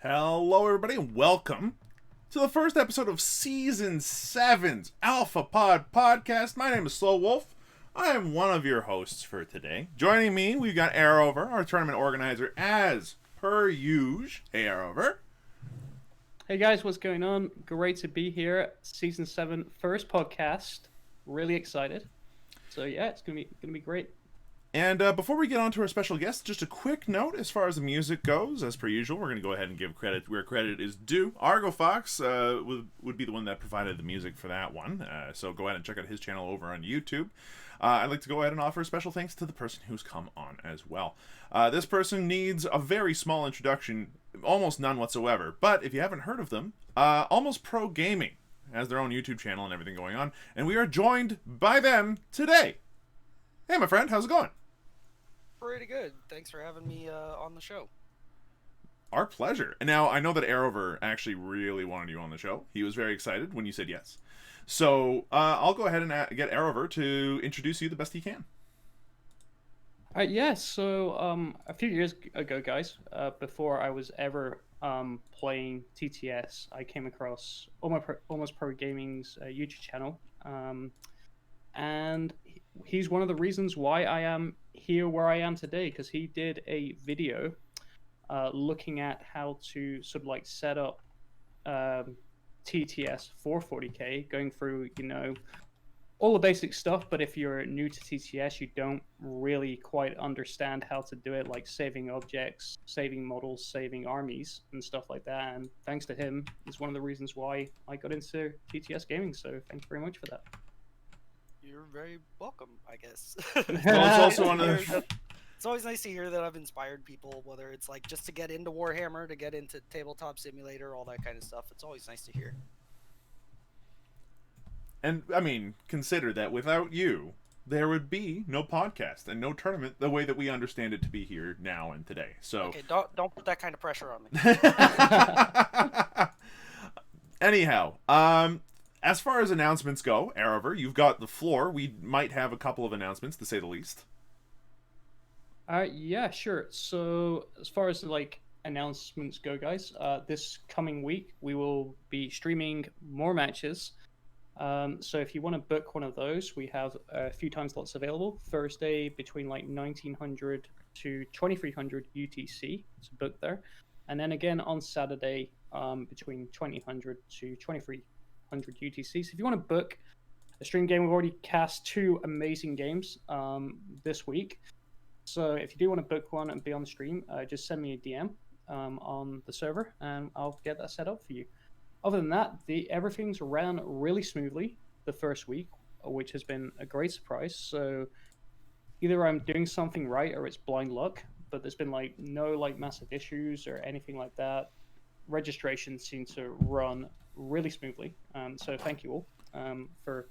Hello, everybody, and welcome to the first episode of Season 7's Alpha Pod Podcast. My name is Slowwolf. I am one of your hosts for today. Joining me, we've got Arrovor, our tournament organizer, as per usual. Hey, Arrovor. Hey guys, what's going on? Great to be here. Season 7, first podcast. Really excited. So yeah, it's gonna be great. And before we get on to our special guest, just a quick note as far as the music goes. As per usual, we're going to go ahead and give credit where credit is due. Argo Fox would be the one that provided the music for that one. So go ahead and check out his channel over on YouTube. I'd like to go ahead and offer a special thanks to the person who's come on as well. This person needs a very small introduction, almost none whatsoever. But if you haven't heard of them, AlmostProGaming has their own YouTube channel and everything going on. And we are joined by them today. Hey, my friend, how's it going? Pretty good. Thanks for having me on the show. Our pleasure. And now, I know that Arrovor actually really wanted you on the show. He was very excited when you said yes. So, I'll go ahead and get Arrovor to introduce you the best he can. Yeah, so a few years ago, guys, before I was ever playing TTS, I came across AlmostProGaming's YouTube channel. And he's one of the reasons why I am here where I am today, because he did a video looking at how to sort of like set up TTS for 40k, going through, all the basic stuff. But if you're new to TTS, you don't really quite understand how to do it, like saving objects, saving models, saving armies, and stuff like that. And thanks to him, it's one of the reasons why I got into TTS gaming. So thank you very much for that. You're very welcome, I guess. Well, it's also It's always nice to hear that I've inspired people, whether it's like just to get into Warhammer, to get into Tabletop Simulator, all that kind of stuff. It's always nice to hear. And, I mean, consider that without you, there would be no podcast and no tournament the way that we understand it to be here now and today. So Okay, don't put that kind of pressure on me. Anyhow, as far as announcements go, Arrovor, you've got the floor. We might have a couple of announcements, to say the least. Yeah, sure. So as far as like announcements go, guys, this coming week we will be streaming more matches. So if you want to book one of those, we have a few time slots available. Thursday between like 1900 to 2300 UTC to book there, and then again on Saturday between 2000 to 2300 UTC. So if you want to book a stream game, we've already cast 2 amazing games this week. So if you do want to book one and be on the stream, just send me a DM on the server, and I'll get that set up for you. Other than that, everything's ran really smoothly the first week, which has been a great surprise. So either I'm doing something right or it's blind luck, but there's been like no like massive issues or anything like that. Registrations seem to run really smoothly. So thank you all for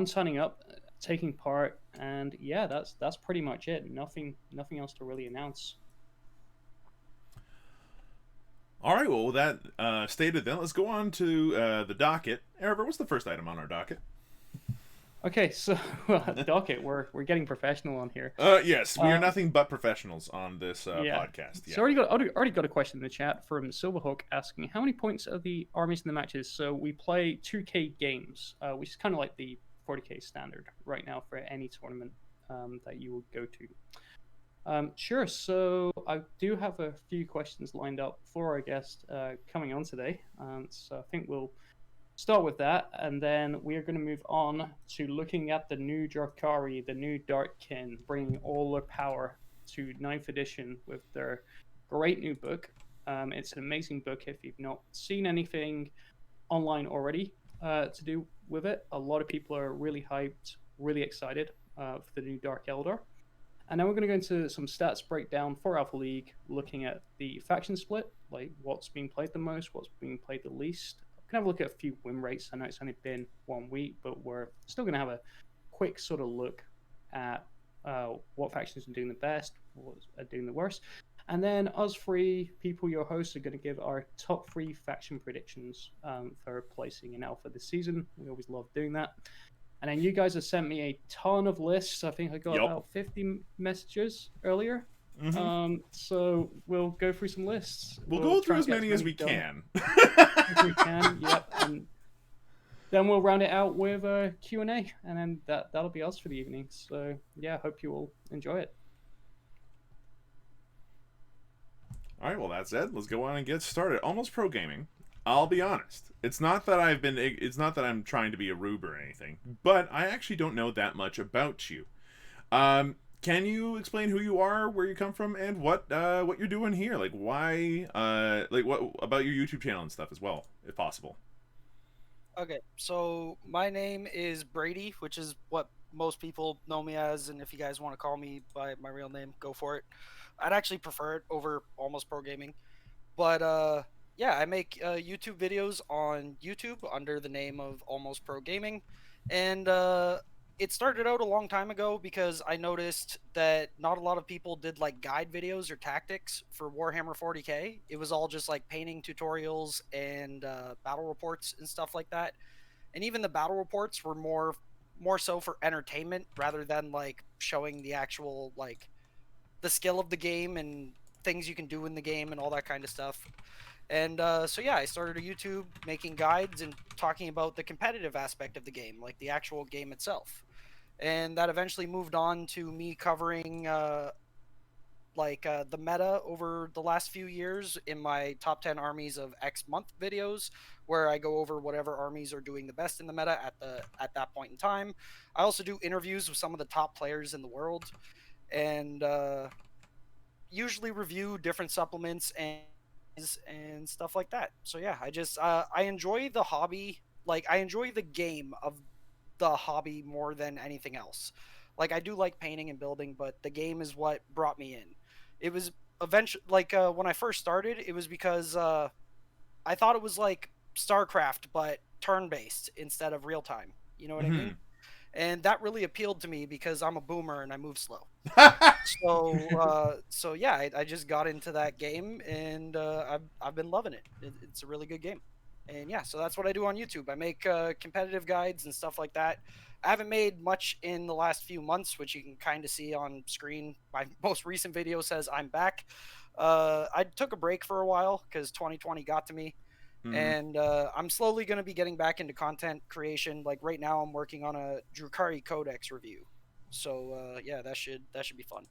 signing up, taking part, and yeah, that's pretty much it. Nothing else to really announce. All right, well, with that stated, then let's go on to the docket. Arrovor, what's the first item on our docket? Okay, so docket, we're getting professional on here. Yes, we are nothing but professionals on this podcast. Yeah. So already got a question in the chat from Silverhawk asking how many points are the armies in the matches. So we play 2K games, which is kind of like the 40K standard right now for any tournament that you will go to. Sure, so I do have a few questions lined up for our guest coming on today. So I think we'll start with that, and then we are going to move on to looking at the new Drakari, the new Darkkin, bringing all their power to 9th edition with their great new book. It's an amazing book if you've not seen anything online already to do with it. A lot of people are really hyped, really excited for the new Dark Eldar. And now we're going to go into some stats breakdown for Alpha League, looking at the faction split, like what's being played the most, what's being played the least. We're going to have a look at a few win rates. I know it's only been 1 week, but we're still going to have a quick sort of look at what factions are doing the best, what are doing the worst. And then us 3 people, your hosts, are going to give our top 3 faction predictions for placing in Alpha this season. We always love doing that. And then you guys have sent me a ton of lists. I think I got about 50 messages earlier So we'll go through some lists. We'll We'll go try through and as get many as we done can. as we can. Yep, and then we'll round it out with a Q&A, and then that'll be us for the evening. So yeah, hope you all enjoy it. All right, well, that said, let's go on and get started. Almost Pro Gaming. I'll be honest. It's not that I'm trying to be a rube or anything, but I actually don't know that much about you. Can you explain who you are, where you come from, and what you're doing here? Like why like what about your YouTube channel and stuff as well, if possible. Okay, so my name is Brady, which is what most people know me as, and if you guys want to call me by my real name, go for it. I'd actually prefer it over Almost Pro Gaming. But yeah, I make YouTube videos on YouTube under the name of Almost Pro Gaming, and it started out a long time ago because I noticed that not a lot of people did like guide videos or tactics for Warhammer 40k. It was all just like painting tutorials and battle reports and stuff like that. And even the battle reports were more so for entertainment rather than like showing the actual like the skill of the game and things you can do in the game and all that kind of stuff. And so yeah, I started a YouTube making guides and talking about the competitive aspect of the game, like the actual game itself. And that eventually moved on to me covering the meta over the last few years in my top 10 armies of X month videos, where I go over whatever armies are doing the best in the meta at that point in time. I also do interviews with some of the top players in the world, and usually review different supplements and stuff like that. So yeah, I enjoy the hobby. Like I enjoy the game of the hobby more than anything else. Like I do like painting and building, but the game is what brought me in. It was eventually when I first started, it was because I thought it was like StarCraft but turn-based instead of real time. You know what I Mm-hmm. mean? And that really appealed to me because I'm a boomer and I move slow. So yeah, I just got into that game and I've been loving it. It's a really good game, and yeah, so that's what I do on YouTube. I make competitive guides and stuff like that. I haven't made much in the last few months, which you can kind of see on screen. My most recent video says I'm back. I took a break for a while because 2020 got to me, Mm-hmm. and I'm slowly going to be getting back into content creation. Like right now, I'm working on a Drukhari Codex review. So yeah, that should be fun.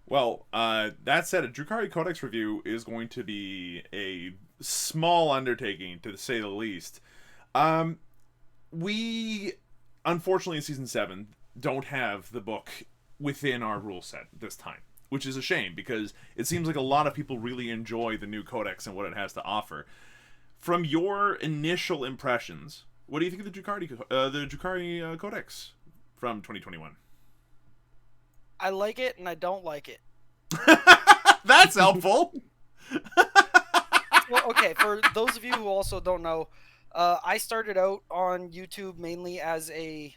Well, that said, a Drukhari Codex review is going to be a small undertaking, to say the least. Um, we, unfortunately, in Season 7, don't have the book within our rule set this time, which is a shame, because it seems like a lot of people really enjoy the new Codex and what it has to offer. From your initial impressions, what do you think of the Drukhari Codex from 2021? I like it and I don't like it. That's helpful. Well, okay, for those of you who also don't know, I started out on YouTube mainly as a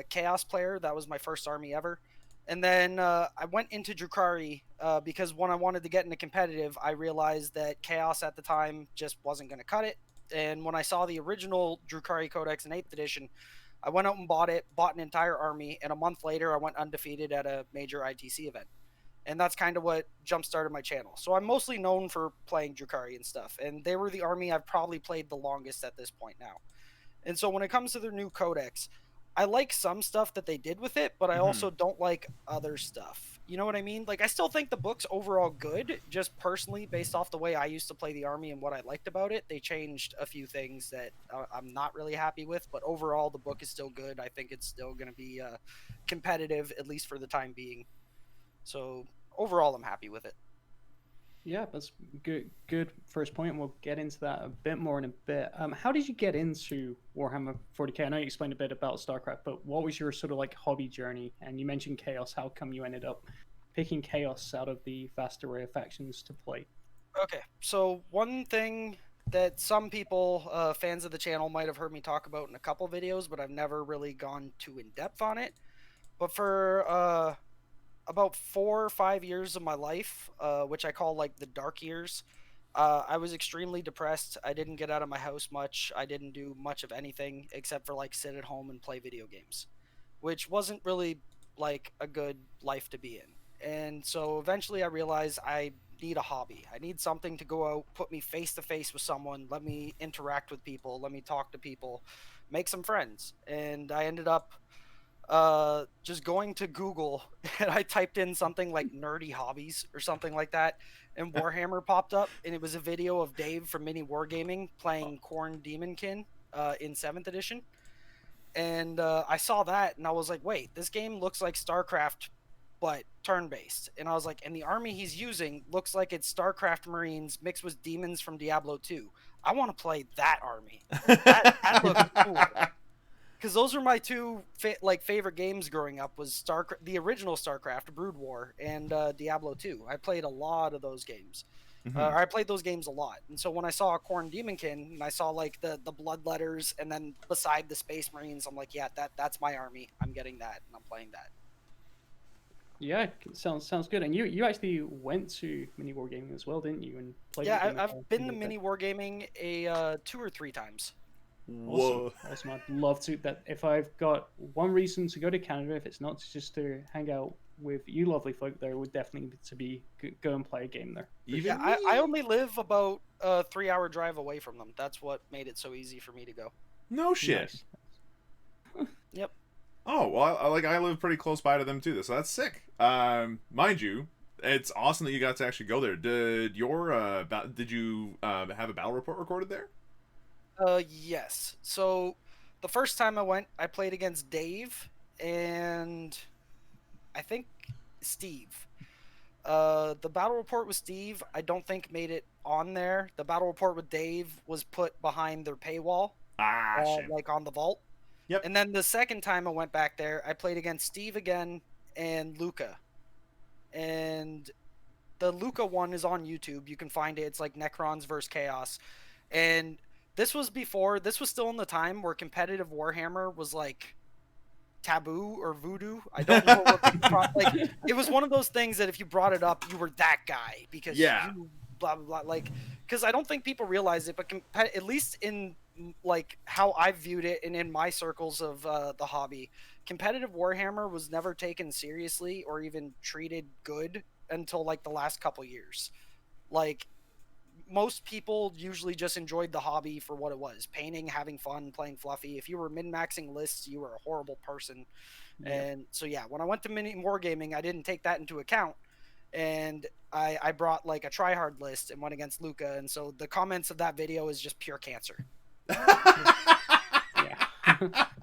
Chaos player. That was my first army ever. And then I went into Drukhari because when I wanted to get into competitive, I realized that Chaos at the time just wasn't going to cut it. And when I saw the original Drukhari Codex in 8th edition, I went out and bought an entire army, and a month later, I went undefeated at a major ITC event. And that's kind of what jump started my channel. So I'm mostly known for playing Drukhari and stuff, and they were the army I've probably played the longest at this point now. And so when it comes to their new codex, I like some stuff that they did with it, but I Mm-hmm. also don't like other stuff. You know what I mean? Like I still think the book's overall good, just personally based off the way I used to play the army and what I liked about it. They changed a few things that I'm not really happy with, but overall the book is still good. I think it's still going to be competitive, at least for the time being. So overall, I'm happy with it. Yeah, that's good first point, and we'll get into that a bit more in a bit. How did you get into Warhammer 40k? I know you explained a bit about StarCraft, but what was your sort of like hobby journey? And you mentioned Chaos. How come you ended up picking Chaos out of the vast array of factions to play? Okay, so one thing that some people, fans of the channel, might have heard me talk about in a couple videos, but I've never really gone too in depth on it. But for about 4 or 5 years of my life, which I call like the dark years, I was extremely depressed. I didn't get out of my house much. I didn't do much of anything except for like sit at home and play video games, which wasn't really like a good life to be in. And so eventually I realized I need a hobby. I need something to go out, put me face to face with someone, let me interact with people, let me talk to people, make some friends. And I ended up just going to Google and I typed in something like nerdy hobbies or something like that, and Warhammer popped up, and it was a video of Dave from Mini Wargaming playing Khorne Demonkin in 7th edition. And I saw that and I was like, wait, this game looks like StarCraft but turn-based. And I was like, and the army he's using looks like it's StarCraft Marines mixed with demons from Diablo 2. I want to play that army. That looks cool. Because those were my two favorite games growing up, was the original StarCraft, Brood War, and Diablo 2. I played a lot of those games. I played those games a lot. And so when I saw Khorne Demonkin and I saw like the blood letters and then beside the Space Marines, I'm like, yeah, that's my army. I'm getting that and I'm playing that. Yeah, sounds good. And you actually went to Mini Wargaming as well, didn't you? And played. Yeah, I've been to Mini Wargaming 2 or 3 times. Whoa. Awesome. I'd love to. That if I've got one reason to go to Canada, if it's not just to hang out with you lovely folk there, would definitely to be go and play a game there. Yeah, I only live about a 3-hour drive away from them. That's what made it so easy for me to go. No shit. Nice. Yep. Oh, well, I live pretty close by to them too, so that's sick. Mind you, it's awesome that you got to actually go there. Did you have a battle report recorded there? Yes. So the first time I went, I played against Dave and I think Steve. The battle report with Steve, I don't think made it on there. The battle report with Dave was put behind their paywall, like on the vault. Yep. And then the second time I went back there, I played against Steve again and Luca. And the Luca one is on YouTube. You can find it. It's like Necrons versus Chaos. And this was still in the time where competitive Warhammer was like taboo or voodoo. I don't know what like it was one of those things that if you brought it up, you were that guy because you blah blah blah. Like, because I don't think people realize it, but at least in like how I've viewed it and in my circles of the hobby, competitive Warhammer was never taken seriously or even treated good until like the last couple years. Like, most people usually just enjoyed the hobby for what it was: painting, having fun, playing fluffy. If you were min-maxing lists, you were a horrible person. Yep. And so yeah, when I went to Mini Wargaming, I didn't take that into account, and I brought like a tryhard list and went against Luca, and so the comments of that video is just pure cancer. Yeah.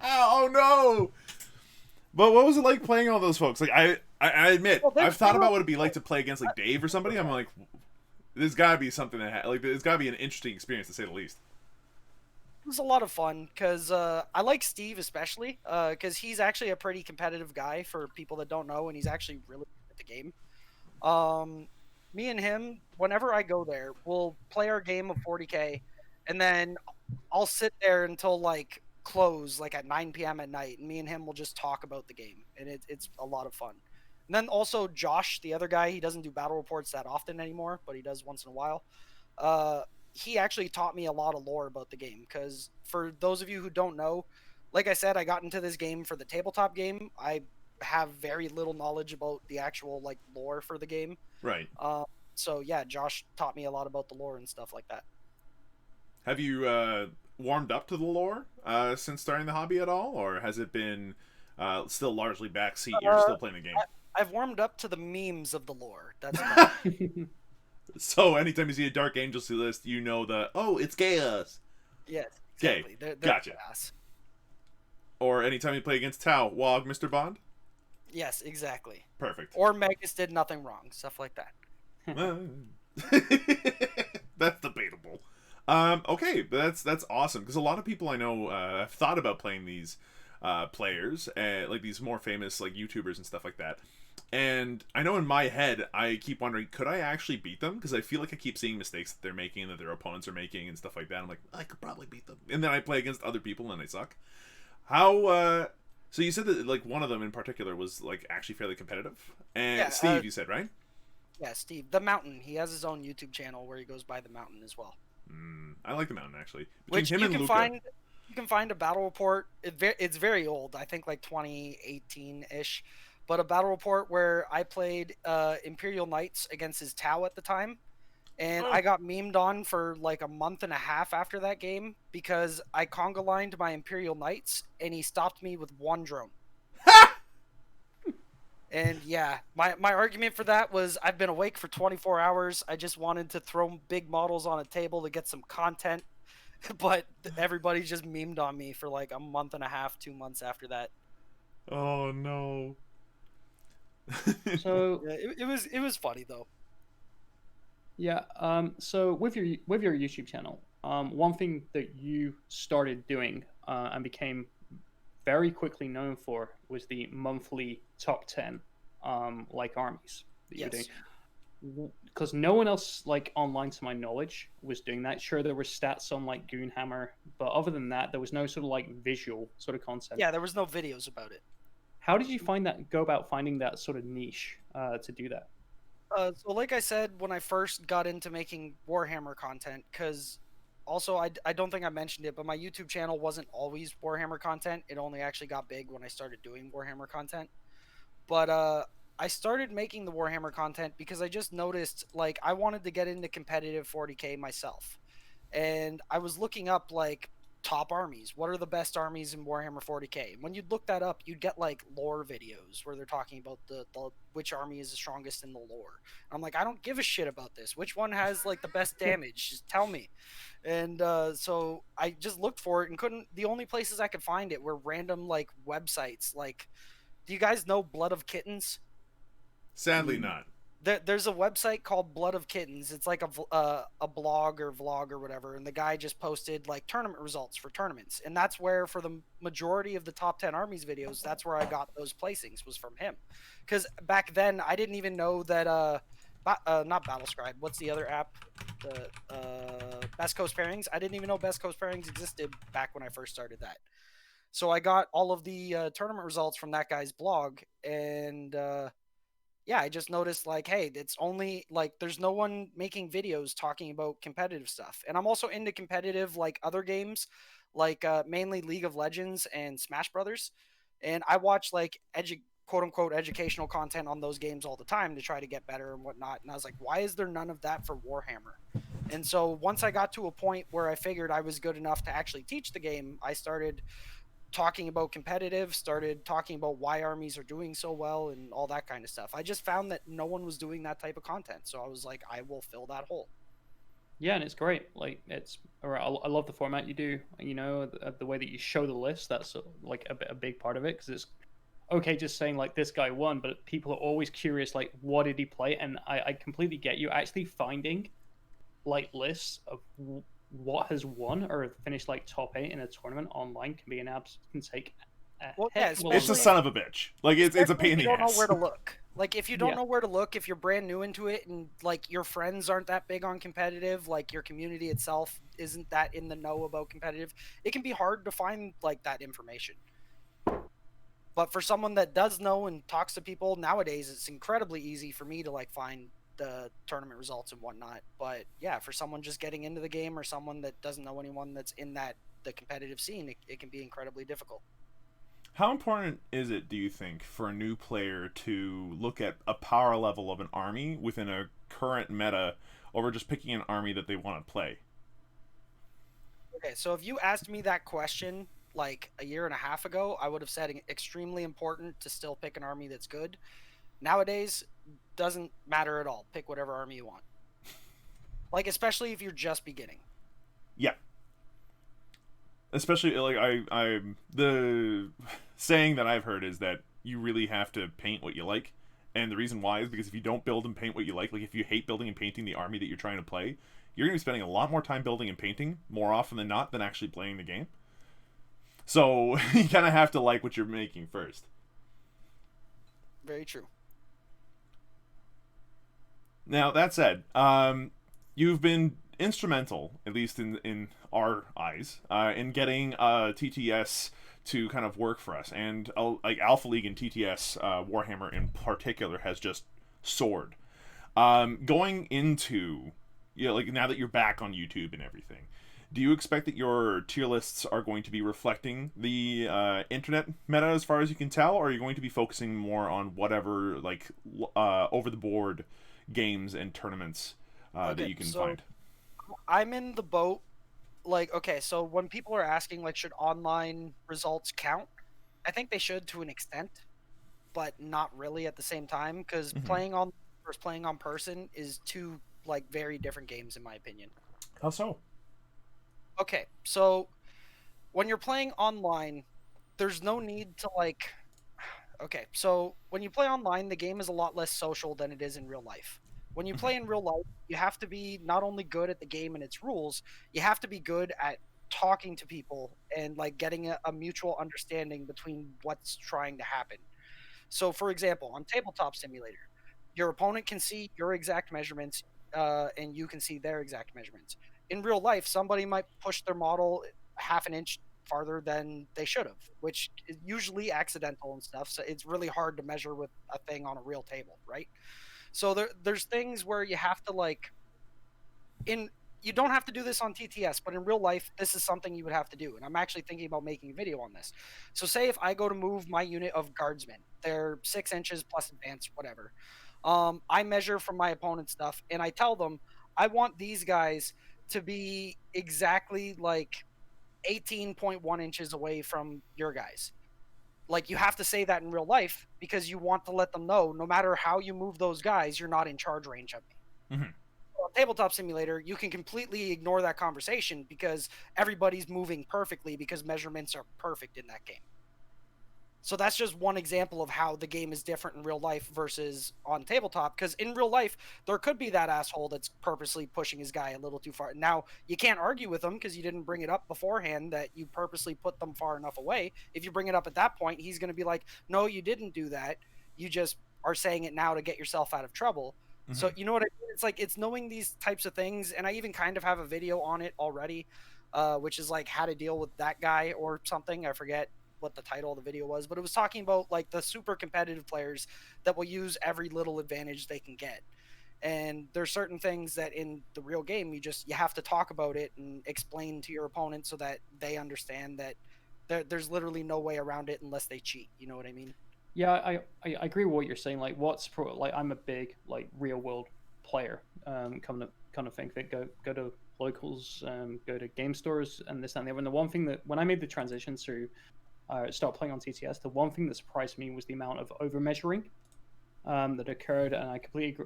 Oh no! But what was it like playing all those folks? Like I admit, I've thought about what it'd be like to play against like Dave or somebody. I'm like, there's gotta be something there's gotta be an interesting experience to say the least. It was a lot of fun because I like Steve especially because he's actually a pretty competitive guy for people that don't know, and he's actually really good at the game. Me and him, whenever I go there, we'll play our game of 40K, and then I'll sit there until like close, like at 9 p.m. at night, and me and him will just talk about the game, and it's a lot of fun. And then also Josh, the other guy, he doesn't do battle reports that often anymore, but he does once in a while. He actually taught me a lot of lore about the game, because for those of you who don't know, like I said, I got into this game for the tabletop game. I have very little knowledge about the actual like lore for the game. Right. So yeah, Josh taught me a lot about the lore and stuff like that. Have you warmed up to the lore since starting the hobby at all, or has it been still largely backseat? You're still playing the game. I've warmed up to the memes of the lore. That's So anytime you see a Dark Angels list, you know it's chaos. Yes, exactly. Okay, they're gotcha. Chaos. Or anytime you play against Tau, Wog, Mr. Bond. Yes, exactly. Perfect. Or Magus did nothing wrong, stuff like that. That's debatable. Okay, but that's awesome, because a lot of people I know have thought about playing these players, like these more famous like YouTubers and stuff like that. And I know in my head, I keep wondering, could I actually beat them? Because I feel like I keep seeing mistakes that they're making, that their opponents are making, and stuff like that. I'm like, I could probably beat them. And then I play against other people, and I suck. How, so you said that, like, one of them in particular was, like, actually fairly competitive? And yeah, Steve, you said, right? Yeah, Steve. The Mountain. He has his own YouTube channel where he goes by The Mountain as well. I like The Mountain, actually. Which him and Luca. You can find a battle report. It's very old. I think, like, 2018-ish. but a battle report where I played Imperial Knights against his Tau at the time. And I got memed on for like a month and a half after that game because I conga lined my Imperial Knights and he stopped me with one drone. And yeah, my argument for that was I've been awake for 24 hours. I just wanted to throw big models on a table to get some content. But everybody just memed on me for like a month and a half, 2 months after that. Oh no. So Yeah, it was funny though. yeah, so with your YouTube channel, one thing that you started doing and became very quickly known for was the monthly top 10 like armies that you were Yes. doing. Because no one else like online to my knowledge was doing that. Sure, there were stats on like Goonhammer, but other than that, there was no sort of like visual sort of content. Yeah, there was no videos about it. How did you go about finding that sort of niche to do that? So like I said, when I first got into making Warhammer content, because also I don't think I mentioned it, but my YouTube channel wasn't always Warhammer content. It only actually got big when I started doing Warhammer content. But I started making the Warhammer content because I just noticed like I wanted to get into competitive 40K myself. And I was looking up like top armies. What are the best armies in Warhammer 40K? And when you'd look that up, you'd get like lore videos where they're talking about the which army is the strongest in the lore. I'm like, I don't give a shit about this. Which one has like the best damage? Just tell me. And so I just looked for it and couldn't. The only places I could find it were random like websites. Like, do you guys know Blood of Kittens? Sadly not. There's a website called Blood of Kittens. It's like a blog or vlog or whatever, and the guy just posted like tournament results for tournaments, and that's where for the majority of the top 10 armies videos, that's where I got those placings was from him. Because back then I didn't even know that not Battlescribe. What's the other app? The Best Coast Pairings. I didn't even know Best Coast Pairings existed back when I first started that. So I got all of the tournament results from that guy's blog, and yeah, I just noticed like, hey, it's only like there's no one making videos talking about competitive stuff. And I'm also into competitive like other games, like mainly League of Legends and Smash Brothers. And I watch like quote unquote educational content on those games all the time to try to get better and whatnot. And I was like, why is there none of that for Warhammer? And so once I got to a point where I figured I was good enough to actually teach the game, I started talking about competitive, started talking about why armies are doing so well and all that kind of stuff. I just found that no one was doing that type of content, so I was like, I will fill that hole. Yeah, and it's great. Like I love the format you do. You know, the way that you show the list. That's like a big part of it because it's okay just saying like this guy won, but people are always curious like what did he play, and I completely get you. Actually finding like lists of what has won or finished like top 8 in a tournament online can be can take Well, yeah, It's a son of a bitch. Like it's a pain in the you don't know ass. where to look. Like if you don't Yeah. know where to look, if you're brand new into it and like your friends aren't that big on competitive, like your community itself isn't that in the know about competitive, it can be hard to find like that information. But for someone that does know and talks to people nowadays, it's incredibly easy for me to like find the tournament results and whatnot. But yeah, for someone just getting into the game or someone that doesn't know anyone that's in the competitive scene, it can be incredibly difficult. How important is it, do you think, for a new player to look at a power level of an army within a current meta over just picking an army that they want to play? Okay, so if you asked me that question like a year and a half ago, I would have said extremely important to still pick an army that's good. Nowadays, doesn't matter at all. Pick whatever army you want. Like, especially if you're just beginning. Yeah. Especially like I the saying that I've heard is that you really have to paint what you like, and the reason why is because if you don't build and paint what you like if you hate building and painting the army that you're trying to play, you're going to be spending a lot more time building and painting more often than not than actually playing the game. So you kind of have to like what you're making first. Very true. Now that said, you've been instrumental, at least in our eyes, in getting TTS to kind of work for us, and like Alpha League and TTS Warhammer in particular has just soared. Going into like now that you're back on YouTube and everything, Do you expect that your tier lists are going to be reflecting the internet meta as far as you can tell, or are you going to be focusing more on whatever like over the board games and tournaments that you can find? I'm in the boat. Like, okay, so when people are asking, like, should online results count? I think they should to an extent, but not really at the same time, because Mm-hmm. playing on versus playing on person is two, like, very different games, in my opinion. How so? Okay, so when you're playing online, there's no need to, like, okay, so when you play online, the game is a lot less social than it is in real life. When you Mm-hmm. play in real life, you have to be not only good at the game and its rules, you have to be good at talking to people and like getting a mutual understanding between what's trying to happen. So, for example, on Tabletop Simulator, your opponent can see your exact measurements, and you can see their exact measurements. In real life, somebody might push their model half an inch farther than they should have, which is usually accidental and stuff. So it's really hard to measure with a thing on a real table, right? So there's things where you have to like in you don't have to do this on TTS, but in real life, this is something you would have to do. And I'm actually thinking about making a video on this. So, say if I go to move my unit of guardsmen, they're 6 inches plus advanced, whatever. I measure from my opponent's stuff, and I tell them I want these guys to be exactly like 18.1 inches away from your guys. Like you have to say that in real life because you want to let them know no matter how you move those guys, you're not in charge range of me. Mm-hmm. On Tabletop Simulator, you can completely ignore that conversation because everybody's moving perfectly because measurements are perfect in that game. So that's just one example of how the game is different in real life versus on tabletop. Because in real life, there could be that asshole that's purposely pushing his guy a little too far. Now, you can't argue with him because you didn't bring it up beforehand that you purposely put them far enough away. If you bring it up at that point, he's going to be like, no, you didn't do that. You just are saying it now to get yourself out of trouble. So, Mm-hmm. you know what I mean? It's like, it's knowing these types of things. And I even kind of have a video on it already, which is like how to deal with that guy or something. I forget what the title of the video was, but it was talking about like the super competitive players that will use every little advantage they can get. And there's certain things that in the real game you have to talk about it and explain to your opponent so that they understand that there's literally no way around it unless they cheat. You know what I mean? Yeah, I agree with what you're saying. Like, like I'm a big like real world player, kind of think that go to locals, go to game stores, and this and the other. And the one thing that when I made the transition to start playing on TTS, the one thing that surprised me was the amount of over measuring that occurred, and I completely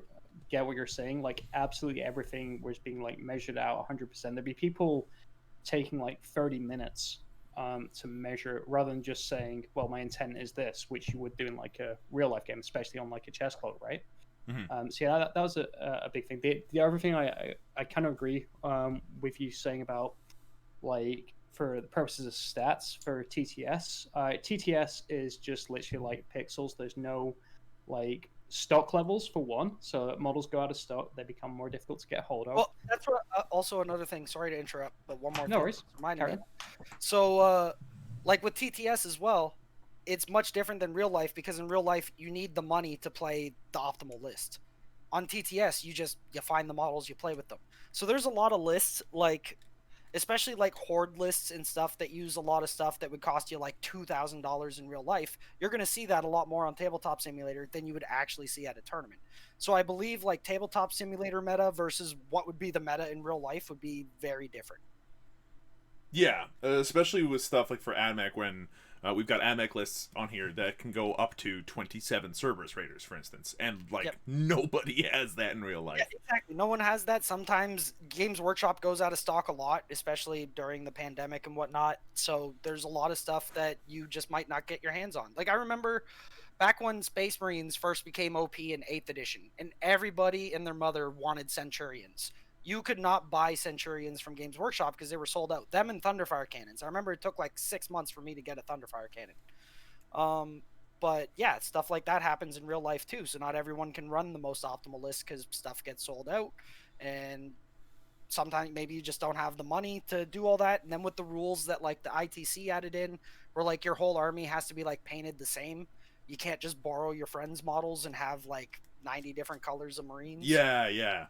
get what you're saying. Like, absolutely everything was being like measured out 100%. There'd be people taking like 30 minutes to measure rather than just saying, well, my intent is this, which you would do in like a real life game, especially on like a chess club, right? Mm-hmm. So yeah, that was a big thing. The other thing I kind of agree with you saying about like for the purposes of stats for TTS, TTS is just literally like pixels. There's no like stock levels for one, so models go out of stock, they become more difficult to get hold of. Well, that's what also another thing. Sorry to interrupt, but one more No thing. worries. Reminded me. Carry So, like with TTS as well, it's much different than real life because in real life you need the money to play the optimal list. On TTS, you find the models, you play with them. So there's a lot of lists, like especially like horde lists and stuff that use a lot of stuff that would cost you like $2,000 in real life. You're going to see that a lot more on Tabletop Simulator than you would actually see at a tournament. So I believe like Tabletop Simulator meta versus what would be the meta in real life would be very different. Yeah, especially with stuff like for AdMech when we've got AdMech lists on here that can go up to 27 Cerberus Raiders, for instance, and like nobody has that in real life. Yeah, exactly. No one has that. Sometimes Games Workshop goes out of stock a lot, especially during the pandemic and whatnot. So there's a lot of stuff that you just might not get your hands on. Like I remember back when Space Marines first became OP in 8th edition, and everybody and their mother wanted Centurions. You could not buy Centurions from Games Workshop because they were sold out. Them and Thunderfire cannons. I remember it took like 6 months for me to get a Thunderfire cannon. But yeah, stuff like that happens in real life too. So not everyone can run the most optimal list because stuff gets sold out, and sometimes maybe you just don't have the money to do all that. And then with the rules that like the ITC added in, where like your whole army has to be like painted the same. You can't just borrow your friends' models and have like 90 different colors of Marines. Yeah, yeah.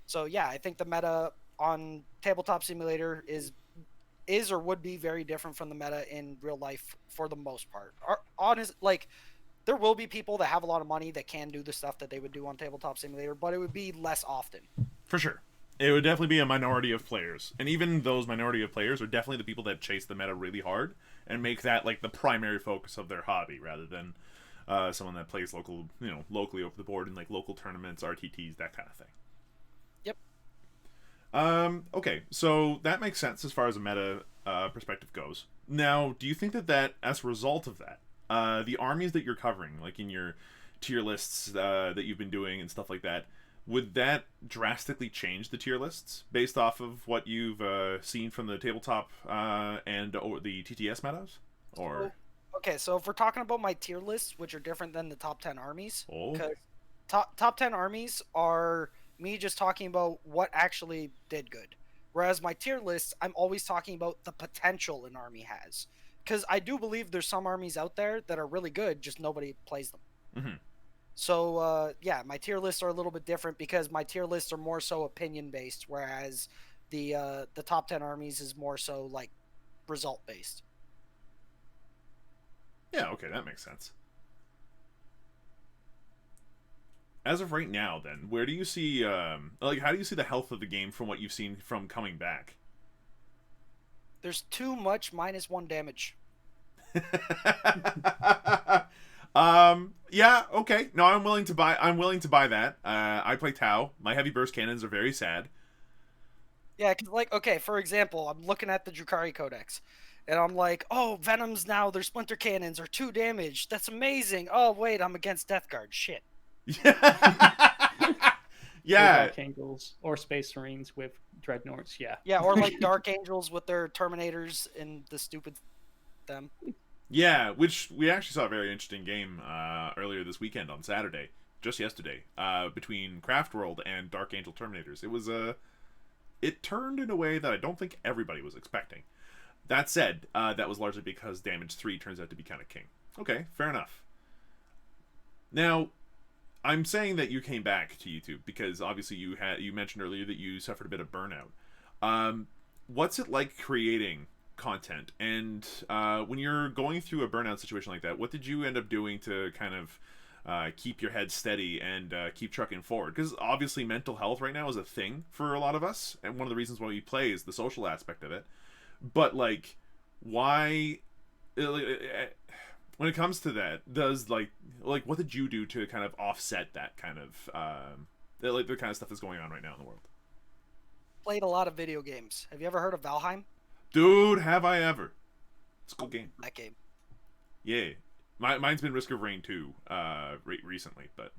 So yeah, I think the meta on Tabletop Simulator is or would be very different from the meta in real life for the most part. Honest, like, there will be people that have a lot of money that can do the stuff that they would do on Tabletop Simulator, but it would be less often. For sure. It would definitely be a minority of players. And even those minority of players are definitely the people that chase the meta really hard and make that like the primary focus of their hobby rather than someone that plays locally over the board in like local tournaments, RTTs, that kind of thing. Yep. Okay, so that makes sense as far as a meta perspective goes. Now, do you think that as a result of that, the armies that you're covering, like in your tier lists that you've been doing and stuff like that, would that drastically change the tier lists based off of what you've seen from the tabletop and the TTS metas? Or okay, so if we're talking about my tier lists, which are different than the top 10 armies, oh, because top 10 armies are me just talking about what actually did good. Whereas my tier lists, I'm always talking about the potential an army has. Because I do believe there's some armies out there that are really good, just nobody plays them. mm-hmm. So, yeah, my tier lists are a little bit different because my tier lists are more so opinion-based, whereas the top 10 armies is more so, like, result-based. Yeah, okay, that makes sense. As of right now, then, where do you see, how do you see the health of the game from what you've seen from coming back? There's too much -1 damage. Yeah, okay. No, I'm willing to buy that. I play Tau. My heavy burst cannons are very sad. Yeah, cause like, okay, for example, I'm looking at the Drukhari Codex, and I'm like, oh, Venoms now, their Splinter Cannons are 2 damage. That's amazing. Oh, wait, I'm against Death Guard. Shit. Yeah. Or Dark Angels or Space Marines with Dreadnoughts, yeah. Yeah, or like Dark Angels with their Terminators and the stupid them. Yeah, which we actually saw a very interesting game earlier this weekend on Saturday, just yesterday, between Craft World and Dark Angel Terminators. It was it turned in a way that I don't think everybody was expecting. That said, that was largely because Damage 3 turns out to be kind of king. Okay, fair enough. Now, I'm saying that you came back to YouTube because obviously you mentioned earlier that you suffered a bit of burnout. What's it like creating content, and when you're going through a burnout situation like that, what did you end up doing to kind of keep your head steady and keep trucking forward? Because obviously mental health right now is a thing for a lot of us, and one of the reasons why we play is the social aspect of it. But like, why when it comes to that, does like what did you do to kind of offset that kind of the kind of stuff that's going on right now in the world? Played a lot of video games. Have you ever heard of Valheim? Dude, have I ever? It's a good game. That game. Yeah. Mine's been Risk of Rain 2 recently, but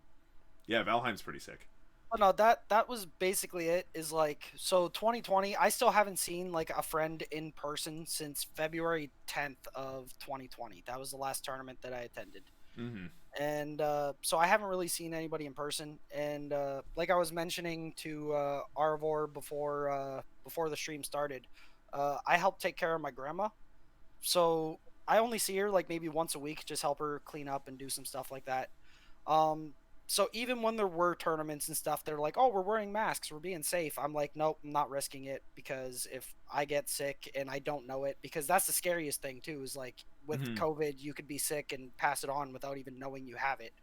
yeah, Valheim's pretty sick. Oh, no, that was basically it. Is like, so 2020, I still haven't seen like a friend in person since February 10th of 2020. That was the last tournament that I attended. Mm-hmm. And so I haven't really seen anybody in person. And like I was mentioning to Arrovor before the stream started, I help take care of my grandma. So I only see her like maybe once a week, just help her clean up and do some stuff like that. So even when there were tournaments and stuff, they're like, oh, we're wearing masks, we're being safe. I'm like, nope, I'm not risking it, because if I get sick and I don't know it, because that's the scariest thing too, is like with COVID, you could be sick and pass it on without even knowing you have it.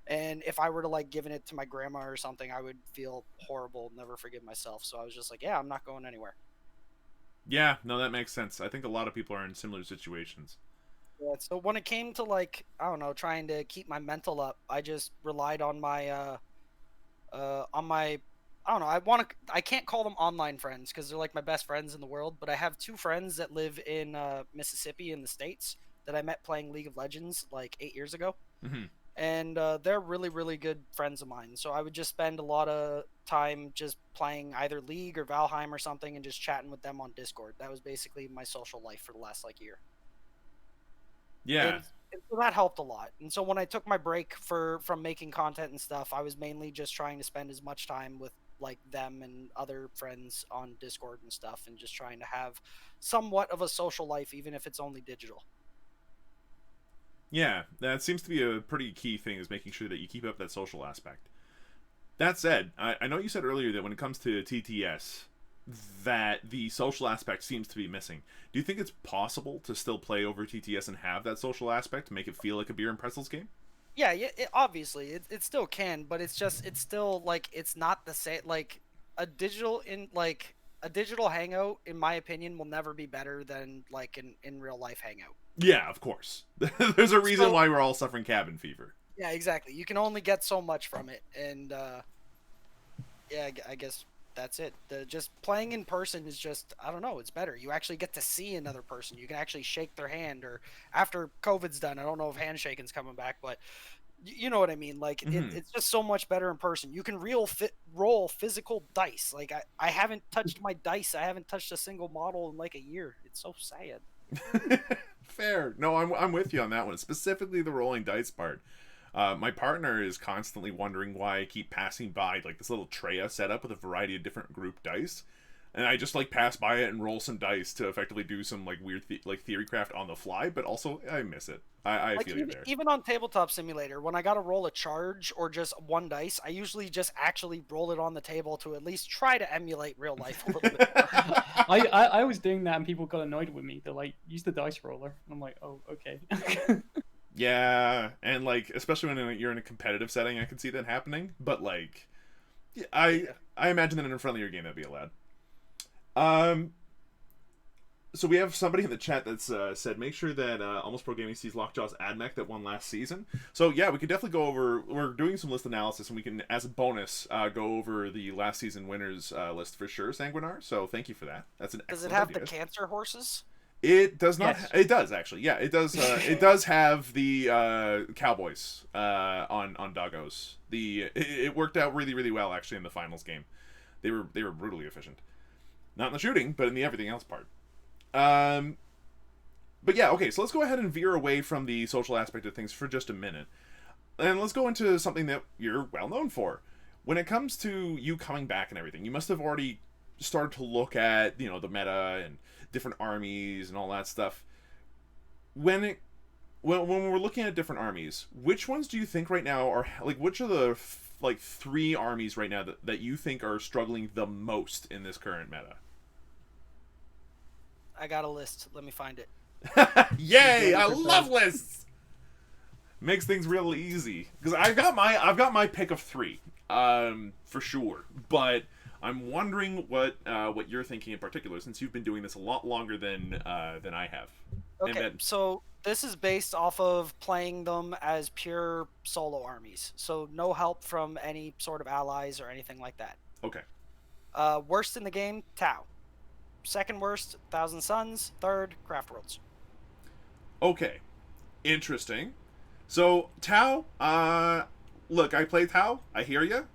And if I were to like giving it to my grandma or something, I would feel horrible, never forgive myself. So I was just like, yeah, I'm not going anywhere. Yeah, no, that makes sense. I think a lot of people are in similar situations. Yeah, so when it came to like, I don't know, trying to keep my mental up, I just relied on my I don't know, I can't call them online friends because they're like my best friends in the world, but I have 2 friends that live in Mississippi in the States that I met playing League of Legends like 8 years ago. Mm-hmm. And they're really, really good friends of mine. So I would just spend a lot of time just playing either League or Valheim or something and just chatting with them on Discord. That was basically my social life for the last like year. Yeah. And so that helped a lot. And so when I took my break from making content and stuff, I was mainly just trying to spend as much time with like them and other friends on Discord and stuff, and just trying to have somewhat of a social life, even if it's only digital. Yeah, that seems to be a pretty key thing, is making sure that you keep up that social aspect. That said, I know you said earlier that when it comes to TTS, that the social aspect seems to be missing. Do you think it's possible to still play over TTS and have that social aspect to make it feel like a beer and pretzels game? Yeah, obviously it still can, but it's still like it's not the same. Like a digital hangout, in my opinion, will never be better than like an in real life hangout. Yeah, of course. There's a reason why we're all suffering cabin fever. Yeah, exactly. You can only get so much from it, and yeah, I guess that's it. Just playing in person is just, I don't know, it's better. You actually get to see another person. You can actually shake their hand, or after COVID's done, I don't know if handshaking is coming back, but you know what I mean. Like it's just so much better in person. You can roll physical dice. Like I haven't touched my dice. I haven't touched a single model in like a year. It's so sad. Fair. No, I'm with you on that one. Specifically the rolling dice part. My partner is constantly wondering why I keep passing by like this little Treya setup with a variety of different group dice, and I just like pass by it and roll some dice to effectively do some like weird theory craft on the fly. But also I miss it. I like feel you there. Even on Tabletop Simulator, when I got to roll a charge or just one dice, I usually just actually roll it on the table to at least try to emulate real life a little bit. I was doing that and people got annoyed with me. They're like, use the dice roller. And I'm like, oh, okay. Yeah, and like especially when you're in a competitive setting, I can see that happening. But like, I imagine that in a friendlier game that'd be allowed. So we have somebody in the chat that's said make sure that AlmostProGaming sees Lockjaw's AdMech that won last season. So yeah, we could definitely go over. We're doing some list analysis, and we can, as a bonus, go over the last season winners list for sure, Sanguinar. So thank you for that. That's an Does it excellent have idea. the cancer horses? It does not. Yes. It does actually. Yeah, it does. It does have the cowboys on doggos. It worked out really well actually in the finals game. They were brutally efficient. Not in the shooting, but in the everything else part. But yeah, okay. So let's go ahead and veer away from the social aspect of things for just a minute, and let's go into something that you're well known for. When it comes to you coming back and everything, you must have already started to look at the meta and different armies and all that stuff. When we're looking at different armies, which ones do you think right now are like which are the like 3 armies right now that you think are struggling the most in this current meta? I got a list. Let me find it. Yay! I love lists. Makes things real easy because I've got my pick of 3, for sure. But I'm wondering what you're thinking in particular, since you've been doing this a lot longer than I have. Okay, so this is based off of playing them as pure solo armies, so no help from any sort of allies or anything like that. Okay. Worst in the game, Tau. Second worst, Thousand Suns. Third, Craft Worlds. Okay. Interesting. So, Tau, look, I play Tau. I hear you.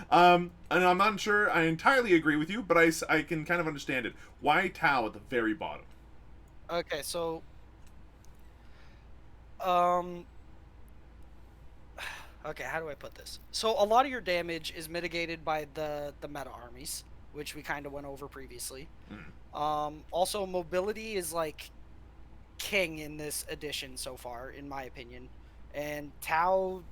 And I'm not sure I entirely agree with you, but I can kind of understand it. Why Tau at the very bottom? Okay, so okay, how do I put this? So a lot of your damage is mitigated by the meta armies, which we kind of went over previously. Also, mobility is like king in this edition so far, in my opinion. And Tau,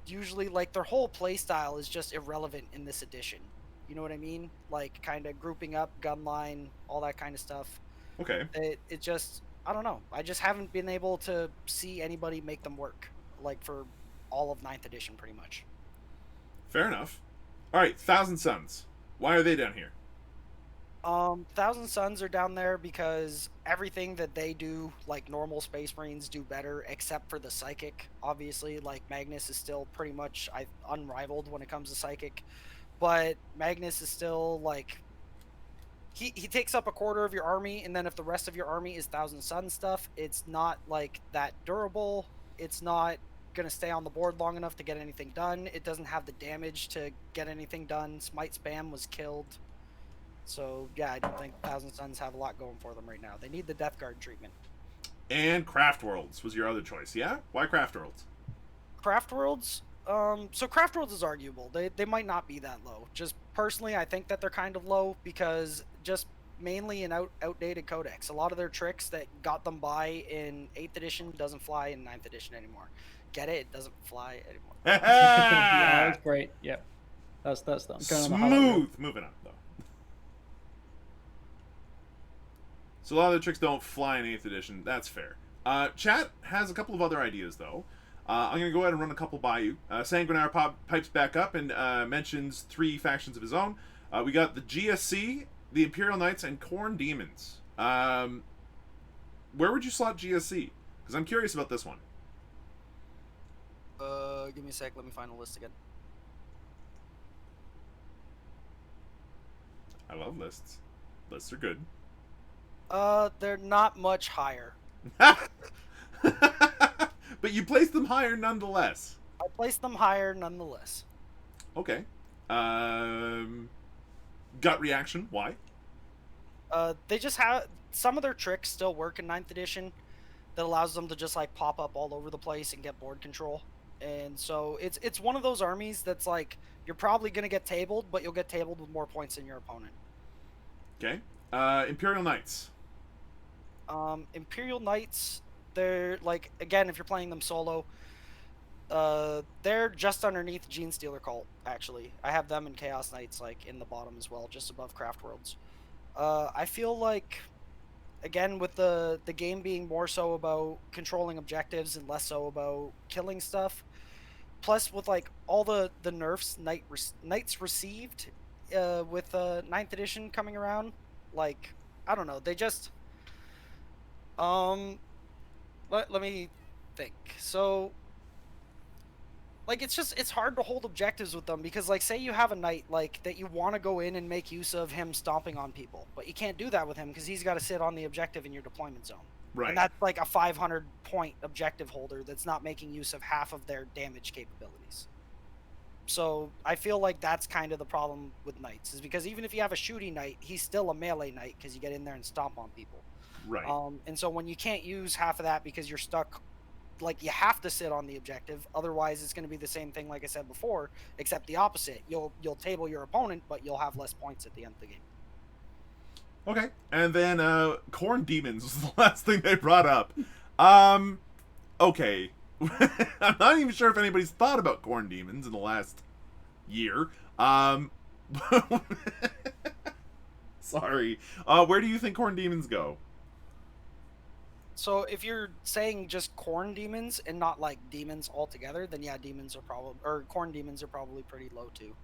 usually, like, their whole playstyle is just irrelevant in this edition. You know what I mean? Like, kind of grouping up, gun line, all that kind of stuff. Okay. It just, I don't know. I just haven't been able to see anybody make them work, like, for all of 9th edition, pretty much. Fair enough. All right, Thousand Suns. Why are they down here? Thousand Suns are down there because everything that they do, like normal Space Marines, do better, except for the Psychic. Obviously, like Magnus is still pretty much unrivaled when it comes to Psychic, but Magnus is still like he takes up a quarter of your army, and then if the rest of your army is Thousand Suns stuff, it's not like that durable. It's not gonna stay on the board long enough to get anything done. It doesn't have the damage to get anything done. Smite Spam was killed. So, yeah, I don't think Thousand Suns have a lot going for them right now. They need the Death Guard treatment. And Craft Worlds was your other choice, yeah? Why Craft Worlds? Craft Worlds? So Craft Worlds is arguable. They might not be that low. Just personally, I think that they're kind of low because just mainly an outdated codex. A lot of their tricks that got them by in 8th edition doesn't fly in 9th edition anymore. Get it? It doesn't fly anymore. Yeah, that's great. Yep. That's them. Smooth. Moving on, though. So a lot of the tricks don't fly in 8th edition. That's fair. Chat has a couple of other ideas, though. I'm going to go ahead and run a couple by you. Sanguinary pipes back up and mentions 3 factions of his own. We got the GSC, the Imperial Knights, and Khorne Demons. Where would you slot GSC? Because I'm curious about this one. Give me a sec. Let me find the list again. I love lists. Lists are good. They're not much higher. But you placed them higher nonetheless. I placed them higher nonetheless. Okay. Gut reaction. Why? They just have some of their tricks still work in 9th edition that allows them to just like pop up all over the place and get board control. And so it's one of those armies that's like you're probably going to get tabled, but you'll get tabled with more points than your opponent. Okay. Imperial Knights. Imperial Knights, they're like, again, if you're playing them solo, they're just underneath Gene Stealer Cult, actually. I have them and Chaos Knights like in the bottom as well, just above Craft Worlds. I feel like, again, with the game being more so about controlling objectives and less so about killing stuff, plus with like all the nerfs Knights received with 9th edition coming around, like, I don't know, they just let me think. So like it's hard to hold objectives with them because like say you have a knight like that you want to go in and make use of him stomping on people, but you can't do that with him because he's got to sit on the objective in your deployment zone. Right. And that's like a 500 point objective holder that's not making use of half of their damage capabilities. So I feel like that's kind of the problem with knights, is because even if you have a shooting knight, he's still a melee knight because you get in there and stomp on people. Right. And so when you can't use half of that because you're stuck, like you have to sit on the objective, otherwise it's going to be the same thing like I said before, except the opposite. You'll table your opponent, but you'll have less points at the end of the game. Okay. And then Khorne Demons was the last thing they brought up. Okay. I'm not even sure if anybody's thought about Khorne Demons in the last year. Sorry. Where do you think Khorne Demons go? So if you're saying just Khorne Demons and not like demons altogether, then yeah, Khorne Demons are probably pretty low too.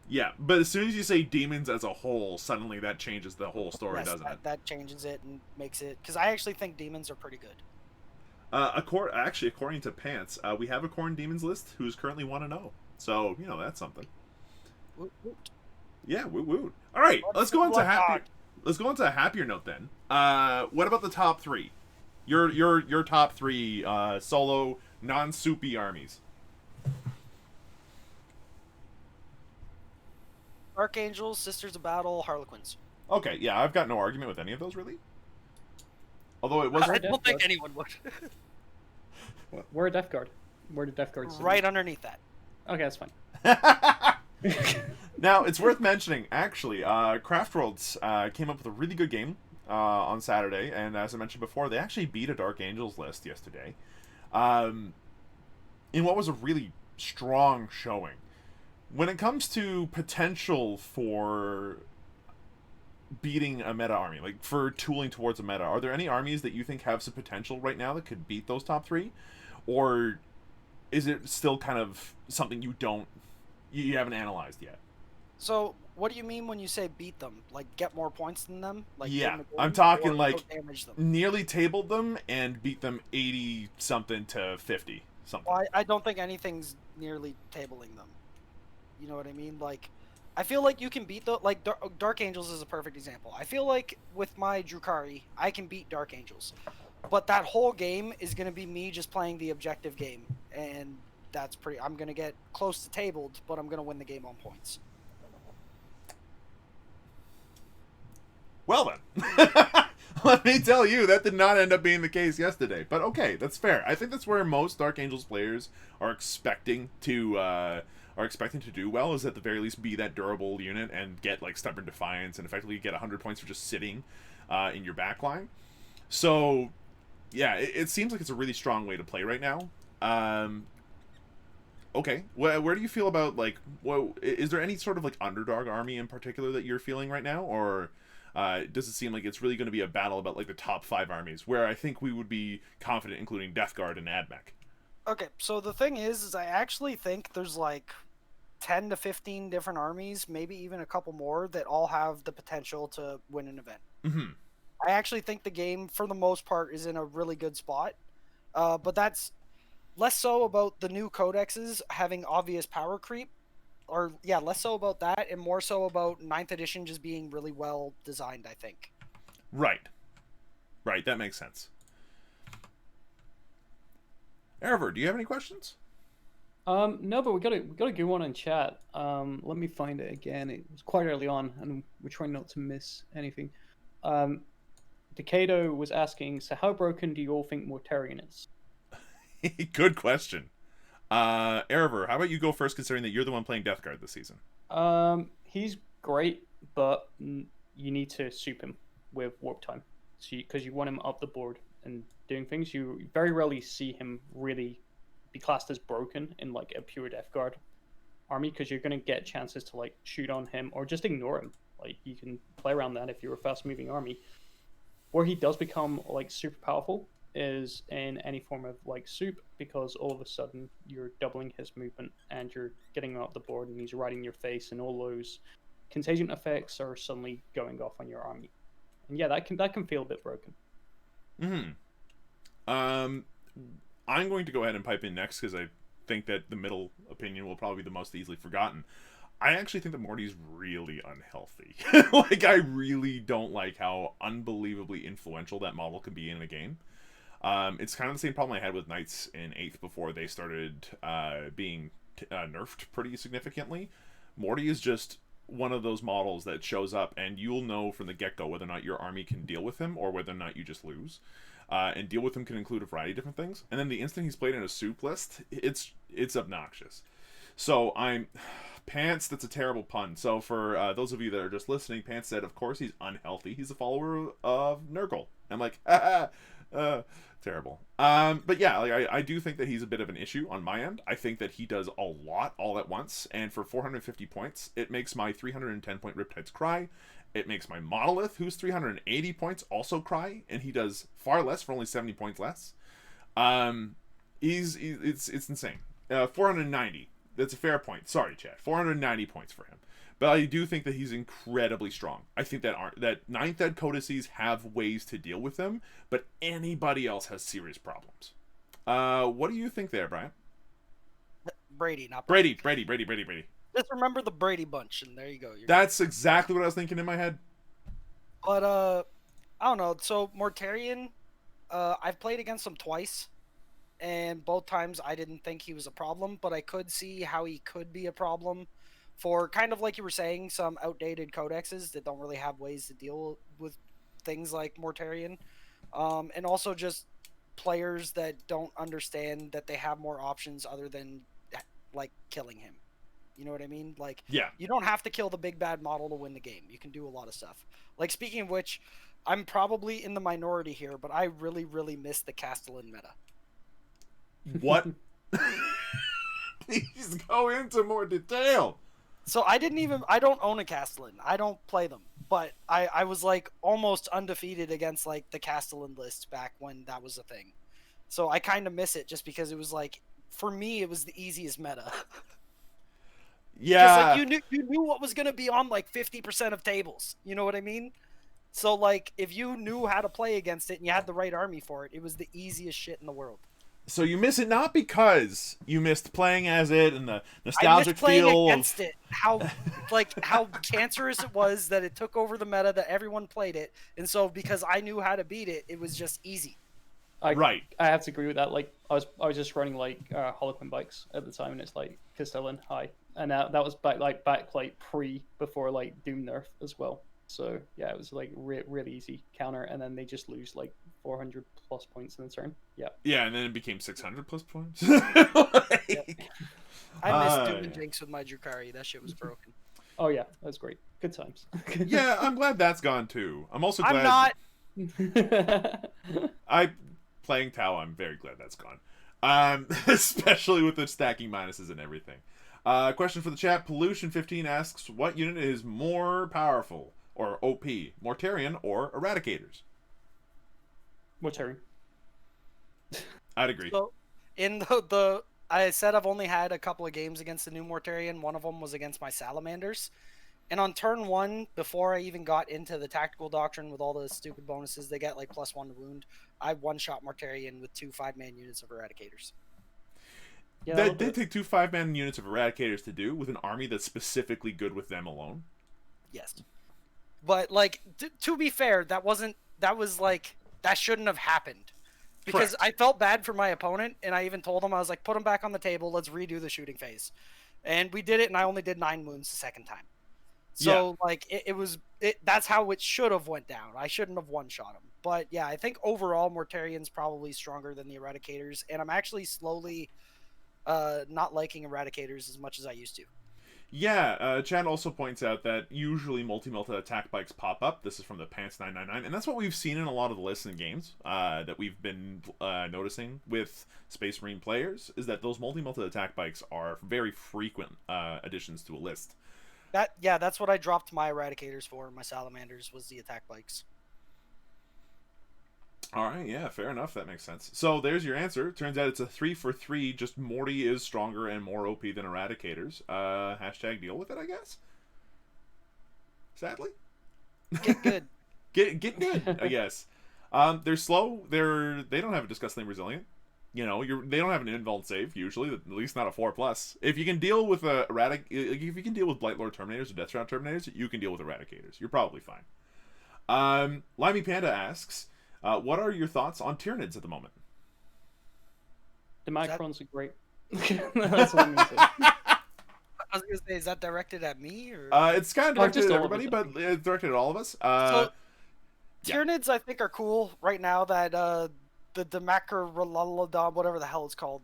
Yeah, but as soon as you say demons as a whole, suddenly that changes the whole story, yes, doesn't it? That changes it and makes it, because I actually think demons are pretty good. Actually, according to Pants, we have a Khorne Demons list who's currently 1-0. So, you know, that's something. Woot, woot. Yeah, woot woot. All right, let's go into a happier note then. What about the top 3? Your top 3 solo non-soupy armies. Archangels, Sisters of Battle, Harlequins. Okay, yeah, I've got no argument with any of those really. Although it was I don't think anyone would. Where are Death Guard? Where did Death Guard sit? Right underneath that. Okay, that's fine. Now, it's worth mentioning, actually, Craft Worlds came up with a really good game on Saturday, and as I mentioned before, they actually beat a Dark Angels list yesterday in what was a really strong showing. When it comes to potential for beating a meta army, like for tooling towards a meta, are there any armies that you think have some potential right now that could beat those top 3? Or is it still kind of something you haven't analyzed yet? So, what do you mean when you say beat them? Like, get more points than them? Like, yeah, I'm talking like damage them? nearly tabled them and beat them 80-something to 50 something. Well, I don't think anything's nearly tabling them. You know what I mean? Like, I feel like you can beat Dark Angels is a perfect example. I feel like with my Drukhari, I can beat Dark Angels. But that whole game is going to be me just playing the objective game. And that's I'm going to get close to tabled, but I'm going to win the game on points. Well then, let me tell you, that did not end up being the case yesterday. But okay, that's fair. I think that's where most Dark Angels players are expecting to do well, is at the very least be that durable unit and get like Stubborn Defiance and effectively get 100 points for just sitting in your backline. So yeah, it seems like it's a really strong way to play right now. Okay, where do you feel about, like, is there any sort of like underdog army in particular that you're feeling right now, or Does it seem like it's really going to be a battle about like the top 5 armies, where I think we would be confident including Death Guard and AdMech? Okay, so the thing is I actually think there's like 10 to 15 different armies, maybe even a couple more, that all have the potential to win an event. Mm-hmm. I actually think the game, for the most part, is in a really good spot. But that's less so about the new codexes having obvious power creep, or yeah, less so about that, and more so about 9th edition just being really well designed, I think. Right. Right, that makes sense. Arrovor, do you have any questions? No, but we got a good one in chat. Let me find it again. It was quite early on, and we're trying not to miss anything. Decado was asking, so how broken do you all think Mortarion is? Good question. Arrovor, how about you go first, considering that you're the one playing Death Guard this season? He's great, but you need to soup him with warp time, because you want him up the board and doing things. You very rarely see him really be classed as broken in like a pure Death Guard army, because you're going to get chances to like shoot on him or just ignore him. Like, you can play around that if you're a fast moving army. Where he does become like super powerful is in any form of like soup, because all of a sudden you're doubling his movement and you're getting him up the board and he's riding your face, and all those contagion effects are suddenly going off on your army. And yeah, that can feel a bit broken. I'm going to go ahead and pipe in next, because I think that the middle opinion will probably be the most easily forgotten. I actually think that Morty's really unhealthy. Like, I really don't like how unbelievably influential that model can be in a game. It's kind of the same problem I had with Knights in 8th before they started being nerfed pretty significantly. Morty is just one of those models that shows up, and you'll know from the get-go whether or not your army can deal with him or whether or not you just lose. And deal with him can include a variety of different things. And then the instant he's played in a soup list, it's obnoxious. So Pants, that's a terrible pun. So for those of you that are just listening, Pants said, of course he's unhealthy. He's a follower of Nurgle. I'm like, terrible. But yeah, like I do think that he's a bit of an issue on my end. I think that he does a lot all at once. And for 450 points, it makes my 310 point Riptides cry. It makes my Monolith, who's 380 points, also cry, and he does far less for only 70 points less. It's insane. 490. That's a fair point. Sorry, chat. 490 points for him. But I do think that he's incredibly strong. I think that 9th Ed codices have ways to deal with him, but anybody else has serious problems. What do you think there, Brian? Brady, not Brady. Just remember the Brady bunch, and there you go. That's exactly what I was thinking in my head. But I don't know. So Mortarion, I've played against him twice, and both times I didn't think he was a problem, but I could see how he could be a problem for, kind of like you were saying, some outdated codexes that don't really have ways to deal with things like Mortarion, and also just players that don't understand that they have more options other than like killing him. You know what I mean? Like, yeah, you don't have to kill the big bad model to win the game. You can do a lot of stuff. Like, speaking of which, I'm probably in the minority here, but I really, really miss the Castellan meta. What? Please go into more detail. So I don't own a Castellan. I don't play them. But I was like almost undefeated against like the Castellan lists back when that was a thing. So I kind of miss it just because it was like, for me, it was the easiest meta. Yeah. Like you knew what was going to be on like 50% of tables. You know what I mean? So like if you knew how to play against it and you had the right army for it, it was the easiest shit in the world. So you miss it not because you missed playing as it and the nostalgic I missed playing feel against it. How cancerous it was that it took over the meta, that everyone played it, and so because I knew how to beat it, it was just easy. I have to agree with that. Like I was just running like Holoquin bikes at the time, and it's like Castellan high, and that was back before like Doom Nerf as well. So yeah, it was like really easy counter, and then they just lose like 400 plus points in the turn. Yeah, and then it became 600 plus points. Yep. I missed Doom and Jinx with my Drukari. That shit was broken. Oh yeah, that's great. Good times. Yeah, I'm glad that's gone too. I'm also glad. Playing Tau, I'm very glad that's gone. Especially with the stacking minuses and everything. Question for the chat. Pollution15 asks, what unit is more powerful? or OP, Mortarion or Eradicators? Mortarion. I'd agree. So, in the I said I've only had a couple of games against the new Mortarion. One of them was against my Salamanders. And on turn 1, before I even got into the tactical doctrine with all the stupid bonuses they get, like +1 to wound, I one-shot Mortarion with 2 5-man units of Eradicators. Yeah, That did take 2 5-man units of Eradicators to do with an army that's specifically good with them alone. Yes. But, like, to be fair, that shouldn't have happened. Because Correct. I felt bad for my opponent, and I even told him, I was like, put him back on the table, let's redo the shooting phase. And we did it, and I only did 9 wounds the second time. So, like, that's how it should have went down. I shouldn't have one-shot him. But, yeah, I think overall Mortarion's probably stronger than the Eradicators, and I'm actually slowly not liking Eradicators as much as I used to. Yeah, Chad also points out that usually multi-melta attack bikes pop up. This is from the Pants999, and that's what we've seen in a lot of the lists and games that we've been noticing with Space Marine players, is that those multi-melta attack bikes are very frequent additions to a list. That's what I dropped my Eradicators for, my Salamanders, was the attack bikes. Alright, yeah, fair enough, that makes sense. So there's your answer. Turns out it's a 3 for 3, just Morty is stronger and more OP than Eradicators. Hashtag deal with it, I guess? Sadly? Get good. Get good, I guess. They're slow, they don't have a disgustingly resilient. You know, they don't have an invuln save, usually, at least not a 4+. If you can deal with if you can deal with Blightlord Terminators or Deathshroud Terminators, you can deal with Eradicators. You're probably fine. Limey Panda asks, what are your thoughts on Tyranids at the moment? The Macrons are great. That's what I'm going to say. I was going to say, is that directed at me? Or? It's kind of directed at everybody, but it's directed at all of us. Tyranids, I think, are cool right now. That the Demacrolaladom, whatever the hell it's called.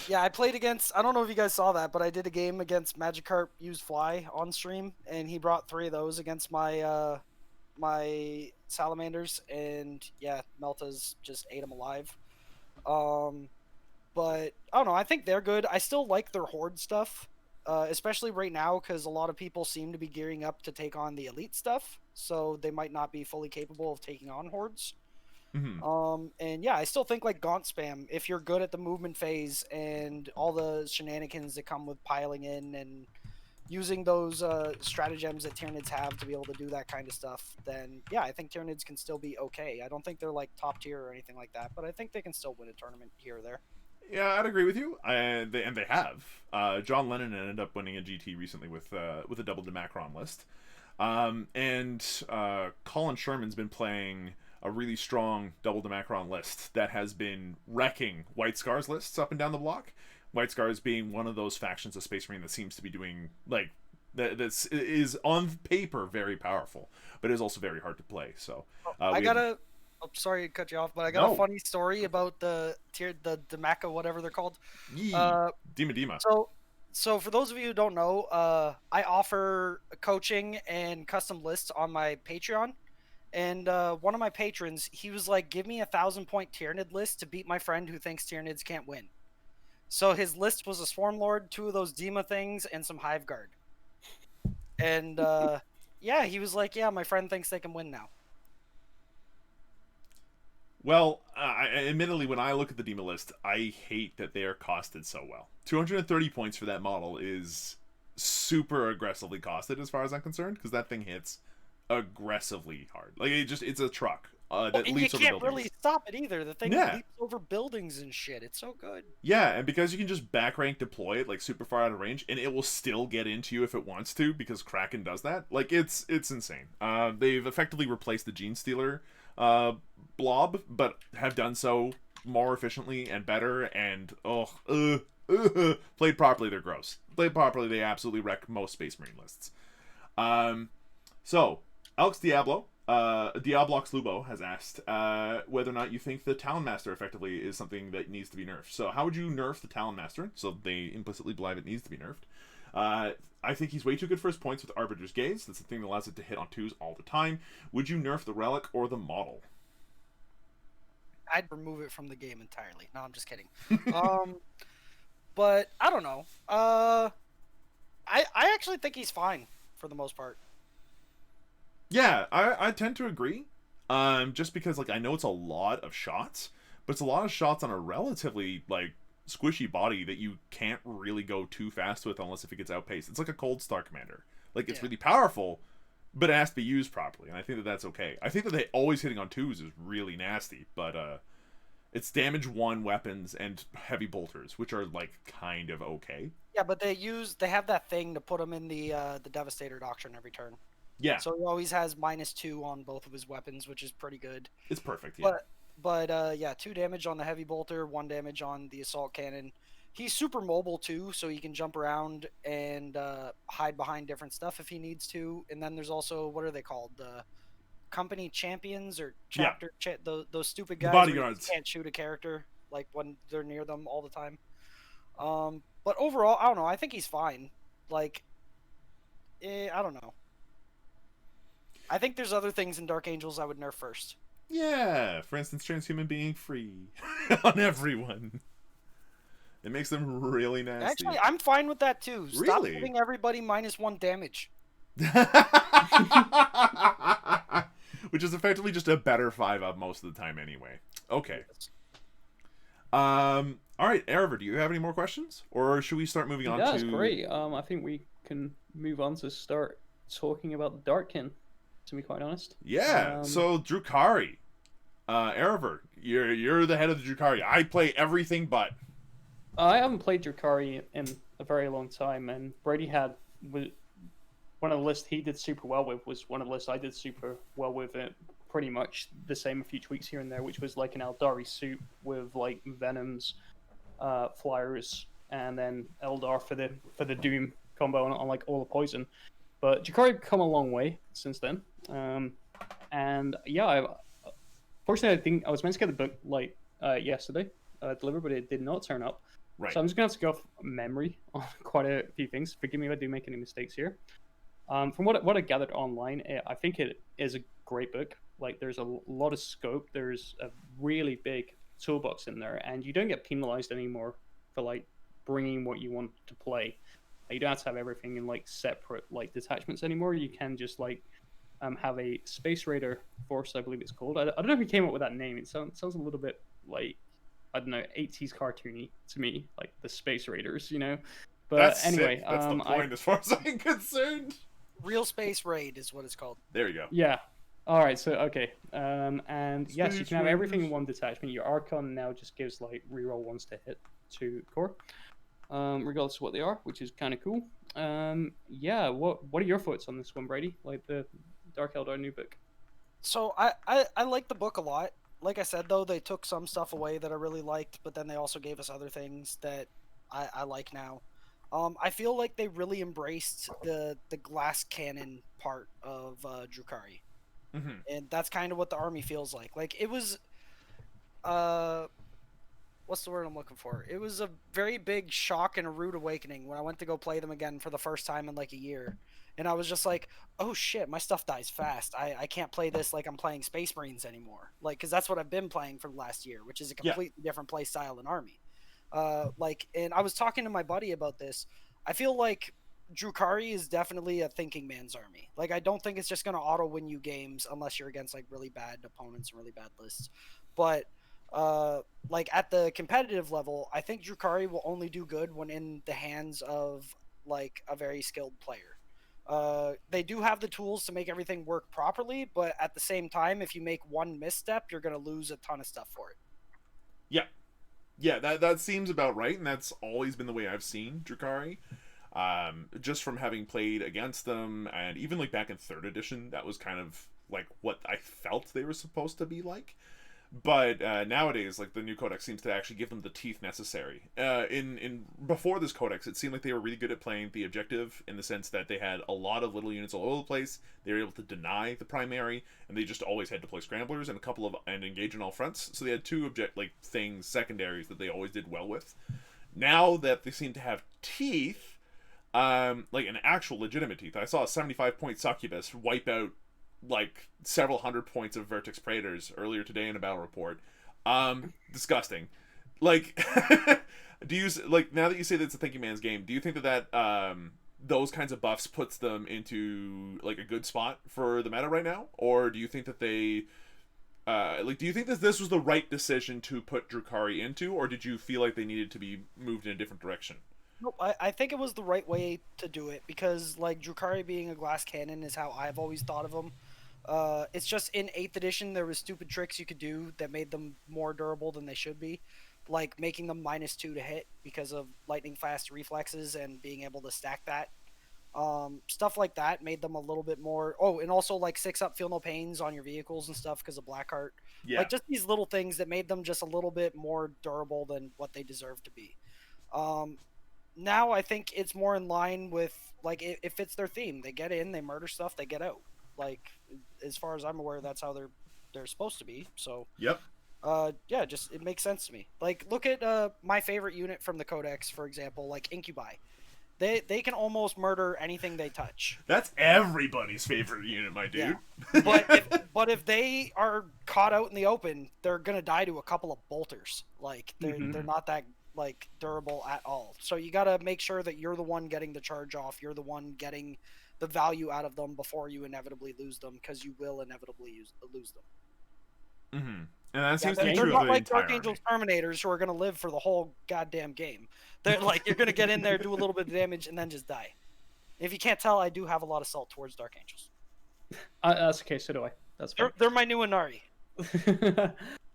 Yeah, I played against, I don't know if you guys saw that, but I did a game against Magikarp Use Fly on stream, and he brought 3 of those against my my Salamanders, and yeah, Meltas just ate them alive. But I don't know, I think they're good. I still like their Horde stuff, especially right now, because a lot of people seem to be gearing up to take on the Elite stuff, so they might not be fully capable of taking on Hordes. Mm-hmm. And yeah, I still think like Gaunt Spam, if you're good at the movement phase and all the shenanigans that come with piling in and using those stratagems that Tyranids have to be able to do that kind of stuff, then yeah, I think Tyranids can still be okay. I don't think they're like top tier or anything like that, but I think they can still win a tournament here or there. Yeah, I'd agree with you. They have. John Lennon ended up winning a GT recently with a double Demacron list. And Colin Sherman's been playing a really strong double Demacron list that has been wrecking White Scars lists up and down the block. White Scars being one of those factions of Space Marine that seems to be doing, like, that is on paper very powerful, but is also very hard to play. So I'm sorry to cut you off, but I got a funny story about the Demaca, whatever they're called. Dima. So for those of you who don't know, I offer coaching and custom lists on my Patreon. And one of my patrons, he was like, give me 1,000-point Tyranid list to beat my friend who thinks Tyranids can't win. So his list was a Swarm Lord, 2 of those Dima things, and some Hive Guard. And yeah, he was like, yeah, my friend thinks they can win now. Well, admittedly, when I look at the Dima list, I hate that they are costed so well. 230 points for that model is super aggressively costed as far as I'm concerned, because that thing hits aggressively hard. Like, it's a truck that leaps over buildings. And you can't really stop it either. The thing leaps over buildings and shit. It's so good. Yeah, and because you can just back rank deploy it like super far out of range, and it will still get into you if it wants to, because Kraken does that. Like, it's insane. They've effectively replaced the Gene Stealer blob, but have done so more efficiently and better, and played properly, they're gross. Played properly, they absolutely wreck most Space Marine lists. So Alex Diablox Lubo has asked whether or not you think the Talon Master effectively is something that needs to be nerfed. So how would you nerf the Talon Master? So they implicitly believe it needs to be nerfed. I think he's way too good for his points with Arbiter's Gaze. That's the thing that allows it to hit on 2s all the time. Would you nerf the Relic or the model? I'd remove it from the game entirely. No, I'm just kidding. But I don't know. I actually think he's fine. for the most part. Yeah, I tend to agree. Just because like I know it's a lot of shots, but it's a lot of shots on a relatively like squishy body that you can't really go too fast with unless if it gets outpaced. It's like a cold Star Commander. Like it's really powerful, but it has to be used properly, and I think that that's okay. I think that they always hitting on 2s is really nasty, but it's damage 1 weapons and heavy bolters, which are like kind of okay. Yeah, but they have that thing to put him in the Devastator Doctrine every turn. Yeah. So he always has -2 on both of his weapons, which is pretty good. It's perfect, yeah. But yeah, 2 damage on the heavy bolter, 1 damage on the assault cannon. He's super mobile too, so he can jump around and hide behind different stuff if he needs to. And then there's also, what are they called? The company champions or chapter those stupid guys. Bodyguards. Can't shoot a character like when they're near them all the time. But overall, I don't know. I think he's fine. Like, I don't know. I think there's other things in Dark Angels I would nerf first. Yeah, for instance, transhuman being free on everyone. It makes them really nasty. Actually, I'm fine with that too. Stop Really? giving everybody -1 damage. Which is effectively just a better 5-up most of the time anyway. Okay. Alright, Arrovor, do you have any more questions? Or should we start moving on to... That's great. I think we can move on to start talking about the Darkkin, to be quite honest. Yeah, so Drukhari. Arrovor, you're the head of the Drukhari. I play everything but. I haven't played Drukhari in a very long time, and Brady had one of the lists he did super well with was one of the lists I did super well with. It pretty much the same a few tweaks here and there, which was like an Eldari suit with like Venoms, Flyers, and then Eldar for the Doom combo on like all the poison. But Drukhari come a long way since then, and yeah, fortunately I think I was meant to get the book like yesterday delivered, but it did not turn up. Right. So I'm just gonna have to go off memory on quite a few things. Forgive me if I do make any mistakes here. From what I gathered online, I think it is a great book. Like, there's a lot of scope. There's a really big toolbox in there, and you don't get penalized anymore for like bringing what you want to play. You don't have to have everything in like separate like detachments anymore. You can just like have a Space Raider Force, I believe it's called. I don't know if he came up with that name. It sounds a little bit like, I don't know, 80s cartoony to me, like the Space Raiders, you know. But that's anyway, sick. That's the point as far as I'm concerned. Real Space Raid is what it's called. There you go. Yeah. All right. So okay. And yes, you can have everything in Raiders. one detachment. Your Archon now just gives like reroll 1s to hit to core, regardless of what they are, which is kind of cool. Yeah. What are your thoughts on this one, Brady? Like the Dark Eldar new book. So I like the book a lot. Like I said, though, they took some stuff away that I really liked, but then they also gave us other things that I like now. I feel like they really embraced the glass cannon part of Drukhari. Mm-hmm. And that's kind of what the army feels like. Like, it was... what's the word I'm looking for? It was a very big shock and a rude awakening when I went to go play them again for the first time in like a year. And I was just like, oh shit, my stuff dies fast. I can't play this like I'm playing Space Marines anymore. Like, because that's what I've been playing for the last year, which is a completely different play style than Army. And I was talking to my buddy about this. I feel like Drukhari is definitely a thinking man's army. Like, I don't think it's just going to auto-win you games unless you're against, like, really bad opponents and really bad lists. But, like, at the competitive level, I think Drukhari will only do good when in the hands of, like, a very skilled player. They do have the tools to make everything work properly, but at the same time, if you make one misstep, you're going to lose a ton of stuff for it. Yeah. Yeah, that seems about right, and that's always been the way I've seen Drukhari. Just from having played against them, and even like back in 3rd edition, that was kind of like what I felt they were supposed to be like. But nowadays, like, the new codex seems to actually give them the teeth necessary. In before this codex, it seemed like they were really good at playing the objective, in the sense that they had a lot of little units all over the place. They were able to deny the primary, and they just always had to play scramblers and and engage in all fronts. So they had 2 secondaries that they always did well with. Now that they seem to have teeth, like an actual legitimate teeth. I saw a 75-point succubus wipe out like several hundred points of Vertex Praetors earlier today in a battle report. Disgusting. Like, do you, like, now that you say that it's a thinking man's game, do you think that those kinds of buffs puts them into like a good spot for the meta right now, or do you think that they do you think that this was the right decision to put Drukhari into, or did you feel like they needed to be moved in a different direction? Nope, I think it was the right way to do it because like Drukhari being a glass cannon is how I've always thought of them. It's just in 8th edition there was stupid tricks you could do that made them more durable than they should be, like making them -2 to hit because of lightning fast reflexes and being able to stack that. Stuff like that made them a little bit more. Oh, and also like 6-up feel no pains on your vehicles and stuff because of Blackheart. Yeah. Like just these little things that made them just a little bit more durable than what they deserve to be. Now I think it's more in line with like it fits their theme. They get in, they murder stuff, they get out. Like as far as I'm aware, that's how they're supposed to be. So Yep. yeah, just it makes sense to me. Like look at my favorite unit from the Codex, for example, like Incubi. They can almost murder anything they touch. That's everybody's favorite unit, my dude. Yeah. But if they are caught out in the open, they're gonna die to a couple of bolters. Like they're not that like durable at all. So you gotta make sure that you're the one getting the charge off. You're the one getting the value out of them before you inevitably lose them, because you will inevitably lose them. Mm-hmm. And that seems to be they're true not of the like entire Dark Angels army. Terminators who are gonna live for the whole goddamn game. They're like you're gonna get in there, do a little bit of damage, and then just die. If you can't tell, I do have a lot of salt towards Dark Angels. That's okay. So do I. That's fine. They're my new Inari.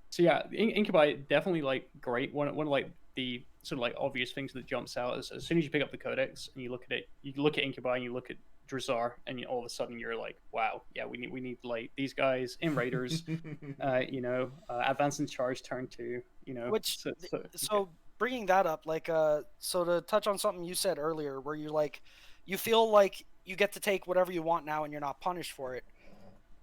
So yeah, Incubi definitely like great. One of like the sort of like obvious things that jumps out is as soon as you pick up the Codex and you look at it, you look at Incubi and you look at Drazar, and all of a sudden you're like, wow, yeah, we need like these guys in Raiders, advance and charge turn 2, Which so so bringing that up, like so to touch on something you said earlier, where you like you feel like you get to take whatever you want now and you're not punished for it.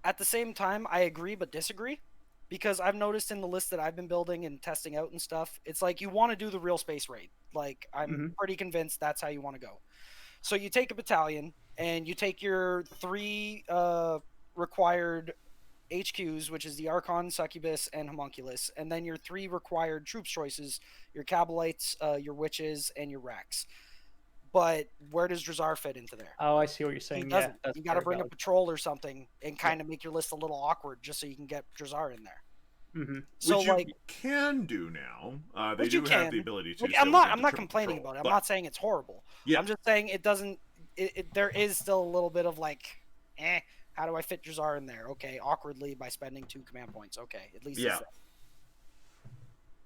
At the same time, I agree but disagree, because I've noticed in the list that I've been building and testing out and stuff, it's like you want to do the real space raid. Like I'm pretty convinced that's how you want to go. So you take a battalion and you take your 3 required HQs, which is the Archon, Succubus, and Homunculus, and then your 3 required troops choices, your Cabalites, your Witches, and your Rax. But where does Drazar fit into there? Oh, I see what you're saying. Yeah, you got to bring a patrol or something and kind of make your list a little awkward just so you can get Drazar in there. Mm-hmm. So which like you can do now. They which do you have can. the ability to. Like, still I'm not get complaining patrol, about it. but- I'm not saying it's horrible. Yeah. I'm just saying it doesn't. There is still a little bit of like, how do I fit Drazar in there? Okay, awkwardly by spending 2 command points. Okay, at least Yeah. it's there.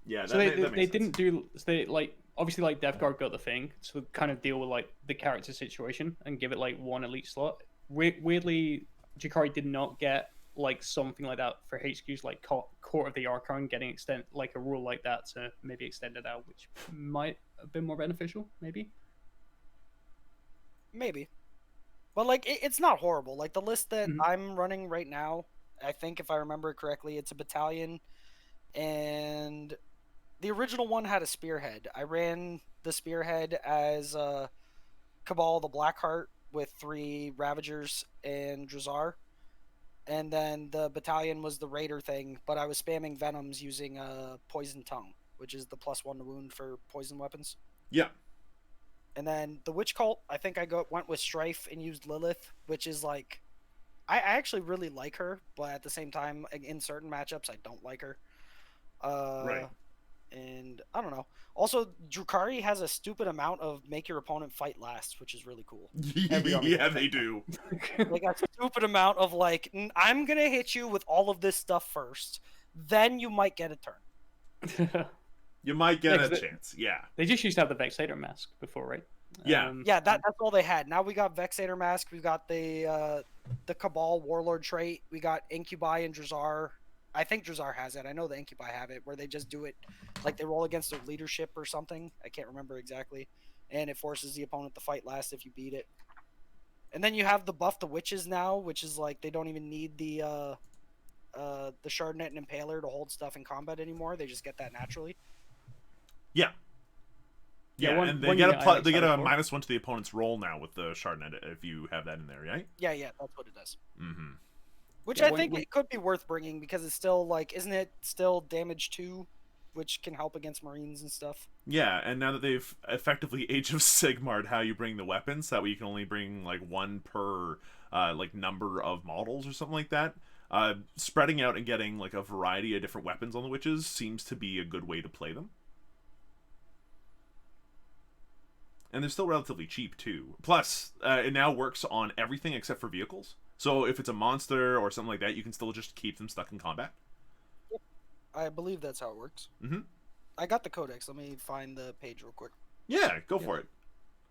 Yeah, So they didn't do. So they like obviously like Death Guard got the thing to kind of deal with like the character situation and give it like 1 elite slot. Weirdly, Jakari did not get like something like that for HQs, like Court of the Archon getting like a rule like that to maybe extend it out, which might have been more beneficial, maybe. Maybe, but like it's not horrible. Like the list that I'm running right now, I think if I remember correctly, it's a battalion, and the original one had a spearhead. I ran the spearhead as Cabal the Blackheart with 3 Ravagers and Drazar, and then the battalion was the Raider thing, but I was spamming Venoms using Poison Tongue, which is the +1 to wound for poison weapons. Yeah. And then the Witch Cult, I think I went with Strife and used Lilith, which is like, I actually really like her, but at the same time, in certain matchups, I don't like her. Right. And I don't know. Also, Drukhari has a stupid amount of make your opponent fight last, which is really cool. Yeah, they do. Like a stupid amount of like, I'm gonna hit you with all of this stuff first, then you might get a turn. You might get a chance. Yeah. They just used to have the Vexator mask before, right? Yeah. Yeah, that's all they had. Now we got Vexator mask. We got the Cabal Warlord trait. We got Incubi and Drazar. I think Drazar has it. I know the Incubi have it, where they just do it like they roll against their leadership or something. I can't remember exactly. And it forces the opponent to fight last if you beat it. And then you have the buff the Witches now, which is like they don't even need the Shardnet and Impaler to hold stuff in combat anymore. They just get that naturally. Yeah. Yeah, and they get a -1 to the opponent's roll now with the Shardnet if you have that in there, right? Yeah, that's what it does. Mm-hmm. Which I think it could be worth bringing because it's still like, isn't it still damage 2, which can help against Marines and stuff? Yeah, and now that they've effectively Age of Sigmar'd how you bring the weapons, that way you can only bring like one per like number of models or something like that. Spreading out and getting like a variety of different weapons on the witches seems to be a good way to play them. And they're still relatively cheap too. Plus, it now works on everything except for vehicles. So if it's a monster or something like that, you can still just keep them stuck in combat. I believe that's how it works. Mm-hmm. I got the codex. Let me find the page real quick. Yeah, go for it.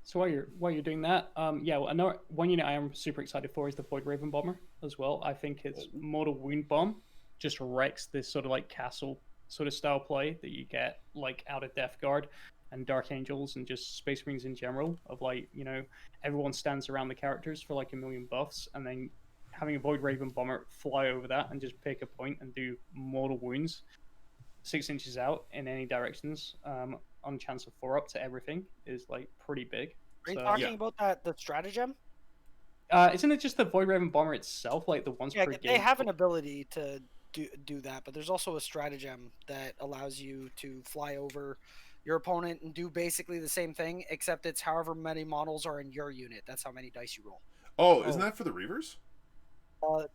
So while you're doing that, yeah, well, another one unit I am super excited for is the Void Raven Bomber as well. I think its Mortal Wound Bomb just wrecks this sort of like castle sort of style play that you get like out of Death Guard and Dark Angels and just Space Marines in general. Of like, you know, everyone stands around the characters for like a million buffs, and then having a Void Raven Bomber fly over that and just pick a point and do mortal wounds 6 inches out in any directions, on chance of 4-up to everything is like pretty big. Are you So, talking about the stratagem? isn't it just the Void Raven Bomber itself, like the ones Yeah, per they game? have an ability to do that, but there's also a stratagem that allows you to fly over your opponent and do basically the same thing, except it's however many models are in your unit. That's how many dice you roll. Oh, isn't that for the Reavers?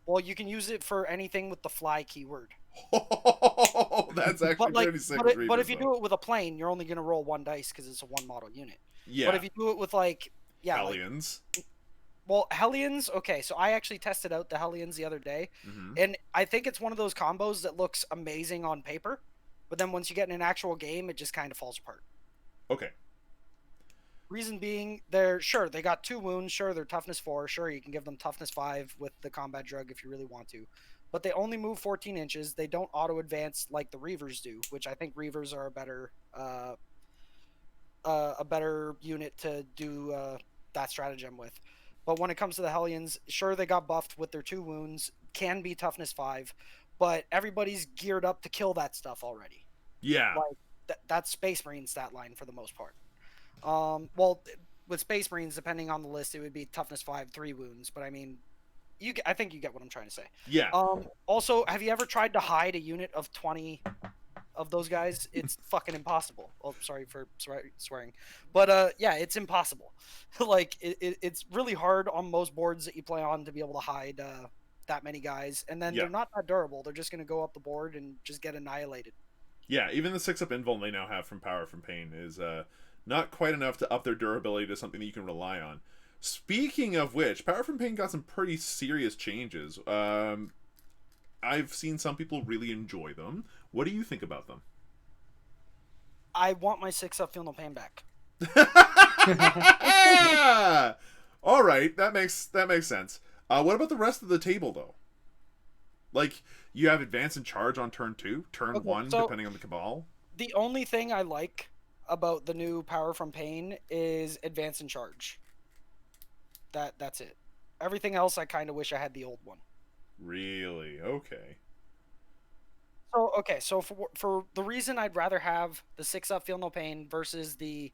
Well, you can use it for anything with the fly keyword. Oh, that's actually But pretty sick. but if you do it with a plane, you're only going to roll 1 dice because it's a 1 model unit. Yeah. But if you do it with like Hellions. Well, Hellions, okay, so I actually tested out the Hellions the other day, and I think it's one of those combos that looks amazing on paper, but then once you get in an actual game, it just kind of falls apart. Okay. Reason being, they got 2 wounds, sure, they're toughness 4, sure, you can give them toughness 5 with the combat drug if you really want to, but they only move 14 inches, they don't auto-advance like the Reavers do, which I think Reavers are a better unit to do that stratagem with. But when it comes to the Hellions, sure, they got buffed with their 2 wounds, can be toughness 5, but everybody's geared up to kill that stuff already. Yeah. Like, that's Space Marine stat line for the most part. Well, with Space Marines, depending on the list, it would be toughness 5, 3 wounds, but I mean, I think you get what I'm trying to say. Yeah. Also, have you ever tried to hide a unit of 20 of those guys? It's fucking impossible. Oh, sorry for swearing, but yeah, it's impossible. Like it's really hard on most boards that you play on to be able to hide that many guys, and then they're not that durable. They're just going to go up the board and just get annihilated. Yeah, even the 6-up invuln they now have from Power from Pain is not quite enough to up their durability to something that you can rely on. Speaking of which, Power from Pain got some pretty serious changes. I've seen some people really enjoy them. What do you think about them? I want my 6-up Feel No Pain back. All right, that makes sense. What about the rest of the table, though? Like, you have Advance and Charge on turn 2, turn 1, depending on the Cabal. The only thing I like about the new Power from Pain is Advance and Charge. That's it. Everything else, I kind of wish I had the old one. Really? Okay. So for the reason I'd rather have the 6-up Feel No Pain versus the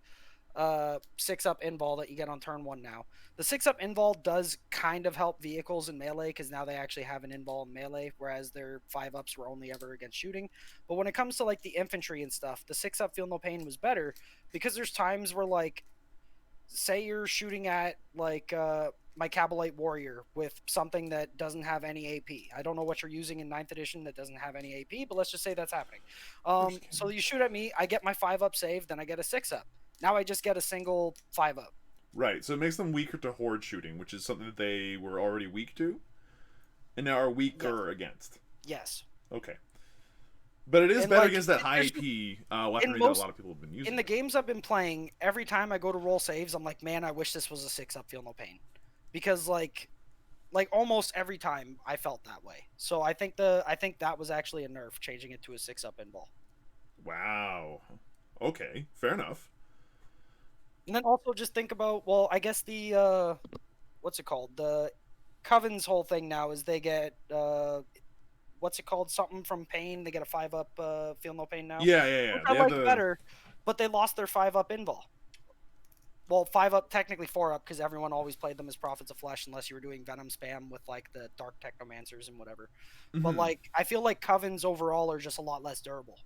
6-up invul that you get on turn 1 now. The 6-up invul does kind of help vehicles in melee because now they actually have an invul in melee, whereas their 5-ups were only ever against shooting. But when it comes to like the infantry and stuff, the 6-up Feel No Pain was better because there's times where like, say you're shooting at like my Cabalite Warrior with something that doesn't have any AP. I don't know what you're using in 9th edition that doesn't have any AP, but let's just say that's happening. So you shoot at me, I get my 5-up save, then I get a 6-up. Now I just get a single 5-up. Right, so it makes them weaker to horde shooting, which is something that they were already weak to, and now are weaker against. Yes. Okay. But it is better like, against that high AP weaponry that a lot of people have been using. In the games I've been playing, every time I go to roll saves, I'm like, man, I wish this was a 6-up Feel No Pain. Because like almost every time I felt that way. So I think that was actually a nerf, changing it to a 6-up invul. Wow. Okay, fair enough. And then also just think about, well, I guess the what's it called? The Coven's whole thing now is they get what's it called? Something from Pain. They get a 5-up Feel No Pain now. Yeah. Which I like better, but they lost their 5-up invul. Well, 5-up, technically 4-up, because everyone always played them as Prophets of Flesh unless you were doing Venom spam with like the Dark Technomancers and whatever. But like, I feel like Covens overall are just a lot less durable.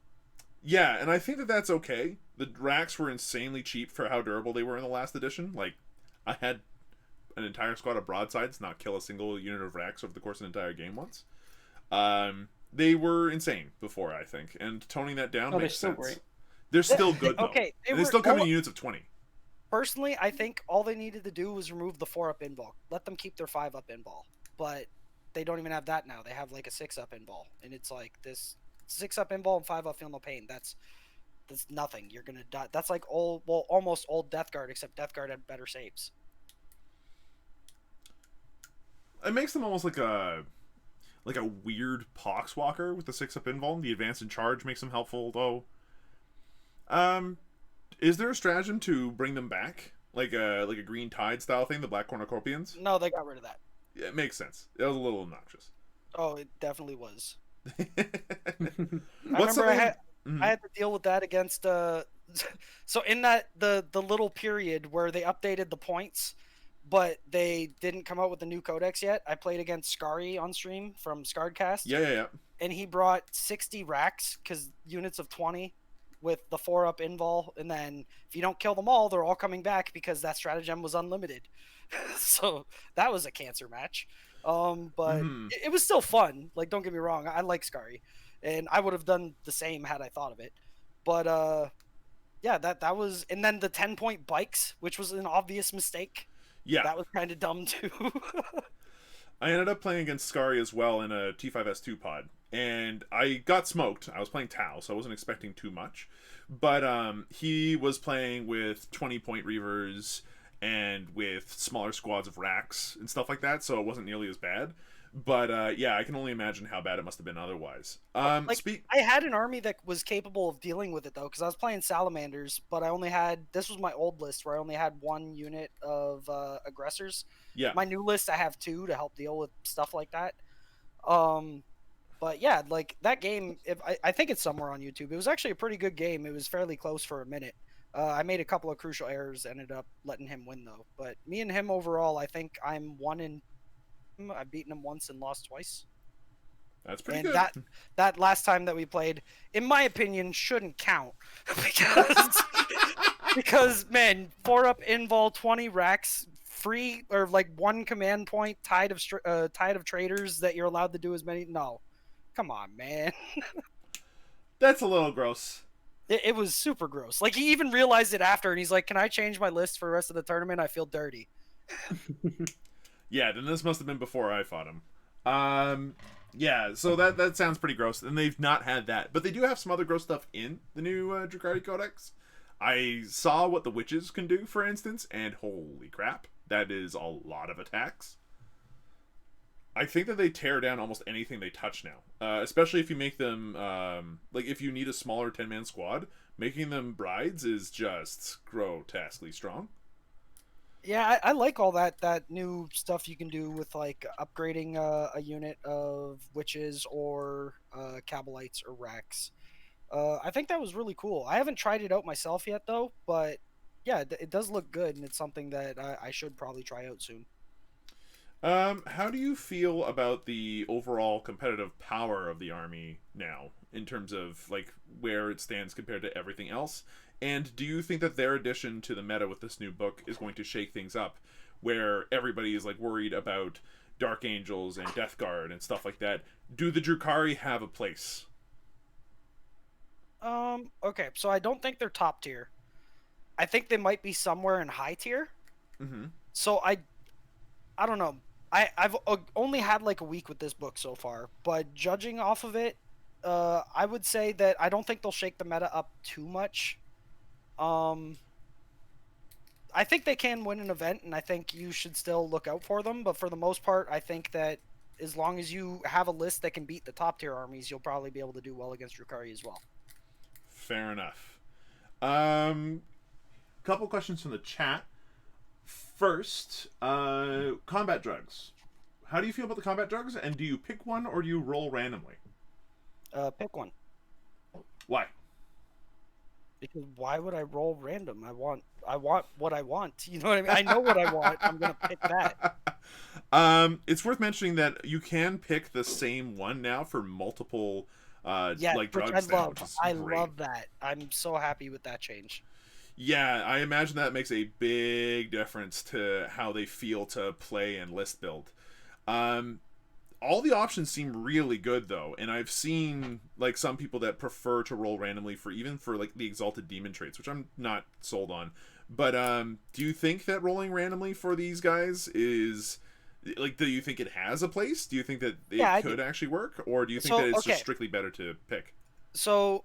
Yeah, and I think that that's okay. The racks were insanely cheap for how durable they were in the last edition. Like, I had an entire squad of broadsides not kill a single unit of racks over the course of an entire game once. They were insane before, I think, and toning that down makes sense. Great. They're still good, though. Okay, They still come in units of 20. Personally, I think all they needed to do was remove the 4-up in ball. Let them keep their 5-up in ball. But they don't even have that now. They have like a 6-up in ball. And it's like this 6-up in ball and 5-up feel no pain. That's nothing. You're gonna die. That's like almost old Death Guard, except Death Guard had better saves. It makes them almost like a weird Poxwalker with the 6-up invuln. The advance and charge makes them helpful, though. Is there a stratagem to bring them back, like a Green Tide style thing, the Black Cornucopians? No, they got rid of that. Yeah, it makes sense. It was a little obnoxious. Oh, it definitely was. What's I had to deal with that against so in that the little period where they updated the points, but they didn't come out with the new codex yet. I played against Scary on stream from Scardcast. Yeah. And he brought 60 racks because units of 20 with the 4-up invul, and then if you don't kill them all, they're all coming back because that stratagem was unlimited. So that was a cancer match. But it was still fun. Like, don't get me wrong, I like Scary, and I would have done the same had I thought of it. But yeah, that was, and then the 10-point bikes, which was an obvious mistake. Yeah, that was kind of dumb too. I ended up playing against Scary as well in a T5S2 pod, and I got smoked. I was playing Tau, so I wasn't expecting too much. But he was playing with 20-point Reavers and with smaller squads of racks and stuff like that, so it wasn't nearly as bad. But yeah, I can only imagine how bad it must have been otherwise. I had an army that was capable of dealing with it, though, because I was playing Salamanders, but I only had, this was my old list where I only had 1 unit of aggressors. Yeah. My new list, I have 2 to help deal with stuff like that. But yeah, like that game, I think it's somewhere on YouTube. It was actually a pretty good game. It was fairly close for a minute. I made a couple of crucial errors, ended up letting him win, though. But me and him overall, I think I'm 1-. I've beaten him once and lost twice. That's pretty good. And that last time that we played, in my opinion, shouldn't count because man, 4-up invul, 20 racks, free, or like 1 command point, tide of traders that you're allowed to do as many. No, come on, man. That's a little gross. It was super gross. Like, he even realized it after, and he's like, "Can I change my list for the rest of the tournament? I feel dirty." Yeah, then this must have been before I fought him. Yeah, so that sounds pretty gross, and they've not had that. But they do have some other gross stuff in the new Drukhari Codex. I saw what the witches can do, for instance, and holy crap, that is a lot of attacks. I think that they tear down almost anything they touch now, especially if you make them, like, if you need a smaller 10-man squad, making them brides is just grotesquely strong. Yeah, I like all that new stuff you can do with, like, upgrading a unit of witches or Cabalites or Rex. I think that was really cool. I haven't tried it out myself yet, though, but yeah, it does look good, and it's something that I should probably try out soon. How do you feel about the overall competitive power of the army now, in terms of, like, where it stands compared to everything else? And do you think that their addition to the meta with this new book is going to shake things up, where everybody is, like, worried about Dark Angels and Death Guard and stuff like that? Do the Drukhari have a place? Okay, so I don't think they're top tier. I think they might be somewhere in high tier. Mm-hmm. So I don't know. I've only had like a week with this book so far, but judging off of it, I would say that I don't think they'll shake the meta up too much. I think they can win an event, and I think you should still look out for them. But for the most part, I think that as long as you have a list that can beat the top tier armies, you'll probably be able to do well against Drukhari as well. Fair enough. Couple questions from the chat. First, combat drugs. How do you feel about the combat drugs, and do you pick one or do you roll randomly? Pick one. Why? Because why would I roll random? I want what I want. You know what I mean? I know what I want. I'm gonna pick that. It's worth mentioning that you can pick the same one now for multiple Yeah, like which drugs now, which is I great. love that. I'm so happy with that change. Yeah, I imagine that makes a big difference to how they feel to play and list build. Um, all the options seem really good though, and I've seen like some people that prefer to roll randomly for even for like the exalted demon traits, which I'm not sold on. But do you think that rolling randomly for these guys is like, do you think it has a place? Do you think that Yeah, it I could do. actually work, or do you think So that it's just okay, strictly better to pick? so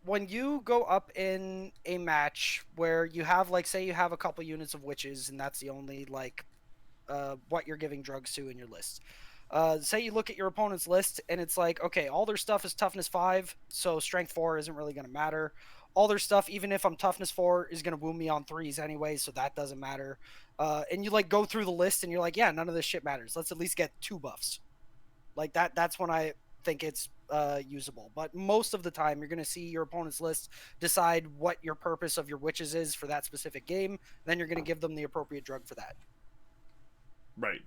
when you go up in a match where you have like say you have a couple units of witches and that's the only like what you're giving drugs to in your list. Say you look at your opponent's list and it's like, okay, all their stuff is toughness 5, so strength 4 isn't really going to matter. All their stuff, even if I'm toughness 4, is going to wound me on 3s anyway, so that doesn't matter. And you like go through the list and you're like, yeah, none of this shit matters. Let's at least get 2 buffs. Like that's when I think it's usable. But most of the time, you're going to see your opponent's list, decide what your purpose of your witches is for that specific game. Then you're going to give them the appropriate drug for that. Right.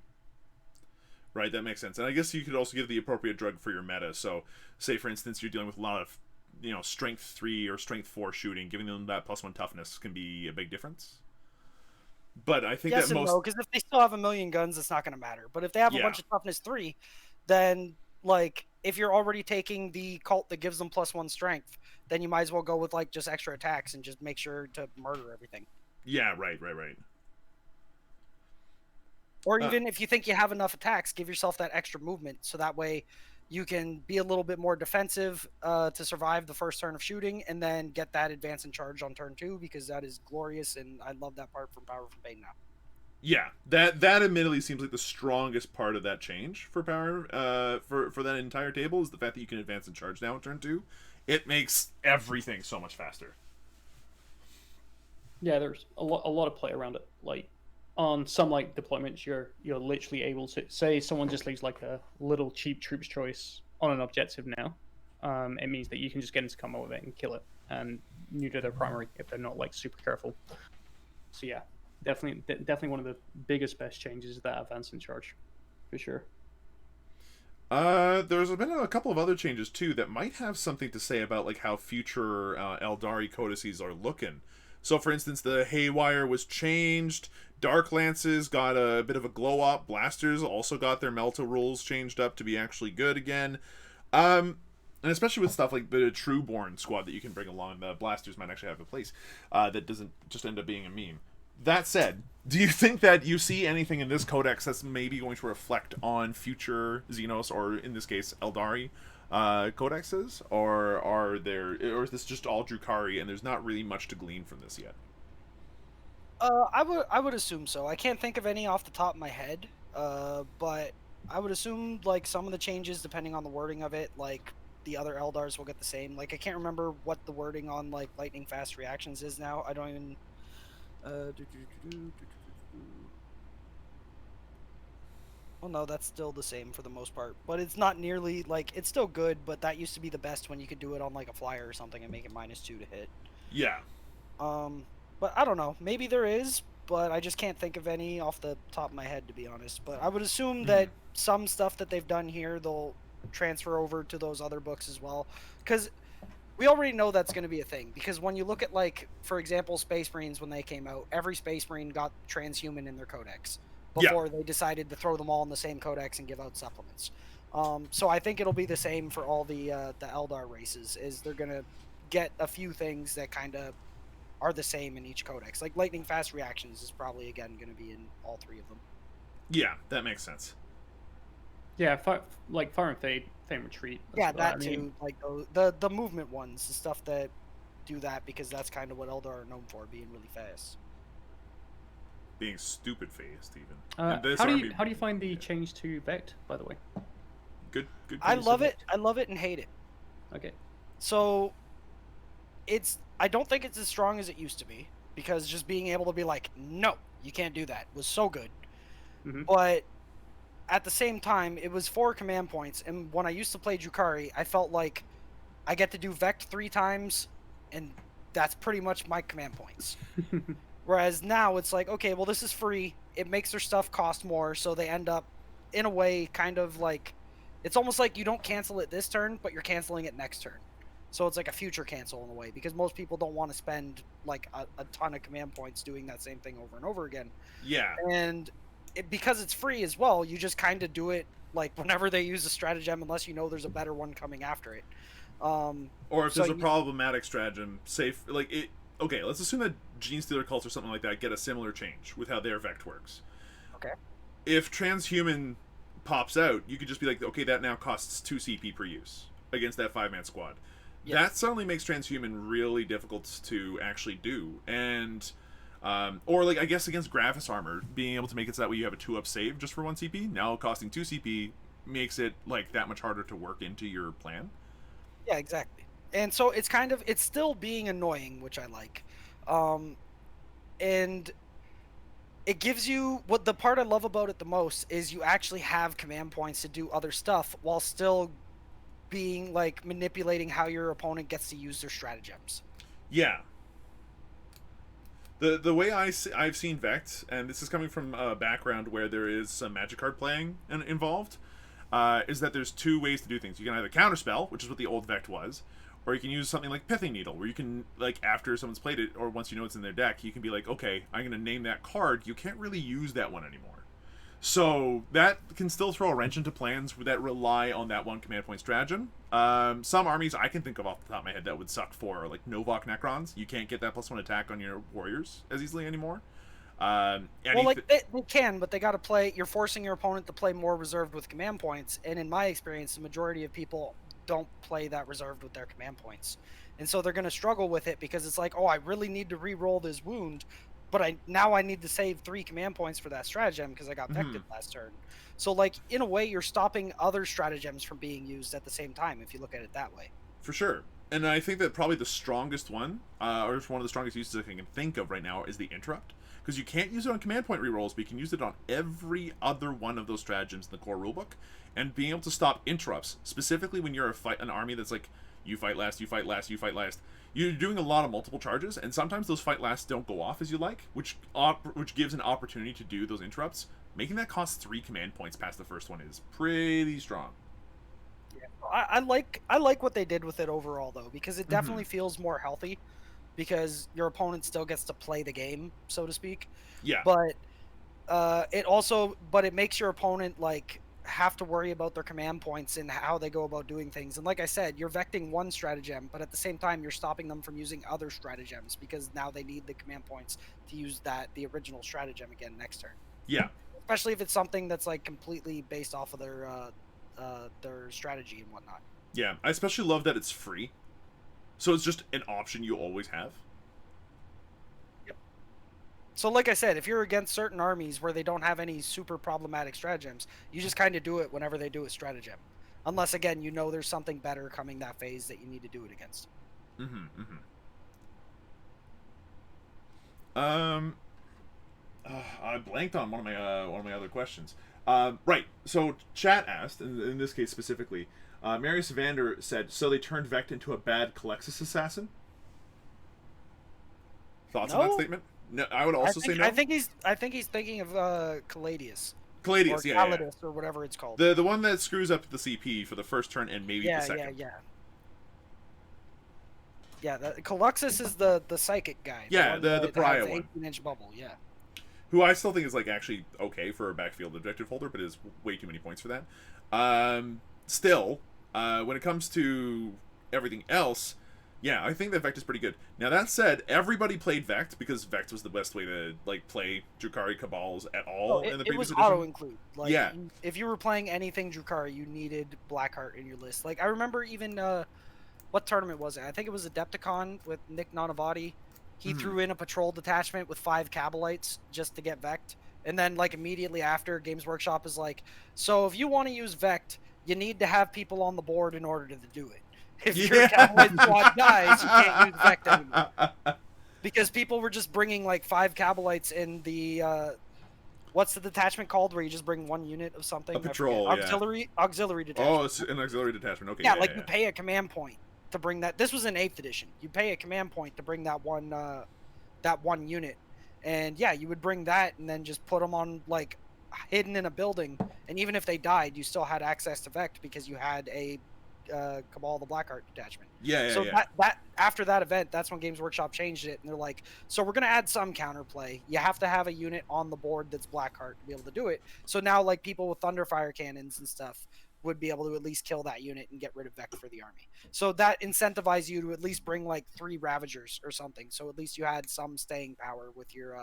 Right, that makes sense. And I guess you could also give the appropriate drug for your meta. So, say for instance, you're dealing with a lot of, strength 3 or strength 4 shooting, giving them that +1 toughness can be a big difference. But I think Yes that and most no, because if they still have a million guns, it's not going to matter. But if they have a yeah. bunch of toughness 3, then like if you're already taking the cult that gives them +1 strength, then you might as well go with like just extra attacks and just make sure to murder everything. Yeah, right. Or even if you think you have enough attacks, give yourself that extra movement so that way you can be a little bit more defensive to survive the first turn of shooting and then get that advance and charge on turn 2 because that is glorious and I love that part from Power from Pain now. Yeah, that admittedly seems like the strongest part of that change for power for that entire table is the fact that you can advance and charge now in turn 2. It makes everything so much faster. Yeah, there's a lot of play around it. Like on some like deployments, you're literally able to say someone just leaves like a little cheap troops choice on an objective now. It means that you can just get into combat with it and kill it and neuter their primary if they're not like super careful. So yeah, definitely one of the biggest best changes is that advance and charge, for sure. There's been a couple of other changes too that might have something to say about like how future Eldari codices are looking. So, for instance, the Haywire was changed. Dark Lances got a bit of a glow up. Blasters also got their Melta rules changed up to be actually good again. And especially with stuff like the Trueborn squad that you can bring along, the Blasters might actually have a place that doesn't just end up being a meme. That said, do you think that you see anything in this codex that's maybe going to reflect on future Xenos, or in this case, Eldari codexes, or is this just all Drukhari and there's not really much to glean from this yet? I would assume so. I can't think of any off the top of my head, but I would assume like some of the changes, depending on the wording of it, like the other Eldars will get the same. Like I can't remember what the wording on like lightning fast reactions is now. I don't even. Well, no, that's still the same for the most part, but it's not nearly like it's still good. But that used to be the best when you could do it on like a flyer or something and make it -2 to hit. Yeah. But I don't know. Maybe there is, but I just can't think of any off the top of my head, to be honest. But I would assume that some stuff that they've done here, they'll transfer over to those other books as well. Because we already know that's going to be a thing. Because when you look at, like, for example, Space Marines, when they came out, every Space Marine got transhuman in their codex before they decided to throw them all in the same codex and give out supplements. So I think it'll be the same for all the Eldar races, is they're going to get a few things that kind of are the same in each codex. Like lightning fast reactions is probably again going to be in all 3 of them. Yeah, that makes sense. Yeah, like Fire and Fade, Fame Retreat. Yeah, that too. Like the movement ones, the stuff that do that, because that's kind of what Eldar are known for, being really fast. Being stupid fast, even. How do you find the change to Vect, by the way? Good. I love it. I love it and hate it. Okay. So I don't think it's as strong as it used to be, because just being able to be like, no, you can't do that was so good. But at the same time, it was 4 command points, and when I used to play Drukhari, I felt like I get to do Vect 3 times, and that's pretty much my command points. Whereas now it's like, okay, well, this is free. It makes their stuff cost more, so they end up, in a way, kind of like It's almost like you don't cancel it this turn, but you're canceling it next turn. So it's like a future cancel in a way, because most people don't want to spend like a ton of command points doing that same thing over and over again. Yeah. And because it's free as well, you just kind of do it like whenever they use a stratagem, unless you know there's a better one coming after it. Or if there's a problematic stratagem, safe like it. Okay, let's assume that Gene Stealer cults or something like that get a similar change with how their Vect works. Okay. If Transhuman pops out, you could just be like, okay, that now costs 2 CP per use against that 5-man squad. Yes. That suddenly makes Transhuman really difficult to actually do. And, or like, I guess against Gravis Armor, being able to make it so that way you have a 2-up save just for 1 CP, now costing 2 CP makes it like that much harder to work into your plan. Yeah, exactly. And so it's still being annoying, which I like. And it gives you, what the part I love about it the most is you actually have command points to do other stuff while still being like manipulating how your opponent gets to use their stratagems. Yeah. The way I've seen Vect, and this is coming from a background where there is some magic card playing involved, is that there's 2 ways to do things. You can either counterspell, which is what the old Vect was, or you can use something like Pithing Needle, where you can, like, after someone's played it, or once you know it's in their deck, you can be like, okay, I'm going to name that card. You can't really use that one anymore. So that can still throw a wrench into plans that rely on that 1 command point stratagem. Some armies I can think of off the top of my head that would suck for, like Novok Necrons. You can't get that +1 attack on your warriors as easily anymore. Well, like they can, but they got to play. You're forcing your opponent to play more reserved with command points, and in my experience, the majority of people don't play that reserved with their command points, and so they're going to struggle with it because it's like, oh, I really need to re-roll this wound, but I need to save 3 command points for that stratagem because I got vected last turn. So, like, in a way, you're stopping other stratagems from being used at the same time if you look at it that way. For sure. And I think that probably the strongest one, or one of the strongest uses I can think of right now, is the Interrupt. Because you can't use it on command point rerolls, but you can use it on every other one of those stratagems in the core rulebook. And being able to stop interrupts, specifically when you're an army that's like, you fight last, you fight last, you fight last. You're doing a lot of multiple charges, and sometimes those fight lasts don't go off as you like, which gives an opportunity to do those interrupts. Making that cost 3 command points past the first one is pretty strong. Yeah, I like what they did with it overall, though, because it definitely feels more healthy, because your opponent still gets to play the game, so to speak. Yeah. But it makes your opponent like have to worry about their command points and how they go about doing things. And like I said, you're vecting 1 stratagem, but at the same time, you're stopping them from using other stratagems because now they need the command points to use the original stratagem again next turn. Yeah. Especially if it's something that's like completely based off of their strategy and whatnot. Yeah, I especially love that it's free. So it's just an option you always have. Yep. So like I said, if you're against certain armies where they don't have any super problematic stratagems, you just kind of do it whenever they do a stratagem. Unless, again, you know there's something better coming that phase that you need to do it against. I blanked on one of my other questions. Right, so chat asked, in this case specifically, Marius Vander said, so they turned Vect into a bad Calexis assassin? Thoughts on that statement? No, I would also say no. I think he's thinking of Caladius. Caladius, or Calidus, or whatever it's called. The one that screws up the CP for the first turn and maybe the second. Yeah, Calexis is the psychic guy. Yeah, the pariah one. 18-inch bubble, yeah. Who I still think is like actually okay for a backfield objective holder, but is way too many points for that. Still, when it comes to everything else, yeah, I think that Vect is pretty good. Now that said, everybody played Vect because Vect was the best way to like play Drukhari Cabals at all in the previous edition. It was auto-include. Like, yeah. If you were playing anything Drukhari, you needed Blackheart in your list. Like, I remember even, what tournament was it? I think it was Adepticon with Nick Nanavati. He threw in a patrol detachment with 5 Kabalites just to get Vect. And then, like, immediately after, Games Workshop is like, so if you want to use Vect, you need to have people on the board in order to do it. If your Kabalite squad dies, you can't use Vect anymore. Because people were just bringing, like, 5 Kabalites in the, what's the detachment called where you just bring 1 unit of something? A patrol, Auxiliary detachment. Oh, it's an auxiliary detachment, okay. Yeah, you pay a command point to bring that. This was in 8th edition. You pay a command point to bring that one unit, and yeah, you would bring that and then just put them on like hidden in a building, and even if they died, you still had access to Vect because you had a Cabal the Blackheart detachment. So that after that event, that's when Games Workshop changed it, and they're like, so we're gonna add some counterplay. You have to have a unit on the board that's Blackheart to be able to do it. So now, like, people with Thunderfire cannons and stuff would be able to at least kill that unit and get rid of Vect for the army. So that incentivized you to at least bring like 3 Ravagers or something. So at least you had some staying power with your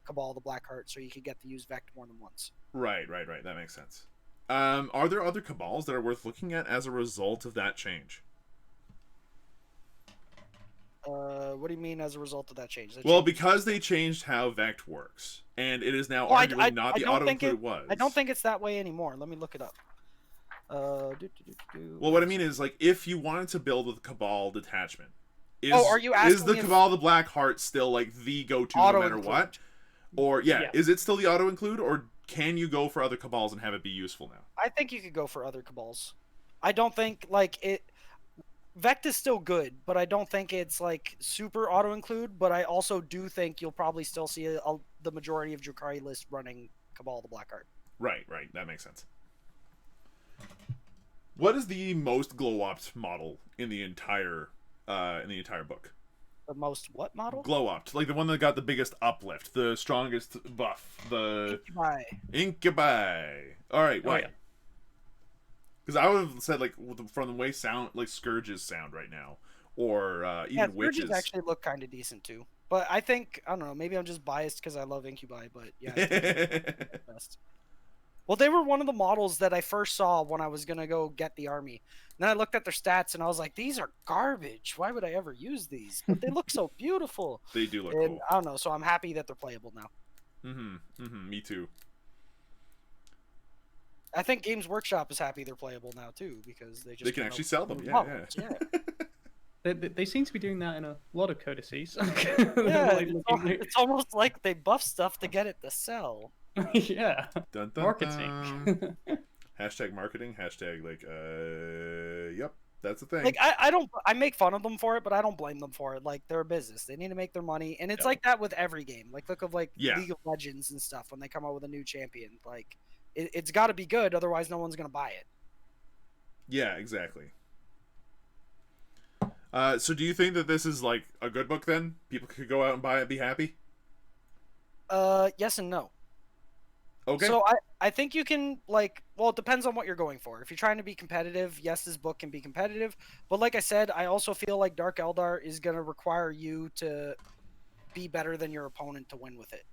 Cabal the Blackheart, so you could get to use Vect more than once. Right. That makes sense. Are there other Cabals that are worth looking at as a result of that change? What do you mean as a result of that change? Because they changed how Vect works, and it is now arguably not the auto-include it was. I don't think it's that way anymore. Let me look it up. Well, what I mean is, like, if you wanted to build with a Cabal detachment, is the Cabal the Blackheart still like the go-to no matter what? Or is it still the auto-include, or can you go for other Cabals and have it be useful now? I think you could go for other Cabals. I don't think like it. Vect is still good, but I don't think it's like super auto-include. But I also do think you'll probably still see the majority of Drukhari list running Cabal the Blackheart. Right. That makes sense. What is the most glow-opt model in the entire book? The most what model? Glow-opt, like the one that got the biggest uplift, the strongest buff, the Incubi. All right, why? Because I would have said, like, from the way Scourges sound right now, or even Witches. Scourges actually look kind of decent too. But I think, I don't know, maybe I'm just biased because I love Incubi, but yeah. I think the best. Well, they were one of the models that I first saw when I was going to go get the army. And then I looked at their stats and I was like, these are garbage. Why would I ever use these? But they look so beautiful. They do look cool. I don't know, so I'm happy that they're playable now. Me too. I think Games Workshop is happy they're playable now too, because they can actually sell them. They seem to be doing that in a lot of codicils. It's almost like they buff stuff to get it to sell. Yeah. Dun, dun, marketing. Hashtag marketing. Hashtag like yep, that's the thing. Like I make fun of them for it, but I don't blame them for it. Like, they're a business. They need to make their money. And it's like that with every game. Like, look of League of Legends and stuff when they come out with a new champion. Like, it's gotta be good, otherwise no one's gonna buy it. Yeah, exactly. So do you think that this is like a good book then? People could go out and buy it, be happy? Yes and no. Okay. So I think you can, like, well, it depends on what you're going for. If you're trying to be competitive, yes, this book can be competitive. But like I said, I also feel like Dark Eldar is going to require you to be better than your opponent to win with it.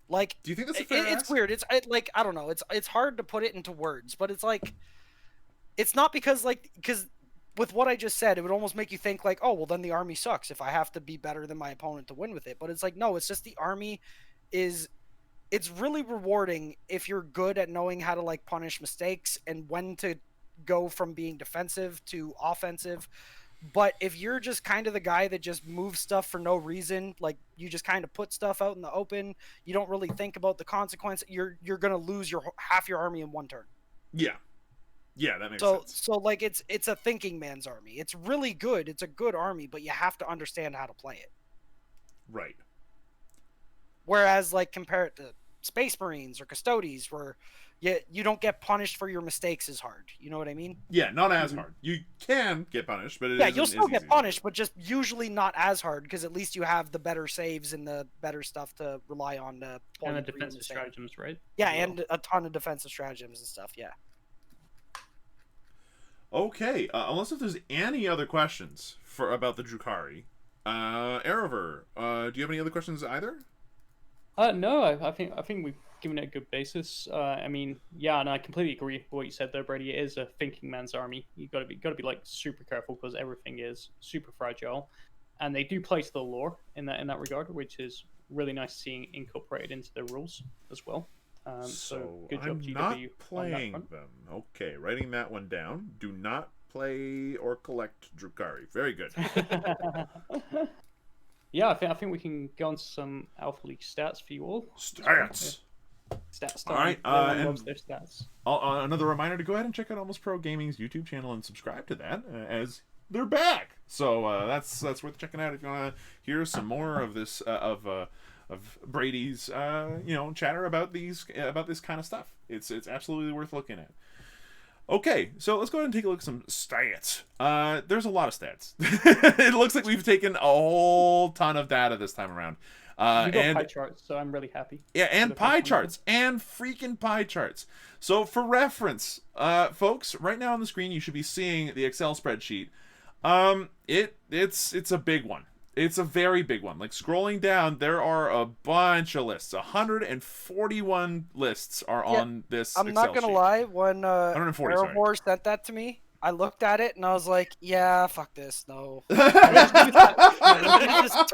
Like, do you think that's a fair it's weird. It's like, I don't know. It's hard to put it into words, but it's like, it's not because with what I just said, it would almost make you think like, oh, well, then the army sucks if I have to be better than my opponent to win with it. But it's like, no, it's just the army it's really rewarding if you're good at knowing how to like punish mistakes and when to go from being defensive to offensive. But if you're just kind of the guy that just moves stuff for no reason, like you just kind of put stuff out in the open, you don't really think about the consequence, you're going to lose half your army in one turn. Yeah, that makes sense. So like it's a thinking man's army. It's really good. It's a good army, but you have to understand how to play it. Right. Whereas, like, compare it to Space Marines or Custodes, where you don't get punished for your mistakes as hard. You know what I mean? Yeah, not as hard. You can get punished, but you'll still get punished, but just usually not as hard, because at least you have the better saves and the better stuff to rely on. And the defensive stratagems, right? Yeah, and a ton of defensive stratagems and stuff, yeah. Okay, unless if there's any other questions about the Drukhari. Arrovor, do you have any other questions either? No, I think we've given it a good basis. I mean, yeah, and I completely agree with what you said there, Brady. It is a thinking man's army. You got to be like super careful because everything is super fragile, and they do play to the lore in that regard, which is really nice seeing incorporated into the rules as well. So good job, GW. I'm not playing them. Okay, writing that one down. Do not play or collect Drukhari. Very good. Yeah, I think we can go on to some Alpha League stats for you all. Stats! Stats. All right, and loves their stats. Another reminder to go ahead and check out AlmostProGaming's YouTube channel and subscribe to that, as they're back. So that's worth checking out if you want to hear some more of this Brady's chatter about this kind of stuff. It's absolutely worth looking at. Okay, so let's go ahead and take a look at some stats. There's a lot of stats. It looks like we've taken a whole ton of data this time around. You got pie charts, so I'm really happy. Yeah, and pie charts, and freaking pie charts. So for reference, folks, right now on the screen you should be seeing the Excel spreadsheet. It's a big one. It's a very big one. Like, scrolling down, there are a bunch of lists. 141 lists are on this I'm Excel not gonna sheet. lie, when 140, Arrovor sent that to me, I looked at it and I was like, yeah, fuck this, no. I just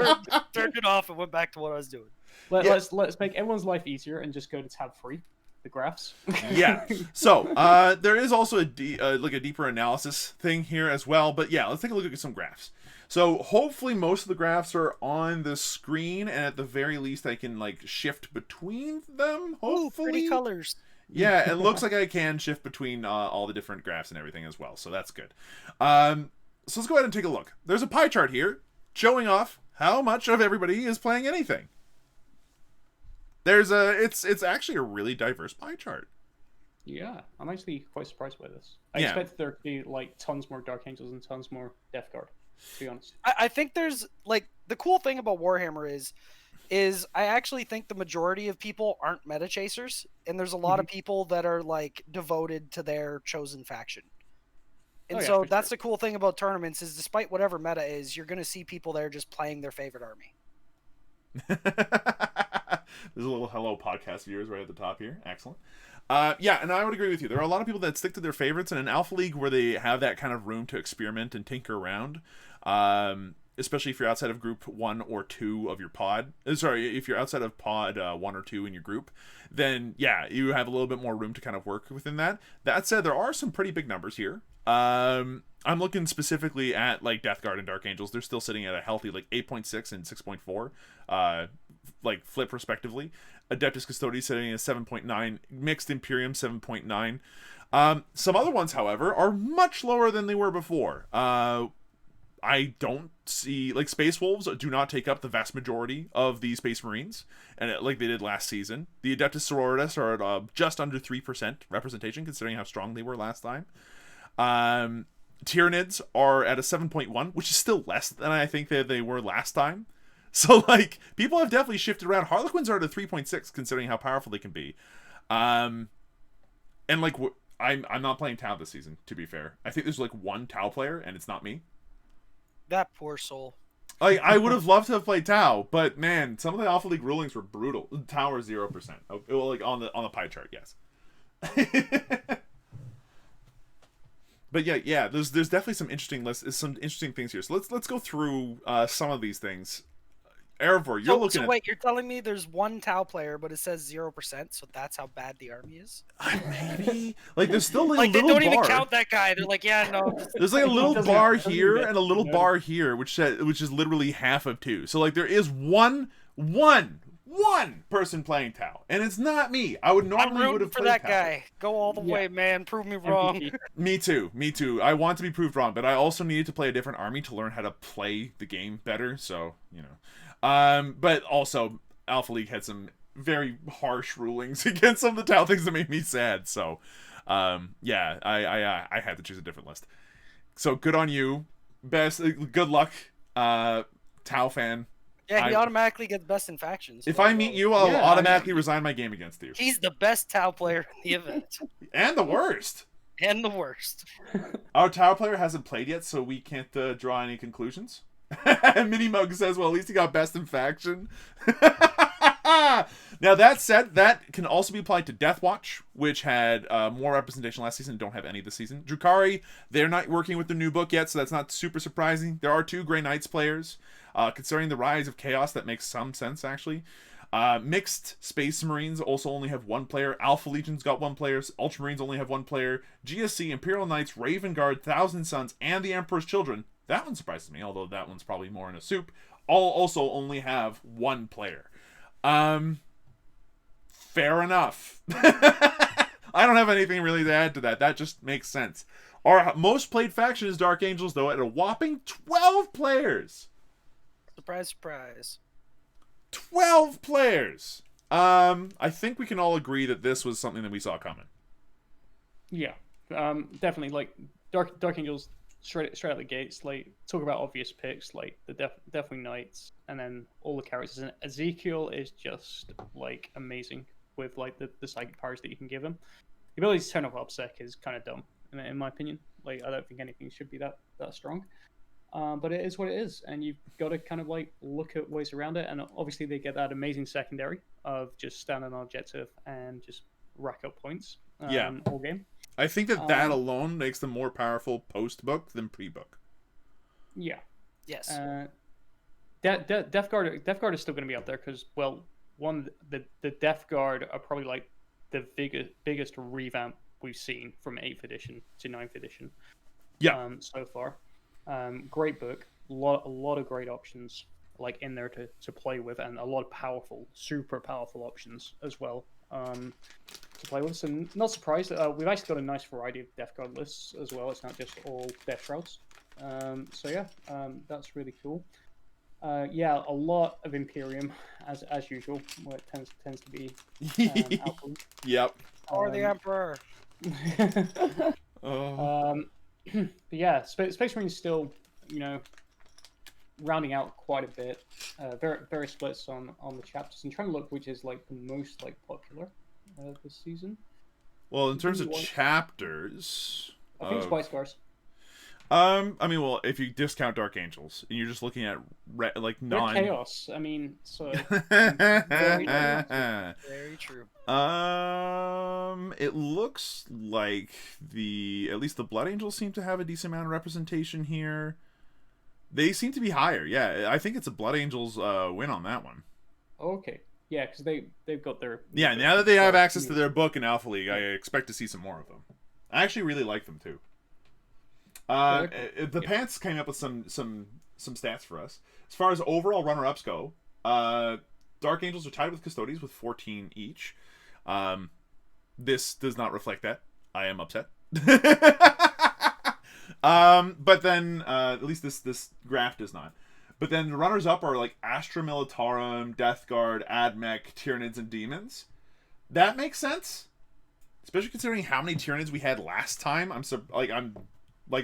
turned it off and went back to what I was doing. Let's make everyone's life easier and just go to tab 3, the graphs. Yeah. So there is also a deeper analysis thing here as well. But yeah, let's take a look at some graphs. So hopefully most of the graphs are on the screen, and at the very least I can like shift between them. Hopefully. Ooh, pretty colors. Yeah, it looks like I can shift between all the different graphs and everything as well, so that's good. So let's go ahead and take a look. There's a pie chart here showing off how much of everybody is playing anything. It's actually a really diverse pie chart. Yeah, I'm actually quite surprised by this. I Yeah. expected there to be like tons more Dark Angels and tons more Death Guard, to be honest. I think there's like the cool thing about Warhammer is I actually think the majority of people aren't meta chasers, and there's a lot of people that are like devoted to their chosen faction. And yeah, so for that's sure. the cool thing about tournaments is despite whatever meta is, you're going to see people there just playing their favorite army. There's a little hello podcast viewers right at the top here. Excellent. Yeah, and I would agree with you. There are a lot of people that stick to their favorites in an Alpha League where they have that kind of room to experiment and tinker around. Especially if you're outside of group 1 or 2 of your pod. Sorry, if you're outside of pod 1 or 2 in your group, then yeah, you have a little bit more room to kind of work within that. That said, there are some pretty big numbers here. I'm looking specifically at like Death Guard and Dark Angels. They're still sitting at a healthy like 8.6 and 6.4, like flip respectively. Adeptus Custodes sitting at 7.9, Mixed Imperium 7.9. Some other ones, however, are much lower than they were before. I don't see, like, Space Wolves do not take up the vast majority of the Space Marines, and like they did last season. The Adeptus Sororitas are at just under 3% representation, considering how strong they were last time. Tyranids are at a 7.1, which is still less than I think that they were last time. So, like, people have definitely shifted around. Harlequins are at a 3.6, considering how powerful they can be. And, like, I'm not playing Tau this season, to be fair. I think there's, like, one Tau player, and it's not me. That poor soul. Like, I would have loved to have played Tau, but, man, some of the Alpha League rulings were brutal. Tau are 0%. Well, like, on the pie chart, yes. But yeah, there's definitely some interesting things here. So let's go through some of these things. Arrovor, you're looking at... Wait, you're telling me there's one Tau player, but it says 0%, so that's how bad the army is? Maybe. Like, there's still like, like, a they little don't bar. even count that guy. They're like, yeah, no. There's like a little bar here and a little bar here, which is literally half of 2. So, like, there is one person playing Tau, and it's not me. I would normally would have for played that Tau. guy. Go all the way, man. Prove me wrong. Me too. I want to be proved wrong, but I also needed to play a different army to learn how to play the game better. So, you know. But also, Alpha League had some very harsh rulings against some of the Tau things that made me sad. So, yeah, I had to choose a different list. So good on you. Good luck, Tau fan. Yeah, he automatically gets best in factions. If I meet you, I'll automatically resign my game against you. He's the best Tau player in the event. And the worst. And the worst. Our Tau player hasn't played yet, so we can't draw any conclusions. Mini Mug says, well, at least he got best in faction. Now, that said, that can also be applied to Deathwatch, which had more representation last season and don't have any this season. Drukhari, they're not working with the new book yet, so that's not super surprising. There are 2 Grey Knights players. Considering the rise of Chaos, that makes some sense, actually. Mixed Space Marines also only have 1 player. Alpha Legion's got 1 player. Ultramarines only have 1 player. GSC, Imperial Knights, Raven Guard, Thousand Sons, and the Emperor's Children. That one surprises me, although that one's probably more in a soup. All also only have 1 player. Fair enough. I don't have anything really to add to that. That just makes sense. Our most played faction is Dark Angels, though, at a whopping 12 players. Surprise, surprise. 12 players. I think we can all agree that this was something that we saw coming. Yeah, definitely. Like Dark Angels straight out the gates. Like, talk about obvious picks, like the definitely Knights, and then all the characters. And Ezekiel is just like amazing with like the psychic powers that you can give him. The ability to turn off Obsec is kind of dumb, in my opinion. Like, I don't think anything should be that strong. But it is what it is, and you've got to kind of like look at ways around it. And obviously, they get that amazing secondary of just stand on objective and just rack up points. All game. I think that alone makes them more powerful post book than pre book. Yeah. Yes. Death Guard is still going to be up there because, well, the Death Guard are probably like the biggest revamp we've seen from 8th edition to 9th edition. Yeah. So far. Great book. A lot of great options like in there to play with, and a lot of super powerful options as well to play with. So not surprised. We've actually got a nice variety of Death Guard lists as well. It's not just all Death Shrouds. So yeah, that's really cool. Yeah, a lot of Imperium as usual, where it tends to be alpha. Yep. Or the Emperor. But yeah, Space Marines still, rounding out quite a bit. Very splits on the chapters. And trying to look which is like the most like popular this season. Well, in terms of chapters, I think it's White Scars. I mean, well, if you discount Dark Angels and you're just looking at like chaos. I mean, so very true. It looks like at least the Blood Angels seem to have a decent amount of representation here. They seem to be higher. Yeah, I think it's a Blood Angels win on that one. Okay. Yeah, because they've got their... Yeah, now that they have access to their book in Alpha League, I expect to see some more of them. I actually really like them, too. The Pants came up with some stats for us. As far as overall runner-ups go, Dark Angels are tied with Custodians with 14 each. This does not reflect that. I am upset. But then, at least this graph does not. But then the runners-up are like Astra Militarum, Death Guard, Admech, Tyranids, and Demons. That makes sense, especially considering how many Tyranids we had last time. I'm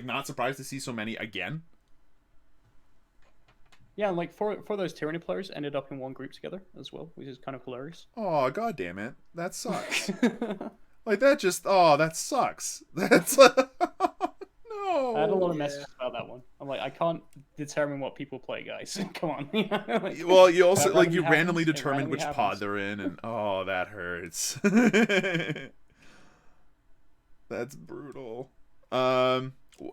not surprised to see so many again. Yeah, and like four of those Tyranid players ended up in one group together as well, which is kind of hilarious. Oh, god damn it. That sucks. That sucks. That's no. I had a lot of messages about that one. I'm like, I can't determine what people play, guys. Come on. Well, you also you randomly determine which pod they're in, and that hurts. That's brutal.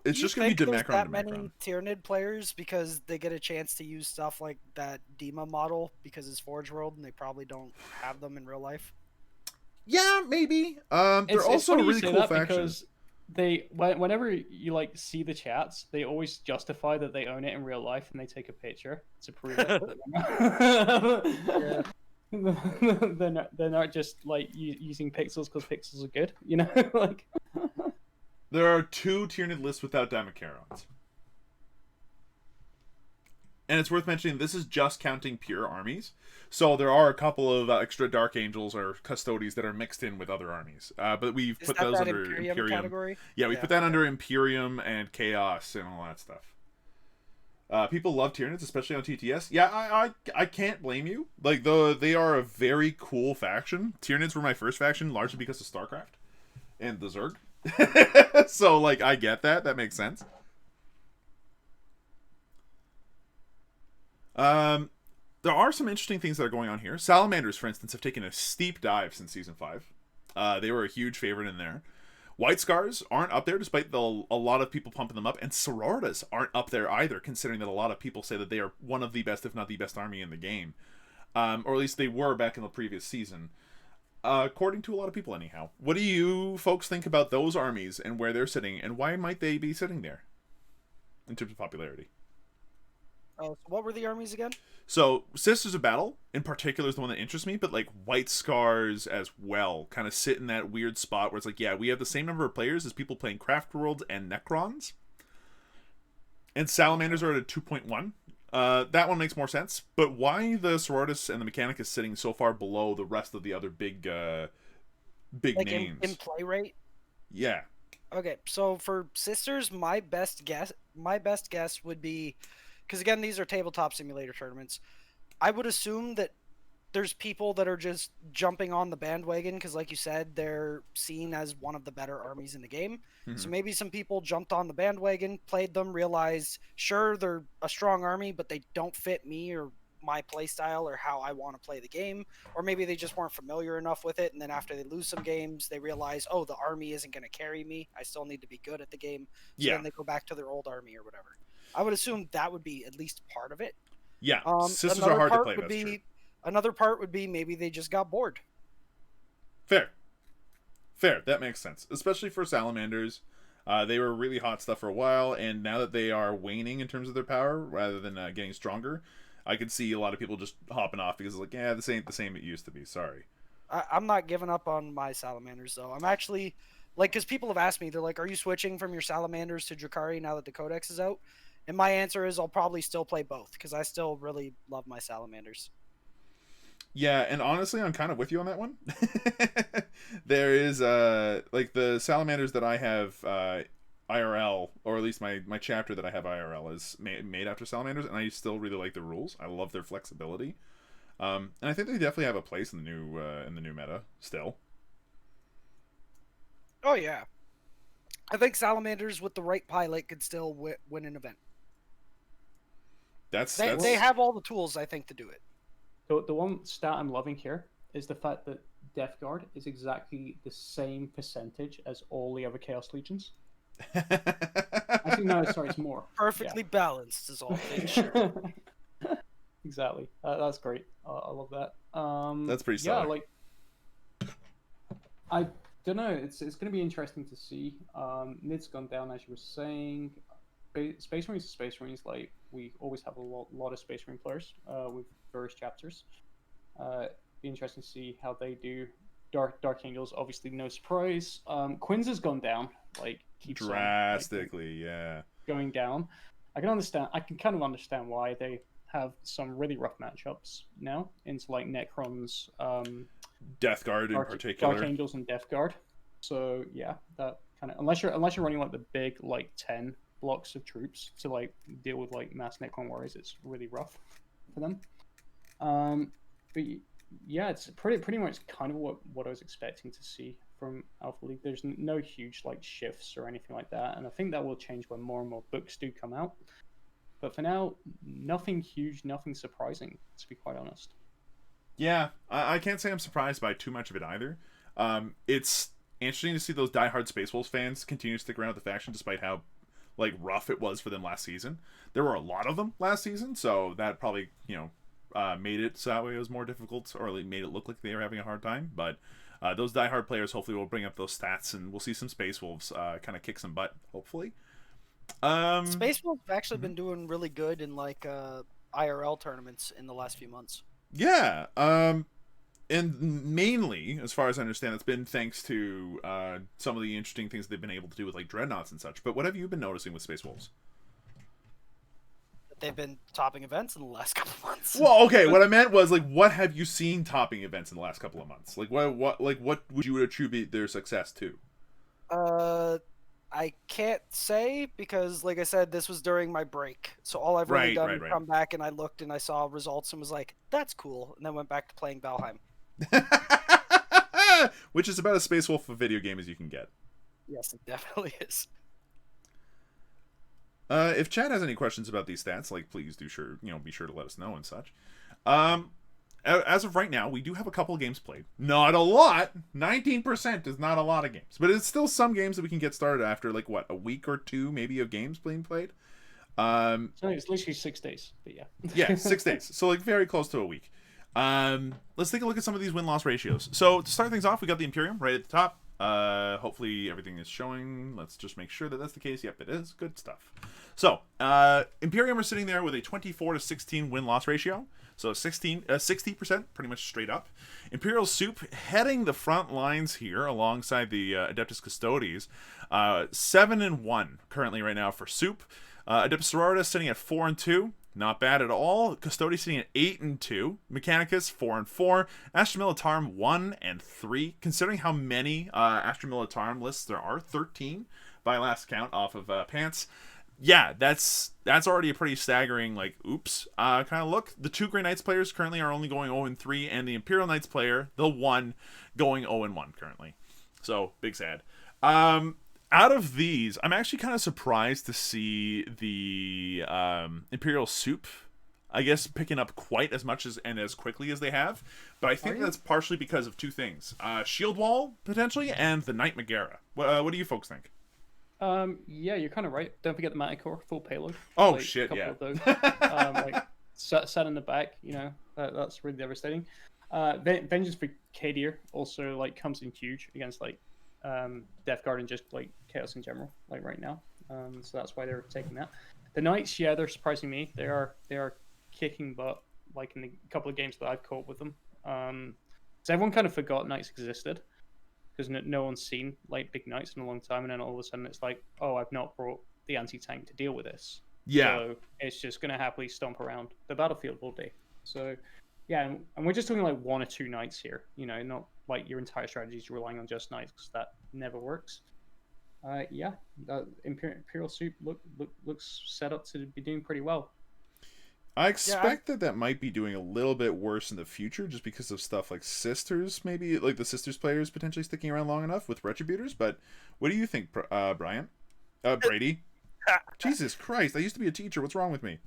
It's just gonna be Demacron. That many Tyranid players because they get a chance to use stuff like that Dema model because it's Forge World and they probably don't have them in real life. Yeah, maybe. They're also a really cool faction. Because whenever you like see the chats, they always justify that they own it in real life and they take a picture to prove it. They're not just like using pixels because pixels are good, like. There are 2 Tyranid lists without Damacarons. And it's worth mentioning, this is just counting pure armies. So there are a couple of extra Dark Angels or Custodians that are mixed in with other armies. But we've put those under Imperium. Category? Yeah, we put that under Imperium and Chaos and all that stuff. People love Tyranids, especially on TTS. Yeah, I can't blame you. Like, they are a very cool faction. Tyranids were my first faction, largely because of StarCraft and the Zerg. So, like, I get that. That makes sense. There are some interesting things that are going on here. Salamanders, for instance, have taken a steep dive since Season 5. They were a huge favorite in there. White Scars aren't up there, despite a lot of people pumping them up. And Sororitas aren't up there either, considering that a lot of people say that they are one of the best, if not the best army in the game. Or at least they were back in the previous season. According to a lot of people, anyhow. What do you folks think about those armies and where they're sitting, and why might they be sitting there in terms of popularity? So what were the armies again? So, Sisters of Battle, in particular, is the one that interests me, but, like, White Scars as well kind of sit in that weird spot where it's like, yeah, we have the same number of players as people playing Craft Worlds and Necrons. And Salamanders are at a 2.1. That one makes more sense. But why the Sororitas and the Mechanicus sitting so far below the rest of the other big Like names? in play rate. Yeah. Okay, so for sisters, my best guess would be, because again, these are tabletop simulator tournaments. I would assume that there's people that are just jumping on the bandwagon because, like you said, they're seen as one of the better armies in the game. So maybe some people jumped on the bandwagon, played them, realized, sure, they're a strong army, but they don't fit me or my playstyle or how I want to play the game. Or maybe they just weren't familiar enough with it, and then after they lose some games, they realize, oh, the army isn't going to carry me. I still need to be good at the game. So then they go back to their old army or whatever. I would assume that would be at least part of it. Yeah, sisters are hard to play, that's true. Another part would be maybe they just got bored. Fair. That makes sense. Especially for salamanders. They were really hot stuff for a while, and now that they are waning in terms of their power, rather than getting stronger, I could see a lot of people just hopping off because it's like, yeah, this ain't the same it used to be. Sorry. I'm not giving up on my salamanders, though. I'm actually, like, because people have asked me, they're like, are you switching from your salamanders to Drakari now that the Codex is out? And my answer is I'll probably still play both, because I still really love my salamanders. Yeah, and honestly, I'm kind of with you on that one. There is, like, the salamanders that I have IRL, or at least my chapter that I have IRL is made after salamanders, and I still really like the rules. I love their flexibility. And I think they definitely have a place in the new meta still. Oh, yeah. I think salamanders with the right pilot could still win an event. They have all the tools, I think, to do it. The one stat I'm loving here is the fact that Death Guard is exactly the same percentage as all the other Chaos Legions. I think no, sorry, it's more. Perfectly balanced is all. Exactly. That's great. I love that. That's pretty solid. Yeah, like I don't know. It's going to be interesting to see. Nid's gone down, as you were saying. Space Marines are Space Marines. Like, we always have a lot of Space Marine players with various chapters. Be interesting to see how they do. Dark Angels, obviously, no surprise. Quinn's has gone down, like, keeps drastically, going down. I can kind of understand why they have some really rough matchups now into like Necrons, Death Guard in particular, Dark Angels and Death Guard. So yeah, that kind of unless you're running like the big like 10 blocks of troops to like deal with like mass Necron warriors, it's really rough for them. But yeah, it's pretty much kind of what I was expecting to see from Alpha League. There's no huge like shifts or anything like that, and I think that will change when more and more books do come out. But for now, nothing huge, nothing surprising, to be quite honest. Yeah, I can't say I'm surprised by too much of it either. It's interesting to see those diehard Space Wolves fans continue to stick around with the faction despite how like rough it was for them last season. There were a lot of them last season, so that probably made it so that way it was more difficult, or made it look like they were having a hard time. But those diehard players hopefully will bring up those stats, and we'll see some Space Wolves kind of kick some butt, hopefully. Space Wolves have actually been doing really good in like IRL tournaments in the last few months. Yeah, and mainly, as far as I understand, it's been thanks to some of the interesting things they've been able to do with like dreadnoughts and such. But what have you been noticing with Space Wolves? They've been topping events in the last couple of months. Well, okay, what I meant was like, what have you seen topping events in the last couple of months? Like, what would you attribute their success to? I can't say because, like I said, this was during my break. So all I've really done is come back and I looked and I saw results and was like, that's cool. And then went back to playing Valheim. Which is about as Space Wolf a video game as you can get. Yes, it definitely is. If Chad has any questions about these stats, like, please be sure to let us know and such. As of right now, we do have a couple of games played. Not a lot. 19% is not a lot of games. But it's still some games that we can get started after, like, what, a week or two, maybe, of games being played? So it's literally 6 days, but yeah. Yeah, 6 days. So, like, very close to a week. Let's take a look at some of these win-loss ratios. So, to start things off, we got the Imperium right at the top. Hopefully everything is showing. Let's just make sure that that's the case. Yep, it is. Good stuff. So, Imperium are sitting there with a 24-16 win-loss ratio. So 60%, pretty much straight up. Imperial Soup heading the front lines here alongside the Adeptus Custodes. 7-1 currently right now for Soup. Adeptus Sororitas sitting at 4-2. Not bad at all. Custody sitting at 8-2. Mechanicus 4-4. Astra Militarum 1-3. Considering how many Astra Militarum lists there are, 13 by last count off of Pants. Yeah, that's already a pretty staggering, like, oops, kind of look. The 2 Grey Knights players currently are only going 0-3, and the Imperial Knights player, the 1, going 0-1 currently. So, big sad. Out of these, I'm actually kind of surprised to see the Imperial Soup, I guess, picking up quite as much and as quickly as they have. But I think that's partially because of 2 things. Shield Wall, potentially, and the Knight Megara. What do you folks think? Yeah, you're kind of right. Don't forget the Manticore, full payload. Oh, like, shit, yeah. Of those. Like, sat in the back, that's really devastating. Vengeance for Kadir also, like, comes in huge against, like, Death Guard and just, like, Chaos in general, like, right now. So that's why they're taking that. The Knights, yeah, they're surprising me. They are kicking butt, like, in the couple of games that I've caught with them. So everyone kind of forgot Knights existed, because no one's seen, like, big Knights in a long time, and then all of a sudden it's like, oh, I've not brought the anti-tank to deal with this. Yeah. So it's just going to happily stomp around the battlefield all day. So, yeah, and we're just talking, like, 1 or 2 Knights here, not, like, your entire strategy is relying on just Knights, because that never works. Yeah, Imperial Soup looks set up to be doing pretty well. I expect that might be doing a little bit worse in the future just because of stuff like Sisters, maybe, like the Sisters players potentially sticking around long enough with Retributors. But what do you think, Brian? Brady? Jesus Christ, I used to be a teacher. What's wrong with me?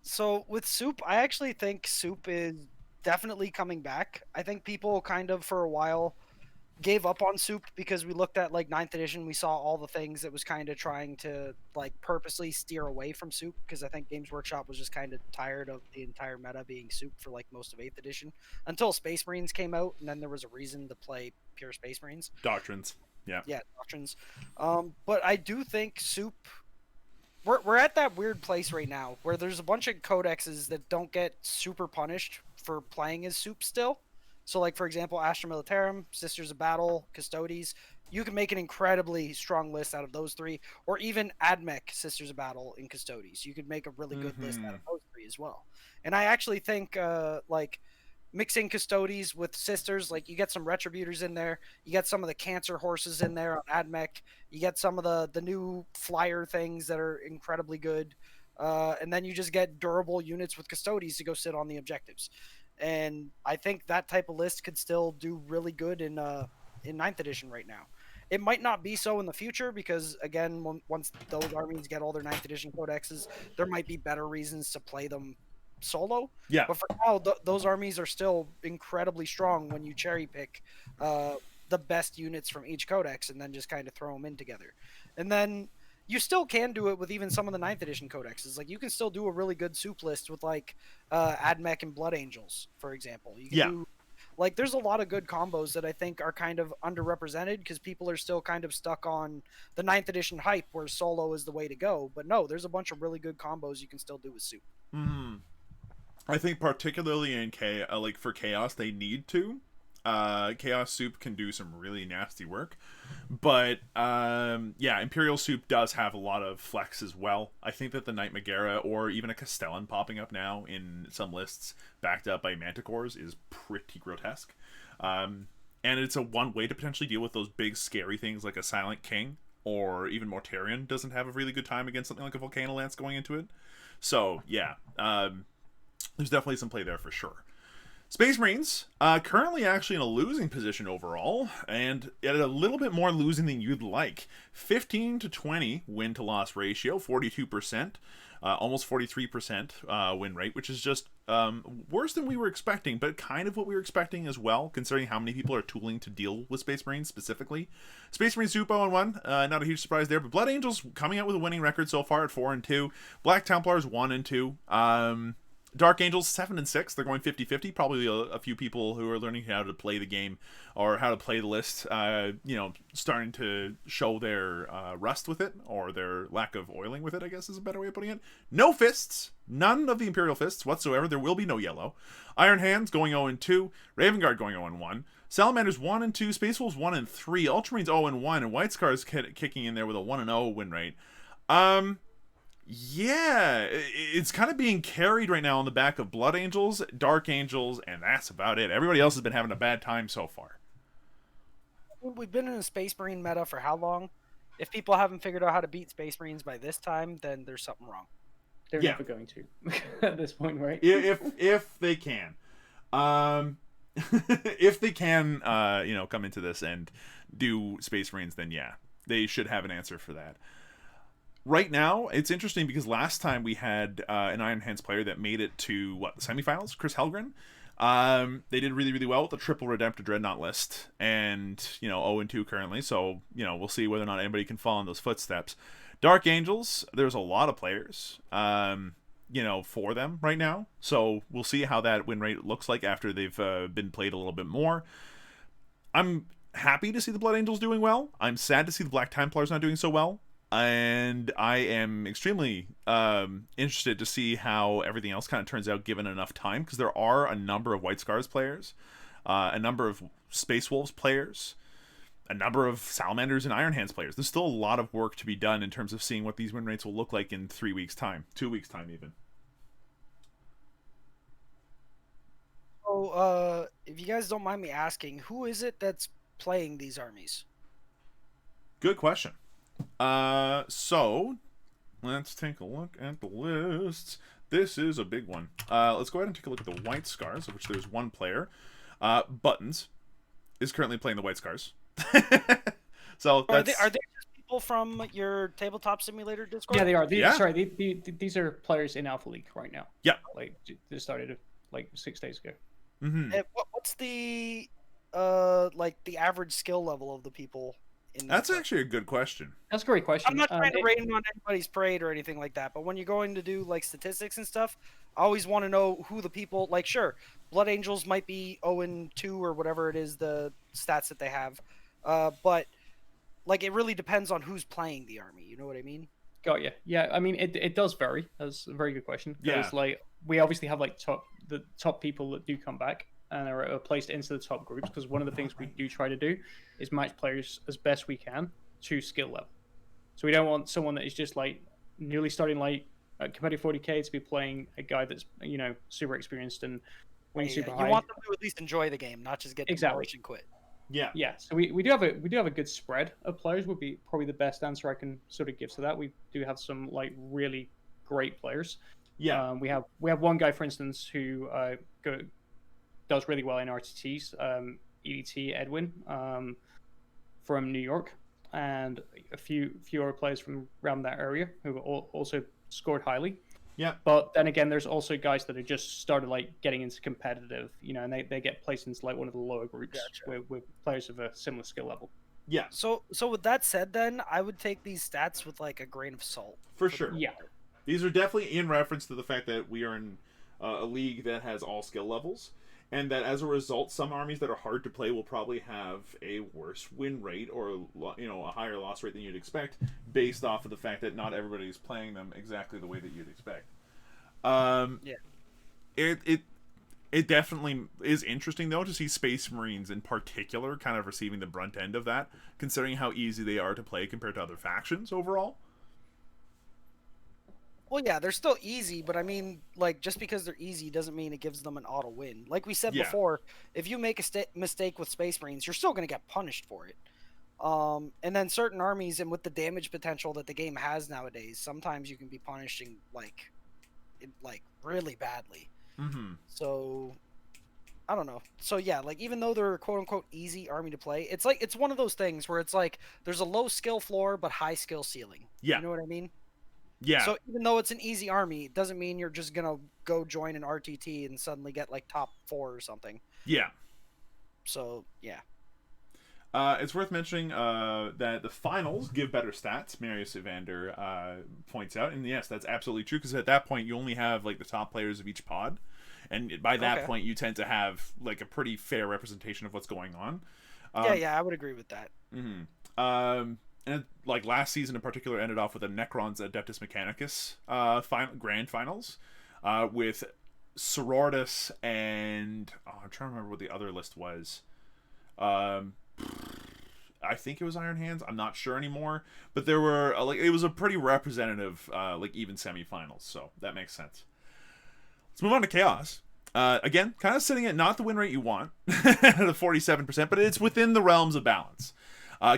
So with Soup, I actually think Soup is definitely coming back. I think people kind of, for a while, gave up on Soup because we looked at, like, 9th edition, we saw all the things that was kind of trying to, like, purposely steer away from Soup, because I think Games Workshop was just kind of tired of the entire meta being Soup for, like, most of 8th edition until Space Marines came out, and then there was a reason to play pure Space Marines. Doctrines. Yeah, Doctrines. But I do think Soup, we're at that weird place right now where there's a bunch of codexes that don't get super punished for playing as Soup still. So, like, for example, Astra Militarum, Sisters of Battle, Custodes, you can make an incredibly strong list out of those 3, or even Admech, Sisters of Battle, and Custodes. You could make a really good list out of those 3 as well. And I actually think, like, mixing Custodes with Sisters, like, you get some Retributors in there, you get some of the Cancer Horses in there on Admech, you get some of the new Flyer things that are incredibly good, and then you just get durable units with Custodes to go sit on the objectives. And I think that type of list could still do really good in 9th edition right now. It might not be so in the future because, again, once those armies get all their 9th edition codexes, there might be better reasons to play them solo. Yeah. But for now, those armies are still incredibly strong when you cherry pick the best units from each codex and then just kind of throw them in together. And then you still can do it with even some of the 9th edition codexes. Like, you can still do a really good Soup list with, like, Admech and Blood Angels, for example. You can do, like, there's a lot of good combos that I think are kind of underrepresented because people are still kind of stuck on the 9th edition hype where solo is the way to go. But no, there's a bunch of really good combos you can still do with Soup. I think particularly in like for Chaos, they need to. Chaos Soup can do some really nasty work, but yeah, Imperial Soup does have a lot of flex as well. I think that the Knight Megara or even a Castellan popping up now in some lists backed up by Manticores is pretty grotesque, and it's a one way to potentially deal with those big scary things like a Silent King, or even Mortarion doesn't have a really good time against something like a Volcano Lance going into it. So yeah, there's definitely some play there for sure. Space Marines, currently actually in a losing position overall, and at a little bit more losing than you'd like. 15-20 win-to-loss ratio, 42%, almost 43% win rate, which is just worse than we were expecting, but kind of what we were expecting as well, considering how many people are tooling to deal with Space Marines specifically. Space Marines Soup 0-1, not a huge surprise there, but Blood Angels coming out with a winning record so far at 4-2. Black Templars 1-2. Dark Angels 7-6. They're going 50-50. Probably a few people who are learning how to play the game or how to play the list, starting to show their rust with it, or their lack of oiling with it, I guess is a better way of putting it. No fists. None of the Imperial fists whatsoever. There will be no yellow. Iron Hands going 0-2. Raven Guard going 0-1. Salamanders 1-2. Space Wolves 1-3. Ultramarines 0-1. And White Scars kicking in there with a 1-0 win rate. Yeah, it's kind of being carried right now on the back of Blood Angels, Dark Angels, and that's about it. Everybody else has been having a bad time so far. We've been in a Space Marine meta for how long? If people haven't figured out how to beat Space Marines by this time, then there's something wrong. They're Yeah. never going to at this point, right? If they can, if they can, come into this and do Space Marines, then yeah, they should have an answer for that. Right now, it's interesting because last time we had an Iron Hands player that made it to the semifinals, Chris Helgren. They did really, really well with the triple Redemptor Dreadnought list, and 0-2 currently. So we'll see whether or not anybody can follow in those footsteps. Dark Angels, there's a lot of players, for them right now. So we'll see how that win rate looks like after they've been played a little bit more. I'm happy to see the Blood Angels doing well. I'm sad to see the Black Templars not doing so well. And I am extremely interested to see how everything else kind of turns out given enough time, because there are a number of White Scars players, a number of Space Wolves players, a number of Salamanders and Iron Hands players. There's still a lot of work to be done in terms of seeing what these win rates will look like in 3 weeks' time, 2 weeks' time even. So, if you guys don't mind me asking, who is it that's playing these armies? Good question. So let's take a look at the lists. This is a big one. Let's go ahead and take a look at the White Scars, of which there's one player. Buttons is currently playing the White Scars. So Are they just people from your tabletop simulator Discord? Yeah, they are. Yeah. Sorry, these are players in Alpha League right now. Yeah. Like they started 6 days ago. Mm-hmm. What's the the average skill level of the people in this? That's actually a good question. That's a great question. I'm not trying to rain on anybody's parade or anything like that, but when you're going to do statistics and stuff, I always want to know who the people sure, Blood Angels might be 0-2 or whatever it is, the stats that they have. But it really depends on who's playing the army, you know what I mean? Got you. Yeah, I mean it does vary. That's a very good question. Yeah. We obviously have the top people that do come back and are placed into the top groups, because one of the things we do try to do is match players as best we can to skill level. So we don't want someone that is just newly starting at competitive 40k to be playing a guy that's super experienced and winning super high. You want them to at least enjoy the game, not just get demolished and quit. Yeah. Yeah. So we do have a good spread of players. Would be probably the best answer I can sort of give to that. We do have some really great players. Yeah. We have one guy, for instance, who does really well in RTTs. EDT Edwin from New York, and a few other players from around that area who also scored highly. Yeah. But then again, there's also guys that have just started getting into competitive, and they get placed into one of the lower groups. Gotcha. with players of a similar skill level. Yeah. So with that said, then I would take these stats with a grain of salt. For sure. Yeah. These are definitely in reference to the fact that we are in a league that has all skill levels, and that as a result, some armies that are hard to play will probably have a worse win rate or a higher loss rate than you'd expect, based off of the fact that not everybody is playing them exactly the way that you'd expect. Yeah. It definitely is interesting though to see Space Marines in particular kind of receiving the brunt end of that, considering how easy they are to play compared to other factions overall. Well, yeah, they're still easy, but I mean, just because they're easy doesn't mean it gives them an auto win. Like we said before, if you make a mistake with Space Marines, you're still going to get punished for it. And then certain armies, and with the damage potential that the game has nowadays, sometimes you can be punishing really badly. Mm-hmm. So I don't know. So yeah, even though they're a quote unquote easy army to play, it's one of those things where it's there's a low skill floor but high skill ceiling. Yeah. You know what I mean? Yeah. So even though it's an easy army, it doesn't mean you're just gonna go join an RTT and suddenly get top 4 or something. Yeah. So yeah. It's worth mentioning that the finals give better stats. Marius Evander points out, and yes, that's absolutely true. Because at that point, you only have the top players of each pod, and by that point, you tend to have a pretty fair representation of what's going on. Yeah, I would agree with that. Mm-hmm. And last season in particular ended off with a Necrons Adeptus Mechanicus grand finals with Sororitas and I'm trying to remember what the other list was. I think it was Iron Hands. I'm not sure anymore. But there were like it was a pretty representative like even semifinals. So that makes sense. Let's move on to Chaos. Again, kind of sitting at not the win rate you want at a 47%, but it's within the realms of balance.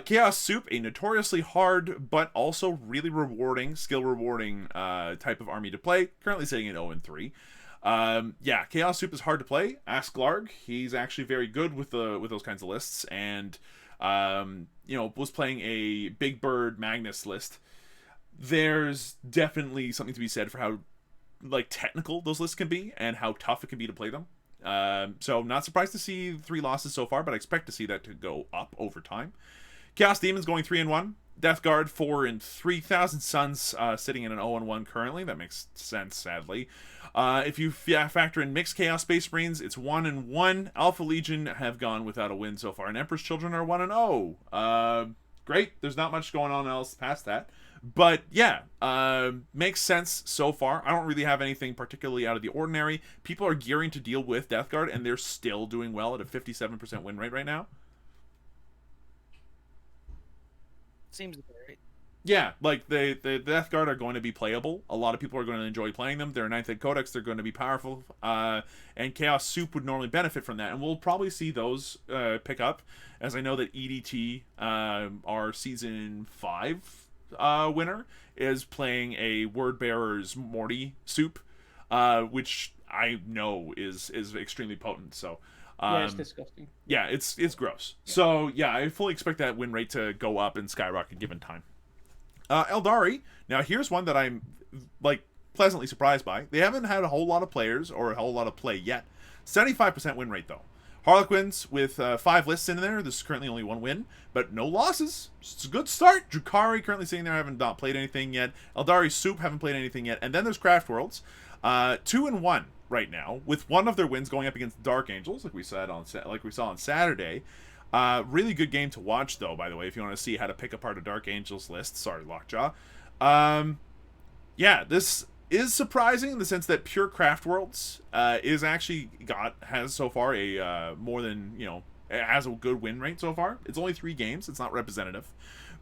Chaos Soup, a notoriously hard but also really rewarding, skill rewarding type of army to play, currently sitting at 0-3. Yeah, Chaos Soup is hard to play. Ask Glarg, he's actually very good with those kinds of lists, and was playing a Big Bird Magnus list. There's definitely something to be said for how like technical those lists can be and how tough it can be to play them. So not surprised to see 3 losses so far, but I expect to see that to go up over time. Chaos Demons going 3-1. Death Guard 4-3. Thousand Suns sitting in an 0-1 currently. That makes sense, sadly. If you factor in Mixed Chaos Space Marines, it's 1-1. Alpha Legion have gone without a win so far, and Emperor's Children are 1-0. Great. There's not much going on else past that. But yeah, makes sense so far. I don't really have anything particularly out of the ordinary. People are gearing to deal with Death Guard, and they're still doing well at a 57% win rate right now. Seems right. Yeah, like the Death Guard are going to be playable. A lot of people are going to enjoy playing them. They're a 9th Ed Codex. They're going to be powerful. And Chaos Soup would normally benefit from that. And we'll probably see those pick up, as I know that EDT, our Season 5 winner, is playing a Word Bearer's Morty Soup, which I know is extremely potent. So yeah, it's disgusting. Yeah, it's gross. Yeah. So yeah, I fully expect that win rate to go up and skyrocket given time. Eldari, now here's one that I'm like pleasantly surprised by. They haven't had a whole lot of players or a whole lot of play yet. 75% win rate though. Harlequins with 5 lists in there. This is currently only 1 win, but no losses. It's a good start. Drukhari currently sitting there, haven't not played anything yet. Eldari Soup haven't played anything yet. And then there's Craft Worlds, 2-1 right now, with one of their wins going up against Dark Angels, like we saw on Saturday. Really good game to watch, though. By the way, if you want to see how to pick apart a Dark Angels list, sorry, Lockjaw. Yeah, this is surprising in the sense that Pure Craft Worlds has so far a more than it has a good win rate so far. It's only 3 games. It's not representative.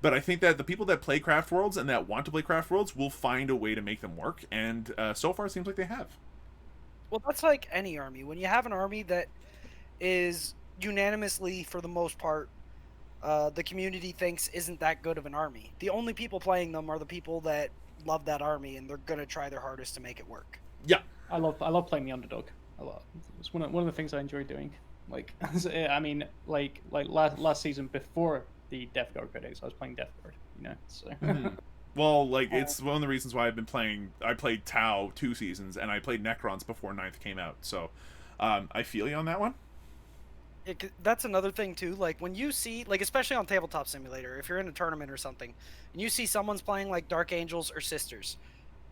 But I think that the people that play Craft Worlds and that want to play Craft Worlds will find a way to make them work. And so far, it seems like they have. Well, that's like any army. When you have an army that is unanimously, for the most part, the community thinks isn't that good of an army, the only people playing them are the people that love that army, and they're going to try their hardest to make it work. Yeah. I love playing the underdog a lot. It's one of the things I enjoy doing. Like, I mean, like last season before the Death Guard critics, I was playing Death Guard, so. Mm-hmm. Well, like, it's one of the reasons why I've been playing. I played Tau 2 seasons, and I played Necrons before 9th came out, so I feel you on that one. That's another thing, too. Like, when you see, like, especially on Tabletop Simulator, if you're in a tournament or something, and you see someone's playing, like, Dark Angels or Sisters,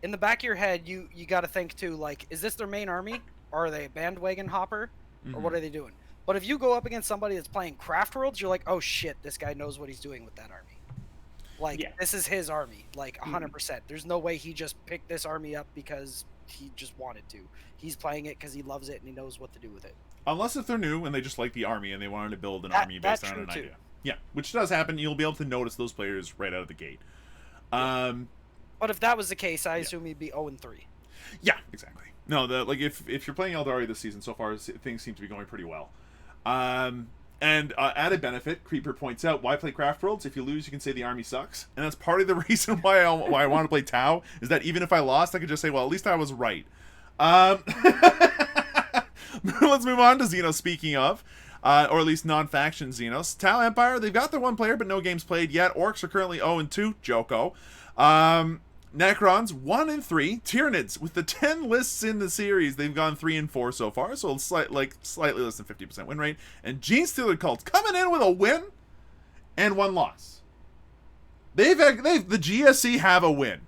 in the back of your head, you got to think, too, like, is this their main army? Or are they a bandwagon hopper? Or what are they doing? But if you go up against somebody that's playing Craft Worlds, you're like, oh, shit, this guy knows what he's doing with that army. Like, This is his army, like, 100%. There's no way he just picked this army up because he just wanted to. He's playing it because he loves it and he knows what to do with it. Unless if they're new and they just like the army and they wanted to build an army based on an idea. Yeah, which does happen. You'll be able to notice those players right out of the gate. But if that was the case, I assume he'd be 0-3. Yeah, exactly. No, if you're playing Eldari this season, so far things seem to be going pretty well. And added benefit, Creeper points out, why play Craft Worlds? If you lose, you can say the army sucks. And that's part of the reason why I want to play Tau, is that even if I lost, I could just say, well, at least I was right. Let's move on to Xenos, speaking of. Or at least non-faction Xenos. Tau Empire, they've got their 1 player, but no games played yet. Orcs are currently 0-2. Joko. Necrons 1-3. Tyranids, with the 10 lists in the series, they've gone 3-4 so far, so it's slightly less than 50% win rate. And Gene Stealer Cults coming in with a win and 1 loss. The GSC have a win.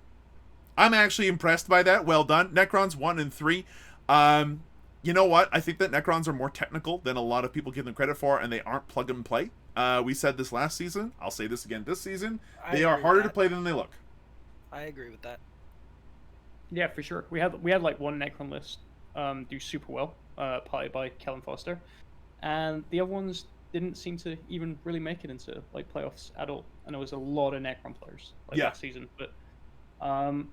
I'm actually impressed by that. Well done. Necrons 1-3. You know what? I think that Necrons are more technical than a lot of people give them credit for, and they aren't plug and play. We said this last season. I'll say this again this season. They are harder to play than they look. I agree with that. Yeah, for sure. We had like 1 Necron list do super well, piloted by Kellen Foster, and the other ones didn't seem to even really make it into like playoffs at all, and there was a lot of Necron players like Yeah. that season. But I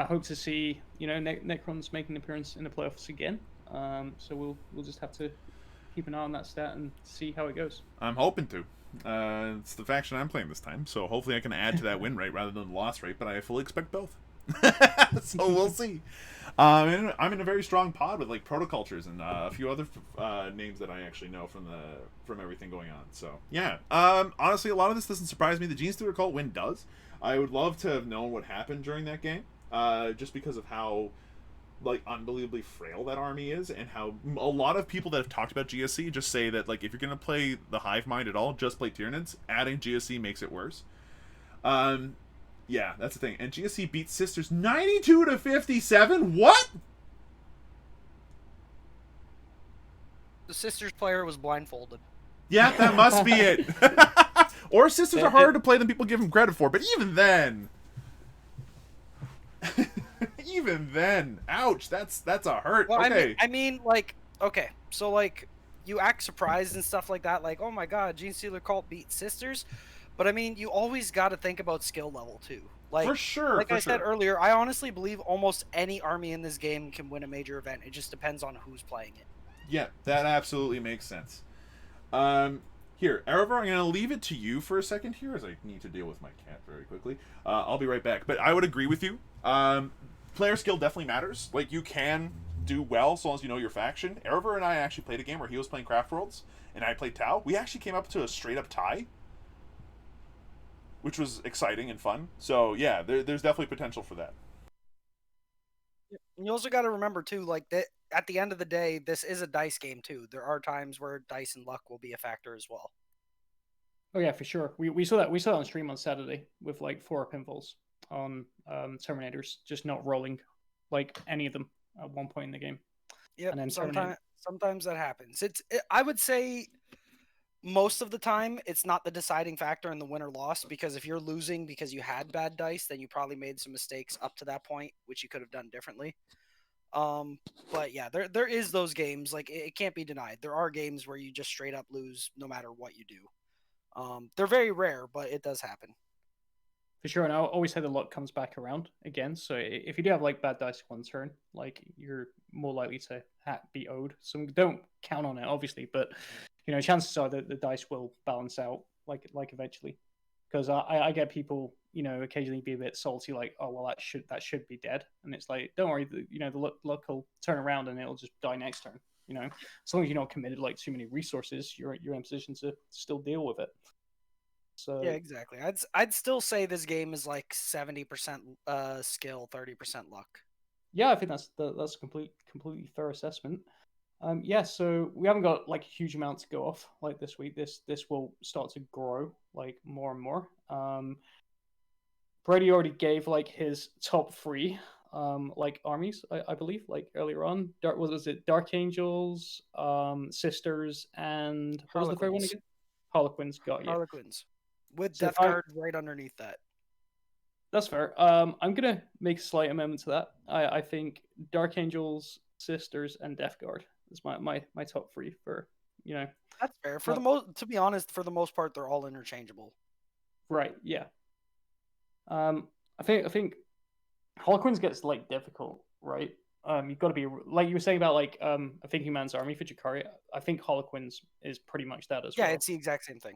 hope to see Necrons making an appearance in the playoffs again. So we'll just have to keep an eye on that stat and see how it goes. I'm hoping to. It's the faction I'm playing this time, so hopefully I can add to that win rate rather than the loss rate. But I fully expect both. So we'll see. And I'm in a very strong pod with like Protocultures and a few other names that I actually know from everything going on. So yeah, honestly, a lot of this doesn't surprise me. The Gene Stealer Cult win does. I would love to have known what happened during that game, just because of how like unbelievably frail that army is, and how a lot of people that have talked about GSC just say that like if you're gonna play the hive mind at all, just play Tyranids. Adding GSC makes it worse. Yeah, that's the thing. And GSC beats Sisters 92-57. What? The Sisters player was blindfolded. Yeah, that must be it. Or Sisters are harder to play than people give them credit for, but even then. Even then, ouch, that's a hurt. Well, okay. I mean, like, okay, so like, you act surprised and stuff like that, like, oh my god, Gene Stealer Cult beat Sisters, but I mean, you always got to think about skill level too. Like, for sure. Like I said earlier, I honestly believe almost any army in this game can win a major event. It just depends on who's playing it. Yeah, that absolutely makes sense. Here, Arrovor, I'm going to leave it to you for a second here, as I need to deal with my cat very quickly. I'll be right back. But I would agree with you. Player skill definitely matters. Like, you can do well so long as you know your faction. Arrovor and I actually played a game where he was playing Craft Worlds, and I played Tau. We actually came up to a straight-up tie, which was exciting and fun. So, yeah, there's definitely potential for that. You also got to remember, too, like, that at the end of the day, this is a dice game, too. There are times where dice and luck will be a factor as well. Oh, yeah, for sure. We saw that on stream on Saturday with, like, 4 pinfalls on Terminators, just not rolling, like, any of them at one point in the game. Yeah, sometimes that happens. I would say most of the time it's not the deciding factor in the win or loss, because if you're losing because you had bad dice, then you probably made some mistakes up to that point, which you could have done differently. But yeah, there is those games, like, it can't be denied. There are games where you just straight up lose no matter what you do. They're very rare, but it does happen. For sure, and I always say the luck comes back around again. So if you do have like bad dice one turn, like, you're more likely to be owed. So don't count on it, obviously, but chances are that the dice will balance out like eventually. Because I get people occasionally be a bit salty, like, oh well, that should be dead, and it's like, don't worry, the luck will turn around and it'll just die next turn. As long as you're not committed like too many resources, you're in position to still deal with it. So yeah, exactly. I'd still say this game is like 70% skill, 30% luck. Yeah, I think that's a completely fair assessment. Yeah, so we haven't got like a huge amount to go off like this week. This will start to grow like more and more. Brady already gave like his top 3 like armies, I believe, like earlier on. What was it? Dark Angels, Sisters, and what was the third one again? Harlequins. Got you. Harlequins. With Death Guard right underneath that. That's fair. I'm gonna make a slight amendment to that. I think Dark Angels, Sisters, and Death Guard is my top 3 for That's fair. To be honest, for the most part, they're all interchangeable. Right. Yeah. I think Harlequins gets like difficult, right? You've got to be like you were saying about like a Thinking Man's Army for Jakari. I think Harlequins is pretty much that as well. Yeah, it's the exact same thing.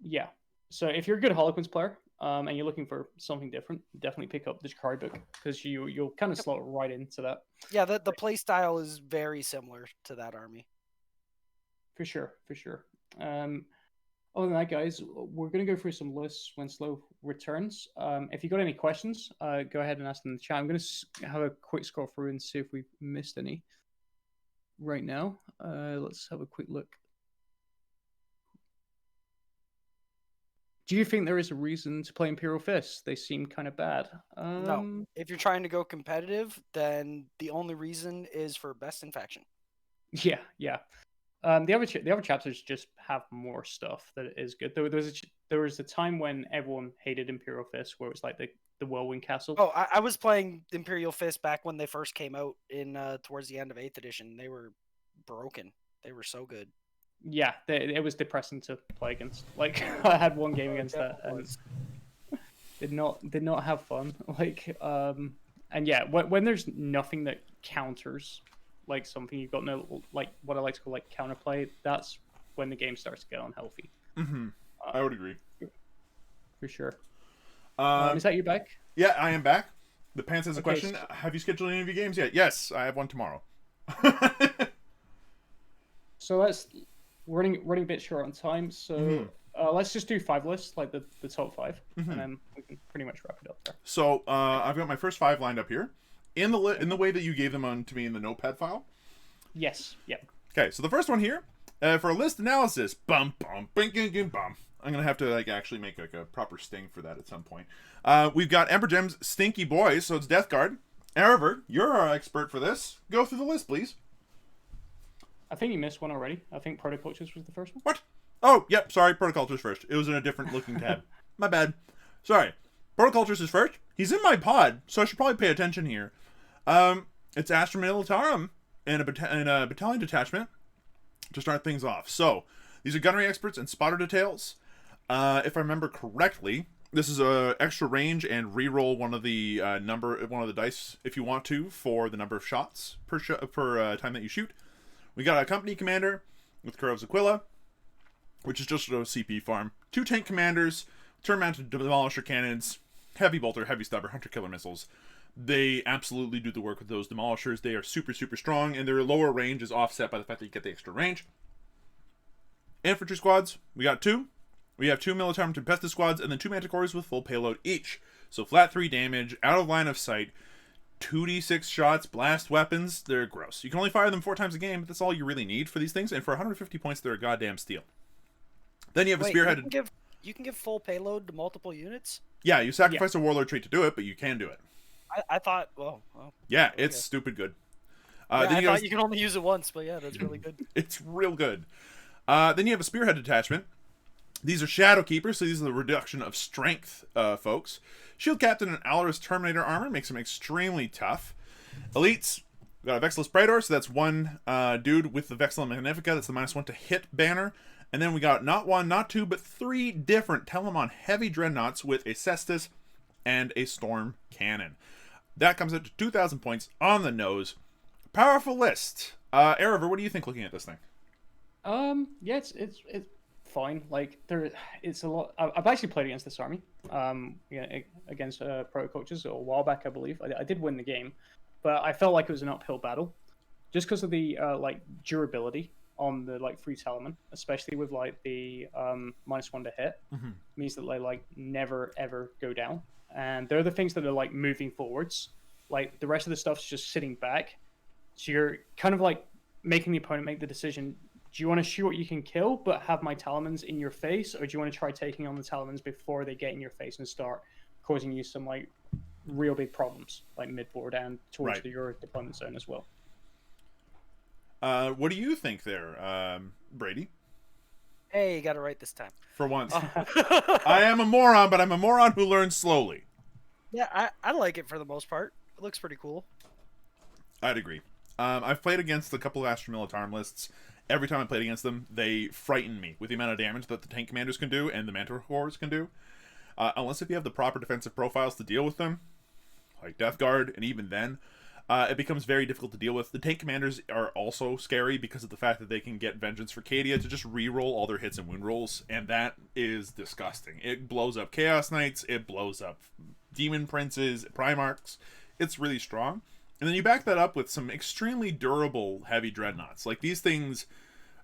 Yeah. So if you're a good Harlequins player, and you're looking for something different, definitely pick up the Jakari book, because you'll kind of slot right into that. Yeah, the play style is very similar to that army. For sure. Other than that, guys, we're going to go through some lists when Slow returns. If you got any questions, go ahead and ask them in the chat. I'm going to have a quick scroll through and see if we've missed any right now. Let's have a quick look. Do you think there is a reason to play Imperial Fists? They seem kind of bad. No. If you're trying to go competitive, then the only reason is for best in faction. Yeah. The other chapters just have more stuff that is good. There was a time when everyone hated Imperial Fists, where it was like the Whirlwind Castle. Oh, I was playing Imperial Fist back when they first came out in towards the end of 8th edition. They were broken. They were so good. Yeah, it was depressing to play against. Like I had one game against that and did not have fun. Like and yeah, when there's nothing that counters like something, you've got no like what I like to call like counterplay, that's when the game starts to get unhealthy. I would agree. For sure. Um, Is that you back? yeah, I am back. The Pants has a Okay, question. so- Have you scheduled any of your games yet? Yes, I have one tomorrow. So we're running a bit short on time, so let's just do 5 lists, like the top 5, and then we can pretty much wrap it up there. So I've got my first 5 lined up here in the way that you gave them on to me in the notepad file. Yes. Yep. Okay, so the first one here for a list analysis. Bum bum bing bing bum. I'm gonna have to like actually make like a proper sting for that at some point. We've got Ember Gem's Stinky Boys, so it's Death Guard. Arrovor, you're our expert for this. Go through the list, please. I think you missed one already. I think Protocultures was the first one. What? Oh, yep. Sorry, Protocultures first. It was in a different looking tab. My bad. Sorry. Protocultures is first. He's in my pod, so I should probably pay attention here. It's Astra Militarum and a battalion detachment to start things off. So these are gunnery experts and spotter details. If I remember correctly, this is a extra range and reroll one of the dice if you want to for the number of shots per time that you shoot. We got a company commander with Curves Aquila, which is just a CP farm. 2 tank commanders, turn-mounted demolisher cannons, heavy bolter, heavy stubber, hunter killer missiles. They absolutely do the work with those demolishers. They are super, super strong, and their lower range is offset by the fact that you get the extra range. Infantry squads, we got 2. We have 2 Militarum Tempestus squads, and then 2 Manticores with full payload each. So flat 3 damage, out of line of sight, 2d6 shots, blast weapons. They're gross. You can only fire them 4 times a game, but that's all you really need for these things, and for 150 points, they're a goddamn steal. Then you have a spearheaded... You can give full payload to multiple units? Yeah, you sacrifice a warlord trait to do it, but you can do it. I thought, well yeah, okay. it's stupid good. I thought you can only use it once, but yeah, that's really good. It's real good. Then you have a spearhead detachment. These are Shadow Keepers, so these are the reduction of strength folks. Shield Captain and Alaris Terminator armor makes them extremely tough. Elites, we got a Vexillus Praetor, so that's 1 dude with the Vexilla Magnifica. That's the -1 to hit banner. And then we got not 1, not 2, but 3 different Telemon heavy dreadnoughts with a Cestus and a Storm Cannon. That comes up to 2,000 points on the nose. Powerful list. Arrovor, what do you think looking at this thing? Yeah, it's fine. Like it's a lot. I've actually played against this army. Against Protocultures a while back, I believe. I did win the game, but I felt like it was an uphill battle, just because of the like durability on the like free Talon, especially with like the -1 to hit, means that they like never ever go down, and they're the things that are like moving forwards. Like the rest of the stuff's just sitting back, so you're kind of like making the opponent make the decision. Do you want to shoot what you can kill, but have my Talons in your face, or do you want to try taking on the Talons before they get in your face and start causing you some like real big problems, like midboard and towards your deployment zone as well? What do you think there, Brady? Hey, you got it right this time. For once. I am a moron, but I'm a moron who learns slowly. Yeah, I like it for the most part. It looks pretty cool. I'd agree. I've played against a couple of Astra Militarum lists. Every time I played against them, they frighten me with the amount of damage that the tank commanders can do and the Manticores can do. Unless if you have the proper defensive profiles to deal with them, like Death Guard, and even then, it becomes very difficult to deal with. The tank commanders are also scary because of the fact that they can get Vengeance for Cadia to just re-roll all their hits and wound rolls, and that is disgusting. It blows up Chaos Knights, it blows up Demon Princes, Primarchs. It's really strong. And then you back that up with some extremely durable heavy dreadnoughts. Like, these things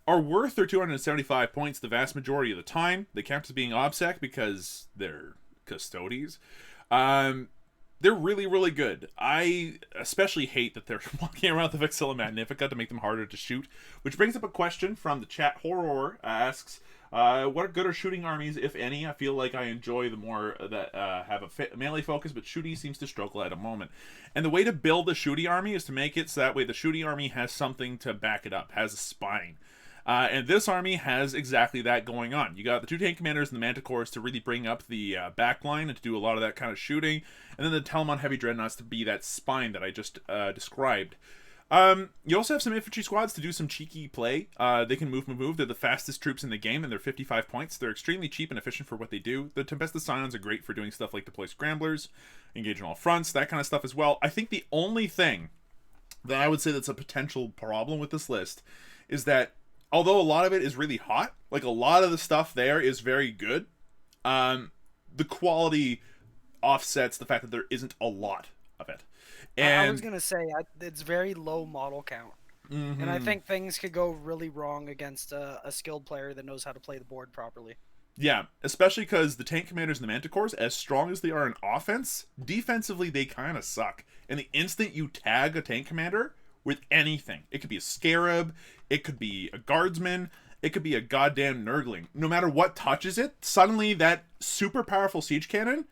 are worth their 275 points the vast majority of the time. They count as being OBSEC because they're Custodes. They're really, really good. I especially hate that they're walking around the Vexilla Magnifica to make them harder to shoot. Which brings up a question from the chat. Horror asks, what good are shooting armies, if any? I feel like I enjoy the more that have a melee focus, but shooty seems to struggle at a moment. And the way to build a shooty army is to make it so that way the shooty army has something to back it up, has a spine. And this army has exactly that going on. You got the 2 tank commanders and the Manticores to really bring up the backline and to do a lot of that kind of shooting. And then the Telemon heavy dreadnoughts to be that spine that I just described. You also have some infantry squads to do some cheeky play. They can move. They're the fastest troops in the game, and they're 55 points. They're extremely cheap and efficient for what they do. The Tempestus Scions are great for doing stuff like deploy scramblers, engage on all fronts, that kind of stuff as well. I think the only thing that I would say that's a potential problem with this list is that although a lot of it is really hot, like a lot of the stuff there is very good, the quality offsets the fact that there isn't a lot of it. And I was gonna say it's very low model count, and I think things could go really wrong against a skilled player that knows how to play the board properly. Yeah, especially because the tank commanders and the manticores, as strong as they are in offense, defensively they kind of suck. And the instant you tag a tank commander with anything, it could be a scarab, it could be a guardsman, it could be a goddamn nurgling. No matter what touches it, suddenly that super powerful siege cannon,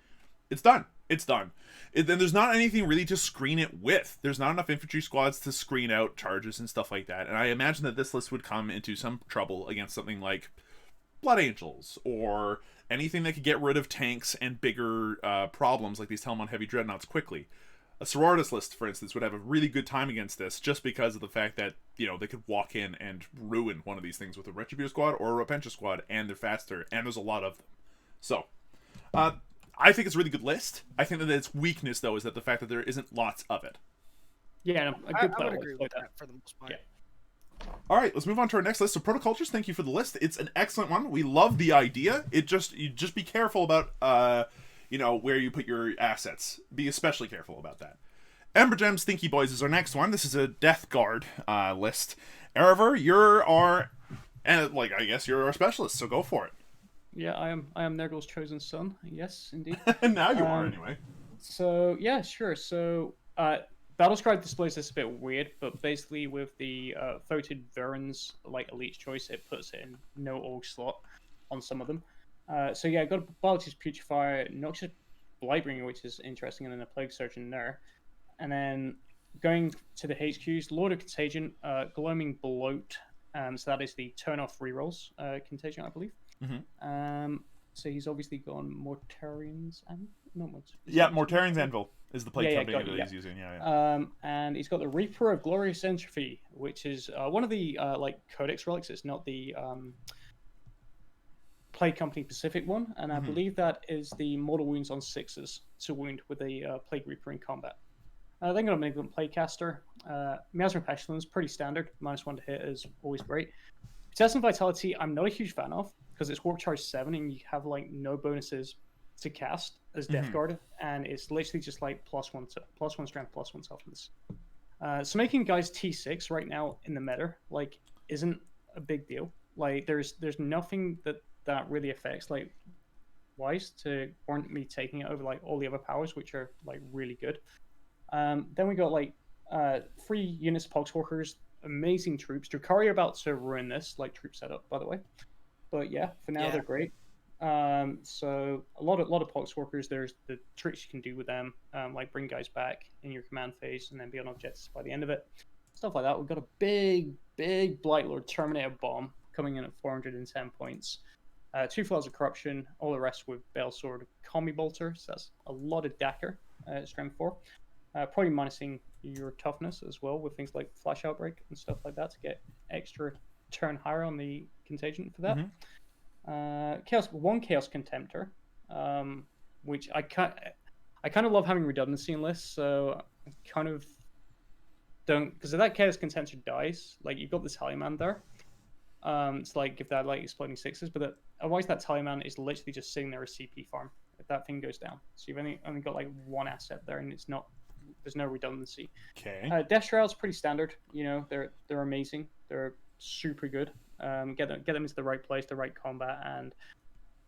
it's done. It's done. Then there's not anything really to screen it with. There's not enough infantry squads to screen out charges and stuff like that. And I imagine that this list would come into some trouble against something like Blood Angels, or anything that could get rid of tanks and bigger problems like these Telemon Heavy Dreadnoughts quickly. A Sororitas list, for instance, would have a really good time against this just because of the fact that, you know, they could walk in and ruin one of these things with a Retributor squad or a Repentia squad, and they're faster, and there's a lot of them. So, I think it's a really good list. I think that its weakness, though, is that the fact that there isn't lots of it. Yeah, a good I would agree with that for the most part. Yeah. All right, let's move on to our next list. So, Protocultures, thank you for the list. It's an excellent one. We love the idea. You just be careful about where you put your assets. Be especially careful about that. Ember Gems Stinky Boys is our next one. This is a Death Guard list. Arrovor, you're our specialist, so go for it. Yeah, I am Nergal's chosen son. Yes, indeed. Now you are, anyway. So yeah, sure. So Battlescribe displays this a bit weird, but basically with the voted Viren's like elite choice, it puts it in no org slot on some of them. So yeah, got a Balti's Putrefier, Noxious Blightbringer, which is interesting, and then a Plague Surgeon there. And then going to the HQs, Lord of Contagion, Gloaming Bloat. So that is the turn-off rerolls Contagion, I believe. Mm-hmm. So he's obviously gone Mortarian's and Mortarian's Anvil is the plague company that he's using. And he's got the Reaper of Glorious Entropy, which is one of the Codex relics. It's not the Plague Company Pacific one, and I believe that is the mortal wounds on 6s to wound with a Plague Reaper in combat. Then got a Malignant Plaguecaster. Miasma Pestilence, pretty standard. -1 to hit is always great. Possessing Vitality, I'm not a huge fan of, because it's Warp Charge 7 and you have like no bonuses to cast as Death Guard, and it's literally just like +1 strength, +1 toughness. So making guys T6 right now in the meta like isn't a big deal. Like there's nothing that really affects like wise to warrant me taking it over like all the other powers, which are like really good. Then we got like 3 units of Poxwalkers, amazing troops. Drukhari are about to ruin this like troop setup, by the way. But yeah, for now they're great. So a lot of Poxwalkers. There's the tricks you can do with them, like bring guys back in your command phase and then be on objectives by the end of it. Stuff like that. We've got a big Blightlord Terminator Bomb coming in at 410 points. 2 Flaws of Corruption, all the rest with Balesword Combi Bolter. So that's a lot of Dacker, strength 4. Probably minusing your toughness as well with things like Flash Outbreak and stuff like that to get extra turn higher on the Contagion for that. Chaos Contemptor, which I kind of love having redundancy in lists, so I kind of don't, because if that Chaos Contemptor dies, like you've got the Tallyman there, it's like give that like exploding 6s, but otherwise that Tallyman is literally just sitting there as CP farm if that thing goes down. So you've only got like one asset there, and there's no redundancy. Okay. Death Shroud's pretty standard. You know, they're amazing. They're super good. Get them into the right place, the right combat, and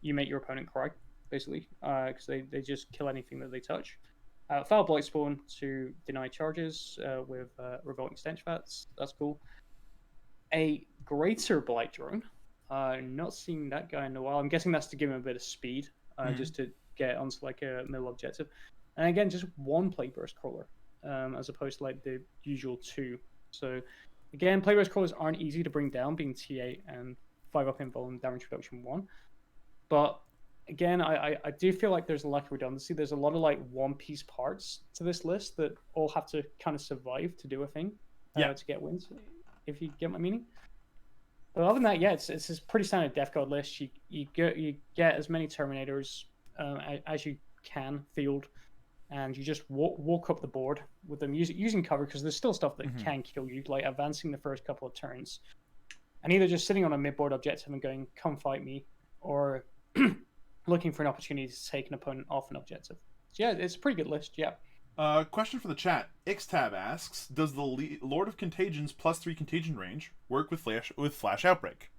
you make your opponent cry, basically, because they just kill anything that they touch. Foul Blightspawn to deny charges with Revolting Stench Vats. That's cool. A Greater Blight Drone. Not seen that guy in a while. I'm guessing that's to give him a bit of speed, just to get onto like a middle objective. And again, just 1 Plague Burst Crawler, as opposed to like the usual 2. So again, Plague Burst Crawlers aren't easy to bring down, being T8 and 5-up invul and damage reduction 1. But again, I do feel like there's a lack of redundancy. There's a lot of like one-piece parts to this list that all have to kind of survive to do a thing. to get wins, if you get my meaning. But other than that, yeah, it's a pretty standard Death Guard list. You get as many Terminators as you can field, and you just walk up the board with them using cover, because there's still stuff that can kill you, like advancing the first couple of turns, and either just sitting on a mid-board objective and going, come fight me, or looking for an opportunity to take an opponent off an objective. So yeah, it's a pretty good list, yeah. Question for the chat. Xtab asks, does the Lord of Contagions +3 contagion range work with Flash Outbreak?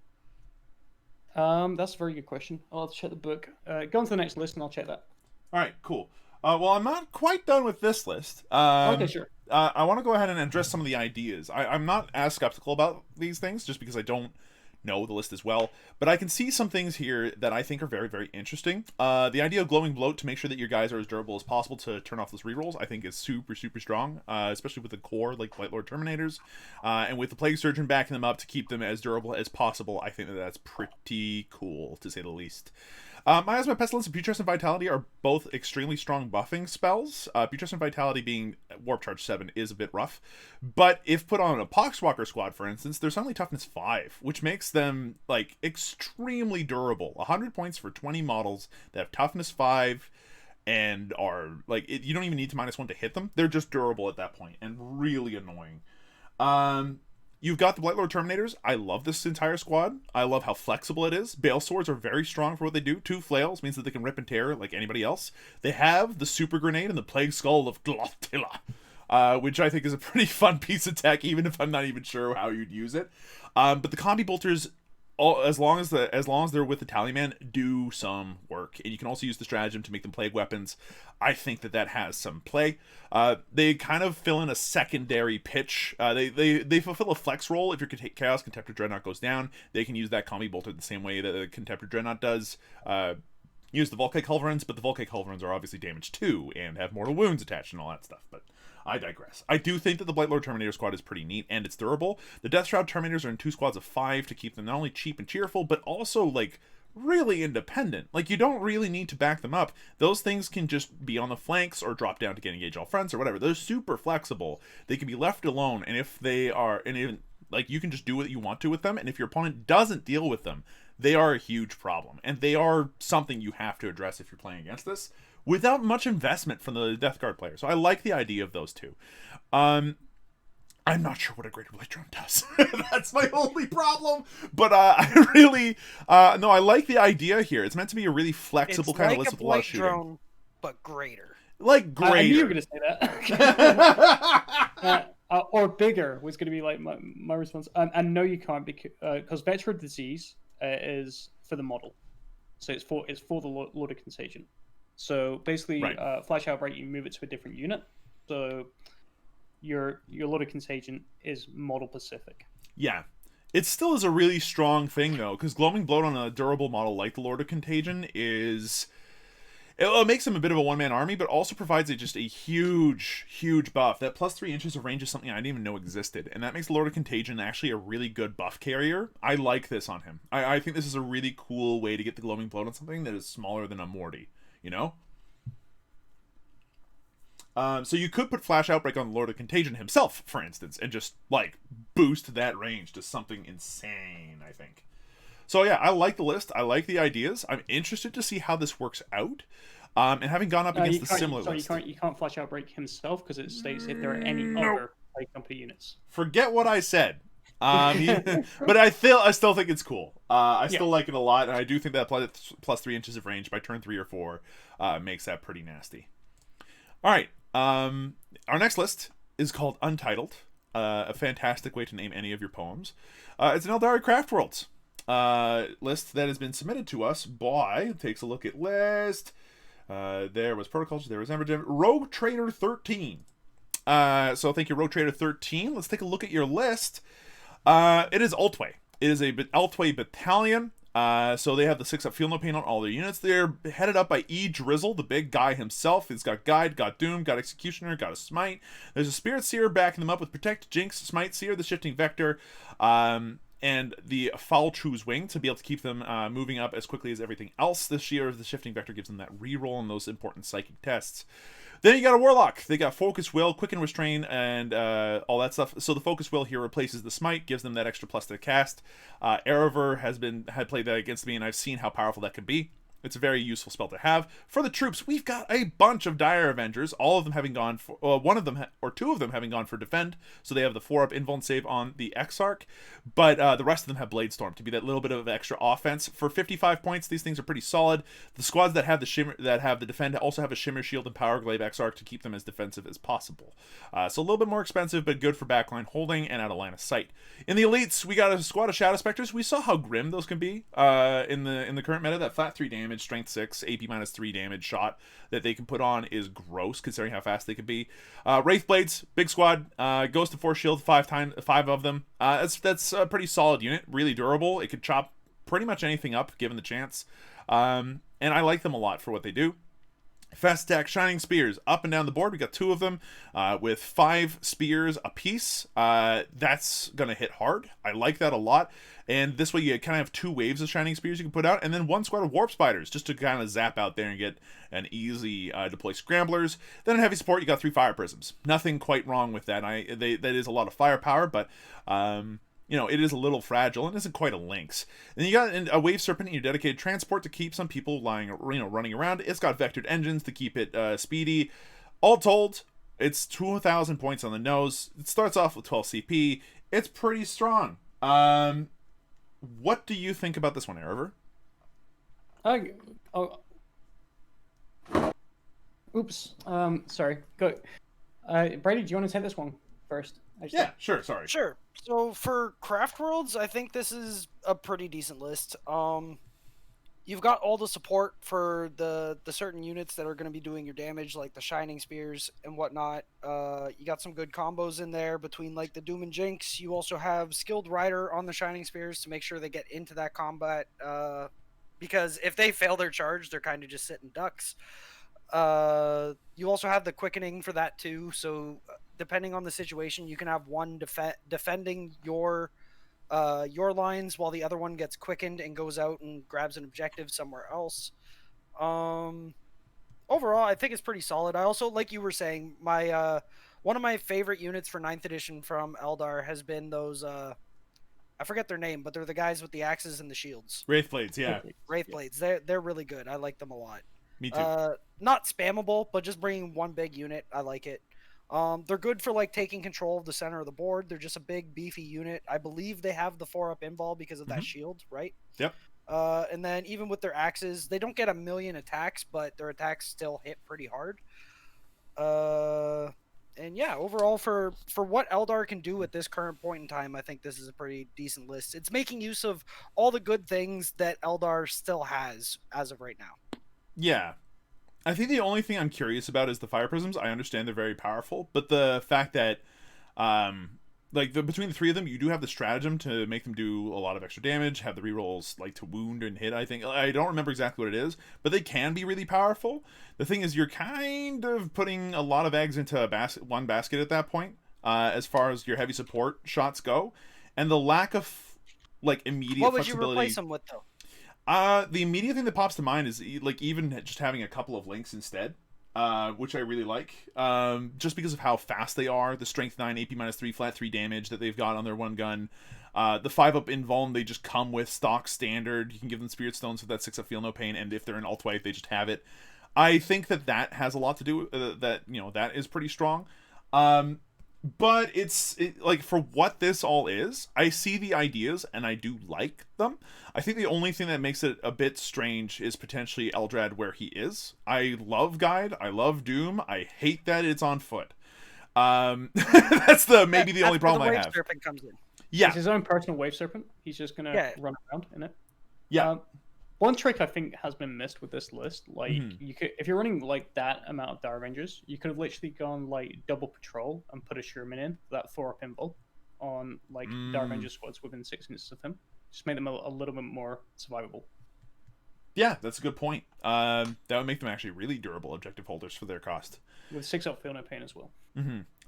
That's a very good question. I'll have to check the book. Go on to the next list and I'll check that. Alright, cool. Well, I'm not quite done with this list. Okay, sure. I want to go ahead and address some of the ideas. I'm not as skeptical about these things, just because I don't know the list as well, but I can see some things here that I think are very, very interesting. The idea of glowing bloat to make sure that your guys are as durable as possible to turn off those rerolls, I think is super, super strong, especially with the core, like Blight Lord Terminators, and with the Plague Surgeon backing them up to keep them as durable as possible. I think that that's pretty cool, to say the least. Miasma, Pestilence, and Putrescent Vitality are both extremely strong buffing spells. Putrescent Vitality being Warp Charge 7 is a bit rough, but if put on a Poxwalker squad, for instance, there's only Toughness 5, which makes them, like, extremely durable. 100 points for 20 models that have Toughness 5 and are, like, you don't even need to -1 to hit them. They're just durable at that point, and really annoying. You've got the Blight Lord Terminators. I love this entire squad. I love how flexible it is. Bale Swords are very strong for what they do. 2 flails means that they can rip and tear like anybody else. They have the Super Grenade and the Plague Skull of Glottilla, which I think is a pretty fun piece of tech, even if I'm not even sure how you'd use it. But the Combi Bolters, as long as they're with the Tallyman, do some work, and you can also use the stratagem to make them plague weapons. I think that has some play. They kind of fill in a secondary pitch. They fulfill a flex role. If your Chaos Contemptor Dreadnought goes down, they can use that Combi Bolter the same way that the Contemptor Dreadnought does. Use the Volkite Culverins, but the Volkite Culverins are obviously damaged too, and have mortal wounds attached and all that stuff, but I digress. I do think that the Blight Lord Terminator squad is pretty neat, and it's durable. The Death Shroud Terminators are in 2 squads of 5 to keep them not only cheap and cheerful, but also, like, really independent. Like, you don't really need to back them up. Those things can just be on the flanks or drop down to get engage all fronts or whatever. They're super flexible. They can be left alone, and if they are, and even, like, you can just do what you want to with them, and if your opponent doesn't deal with them, they are a huge problem, and they are something you have to address if you're playing against this, without much investment from the Death Guard player. So I like the idea of those two. I'm not sure what a Greater Blade Drone does. That's my only problem. But I really, no, I like the idea here. It's meant to be a really flexible kind of list with a lot of shooting. Drone, but greater. Like greater. I knew you were going to say that. Or bigger was going to be like my response. And no, you can't, because Vector Disease is for the model. So it's for the Lord of Contagion. So basically, right. Flash Outbreak, you move it to a different unit. So your Lord of Contagion is model specific. Yeah. It still is a really strong thing, though, because Glowing Bloat on a durable model like the Lord of Contagion is... It makes him a bit of a one-man army, but also provides just a huge, huge buff. That plus 3 inches of range is something I didn't even know existed, and that makes the Lord of Contagion actually a really good buff carrier. I like this on him. I think this is a really cool way to get the Glowing Bloat on something that is smaller than a Morty, you know? So you could put Flash Outbreak on the Lord of Contagion himself, for instance, and just, like, boost that range to something insane, I think. So yeah, I like the list. I like the ideas. I'm interested to see how this works out. And having gone up against the similar list... You can't Flash Outbreak himself, because it states if there are any other Plague Company units. Forget what I said. But I still think it's cool. I still like it a lot, and I do think that plus 3 inches of range by turn 3 or 4 makes that pretty nasty. Alright, our next list is called Untitled. A fantastic way to name any of your poems. It's an Eldari Craft Worlds list that has been submitted to us by, takes a look at list, there was Protoculture, there was Embergem, Rogue Trader 13. So thank you, Rogue Trader 13. Let's take a look at your list. It is Altway. It is a Altway battalion. So they have the 6-up Feel No Pain on all their units. They're headed up by E. Drizzle, the big guy himself. He's got Guide, got Doom, got Executioner, got a Smite. There's a Spirit Seer backing them up with Protect, Jinx, Smite, Seer, the Shifting Vector. and the Foul True's Wing to be able to keep them moving up as quickly as everything else this year. The Shifting Vector gives them that reroll on those important psychic tests. Then you got a Warlock. They got Focus Will, Quicken Restrain, and all that stuff. So the Focus Will here replaces the Smite, gives them that extra plus to cast. Arrovor had played that against me, and I've seen how powerful that could be. It's a very useful spell to have. For the troops, we've got a bunch of Dire Avengers, all of them having gone for, one of them, or two of them having gone for Defend, so they have the 4-up invuln save on the Exarch, but the rest of them have Blade Storm to be that little bit of extra offense. For 55 points, these things are pretty solid. The squads that have the Shimmer, that have the Defend also have a Shimmer Shield and Power Glaive Exarch to keep them as defensive as possible. So a little bit more expensive, but good for backline holding and out of line of sight. In the elites, we got a squad of Shadow Specters. We saw how grim those can be in the current meta. That flat 3 damage, strength 6, AP minus 3 damage shot that they can put on is gross considering how fast they could be. Wraith Blades, big squad, goes to 4 shield, 5 of them. That's a pretty solid unit, really durable. It could chop pretty much anything up given the chance. And I like them a lot for what they do. Fast attack Shining Spears up and down the board. We got 2 of them with 5 spears apiece. That's gonna hit hard. I like that a lot. And this way you kind of have 2 waves of Shining Spears you can put out, and then 1 squad of Warp Spiders just to kind of zap out there and get an easy deploy Scramblers. Then in heavy support you got 3 Fire Prisms. Nothing quite wrong with that. That is a lot of firepower, but you know, it is a little fragile and isn't quite a Lynx. And you got a Wave Serpent in your dedicated transport to keep some people running around. It's got vectored engines to keep it speedy. All told, it's 2,000 points on the nose. It starts off with 12 CP. It's pretty strong. What do you think about this one, Arrovor? Oops. Sorry. Go. Brady, do you want to take this one first? Yeah, sure. Sorry. Sure. So for Craft Worlds, I think this is a pretty decent list. You've got all the support for the certain units that are going to be doing your damage, like the Shining Spears and whatnot. You got some good combos in there between like the Doom and Jinx. You also have Skilled Rider on the Shining Spears to make sure they get into that combat. Because if they fail their charge, they're kind of just sitting ducks. You also have the Quickening for that too. So depending on the situation, you can have one defending your lines while the other one gets quickened and goes out and grabs an objective somewhere else. Overall, I think it's pretty solid. I also, like you were saying, my one of my favorite units for 9th edition from Eldar has been those I forget their name, but they're the guys with the axes and the shields. Wraith Blades, yeah. Wraith Blades. They're really good. I like them a lot. Me too. Not spammable, but just bringing one big unit. I like it. They're good for like taking control of the center of the board. They're just a big beefy unit. I believe they have the 4-up invul because of that shield, right? Yep. And then even with their axes, they don't get a million attacks, but their attacks still hit pretty hard. And yeah, overall for what Eldar can do at this current point in time, I think this is a pretty decent list. It's making use of all the good things that Eldar still has as of right now. Yeah. I think the only thing I'm curious about is the Fire Prisms. I understand they're very powerful, but the fact that between the 3 of them, you do have the stratagem to make them do a lot of extra damage, have the rerolls like to wound and hit, I think. I don't remember exactly what it is, but they can be really powerful. The thing is, you're kind of putting a lot of eggs into one basket at that point, as far as your heavy support shots go, and the lack of like immediate What would flexibility. you replace them with though? The immediate thing that pops to mind is like even just having a couple of links instead, which I really like, just because of how fast they are. The strength 9, AP minus 3, flat 3 damage that they've got on their one gun. The 5-up invuln they just come with stock standard. You can give them Spirit Stones with that 6-up feel no pain, and if they're in alt white, they just have it. I think that has a lot to do with that is pretty strong. But it's like for what this all is, I see the ideas and I do like them. I think the only thing that makes it a bit strange is potentially Eldrad where he is. I love Guide, I love Doom, I hate that it's on foot. That's maybe the only problem I have. Wave Serpent comes in. Yeah, it's his own personal Wave Serpent. He's just gonna run around in it. Yeah. One trick I think has been missed with this list, like you could, if you're running like that amount of Dire Rangers, you could have literally gone like double patrol and put a Sherman in for that 4-up invul on like Dire Ranger squads within 6 inches of him. Just make them a little bit more survivable. Yeah, that's a good point. That would make them actually really durable objective holders for their cost. With 6-up feel no pain as well.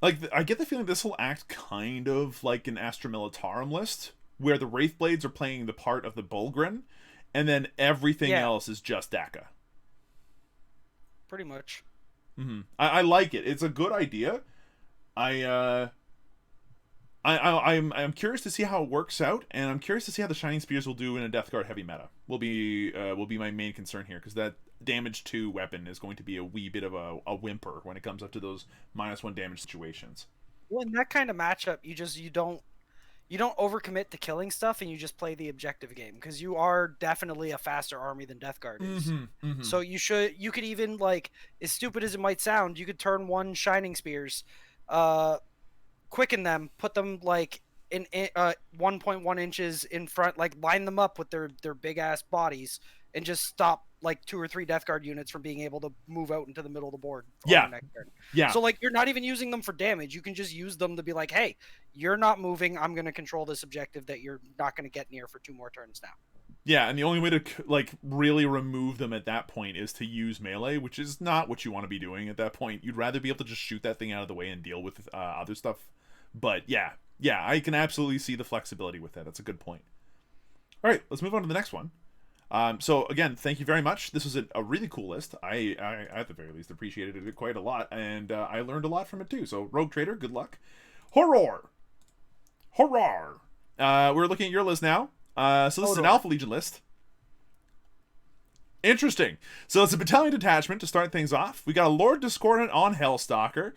Like I get the feeling this will act kind of like an Astra Militarum list, where the Wraith Blades are playing the part of the Bulgrin, and then everything else is just Daka. Pretty much. I like it. It's a good idea. I'm curious to see how it works out, and I'm curious to see how the Shining Spears will do in a Death Guard heavy meta. Will be my main concern here, because that damage 2 weapon is going to be a wee bit of a whimper when it comes up to those -1 damage situations. Well, in that kind of matchup, you don't overcommit to killing stuff, and you just play the objective game, because you are definitely a faster army than Death Guard is. So you could even, like, as stupid as it might sound, you could turn 1 Shining Spears, quicken them, put them like in 1.1 inches in front, like line them up with their big ass bodies, and just stop like 2 or 3 Death Guard units from being able to move out into the middle of the board. Yeah. So like, you're not even using them for damage. You can just use them to be like, hey, you're not moving. I'm going to control this objective that you're not going to get near for 2 more turns now. Yeah, and the only way to like really remove them at that point is to use melee, which is not what you want to be doing at that point. You'd rather be able to just shoot that thing out of the way and deal with other stuff. But yeah, I can absolutely see the flexibility with that. That's a good point. All right, let's move on to the next one. So again, thank you very much. This was a really cool list. I at the very least appreciated it quite a lot, and I learned a lot from it too. So Rogue Trader, good luck. Horror. We're looking at your list now. So this is an Alpha Legion list. Interesting. So it's a battalion detachment to start things off. We got a Lord Discordant on Hellstalker.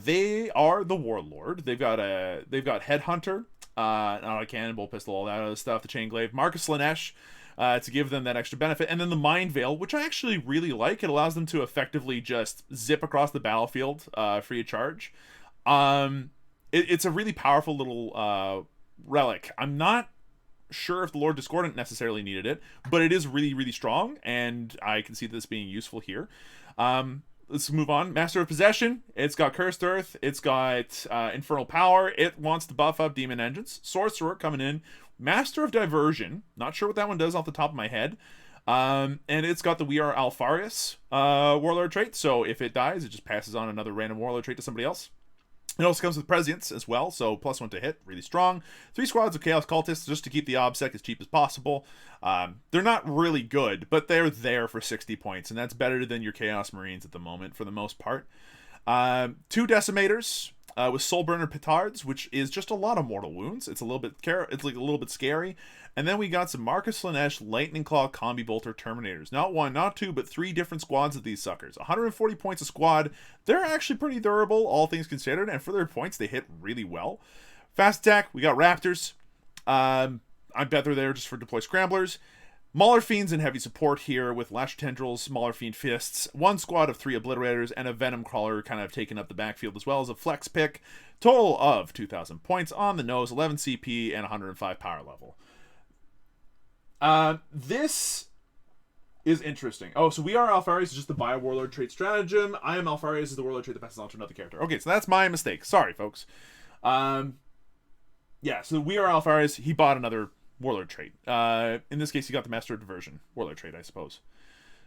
They are the Warlord. They've got Headhunter, not a cannonball pistol, all that other stuff. The Chain Glaive, Marcus Lanesh, to give them that extra benefit, and then the Mind Veil, which I actually really like. It allows them to effectively just zip across the battlefield, free of charge. It's a really powerful little relic. I'm not sure if the Lord Discordant necessarily needed it, but it is really, really strong, and I can see this being useful here. Let's move on. Master of Possession. It's got Cursed Earth. It's got Infernal Power. It wants to buff up Demon Engines. Sorcerer coming in. Master of Diversion. Not sure what that one does off the top of my head. And it's got the We Are Alfarius Warlord trait, so if it dies, it just passes on another random Warlord trait to somebody else. It also comes with Prescience as well, so +1 to hit, really strong. 3 squads of Chaos Cultists just to keep the OBSEC as cheap as possible. They're not really good, but they're there for 60 points, and that's better than your Chaos Marines at the moment for the most part. 2 Decimators with Soulburner Petards, which is just a lot of mortal wounds. It's a little bit scary. And then we got some Marcus Lanesh Lightning Claw Combi Bolter Terminators. Not 1, not 2, but 3 different squads of these suckers. 140 points a squad. They're actually pretty durable, all things considered, and for their points, they hit really well. Fast attack, we got Raptors. I bet they're there just for deploy scramblers. Mauler Fiends in heavy support here with Lash Tendrils, Mauler Fiend Fists, 1 squad of 3 Obliterators, and a Venom Crawler kind of taking up the backfield as well as a flex pick. Total of 2,000 points on the nose, 11 CP, and 105 power level. This is interesting. Oh, so We Are Alfarius is just the Bio Warlord trait stratagem. I Am Alfarius is the Warlord trait that passes on to another character. Okay, so that's my mistake. Sorry, folks. Yeah, so We Are Alfarius, he bought another Warlord trait. In this case, he got the Master of Diversion Warlord trait, I suppose.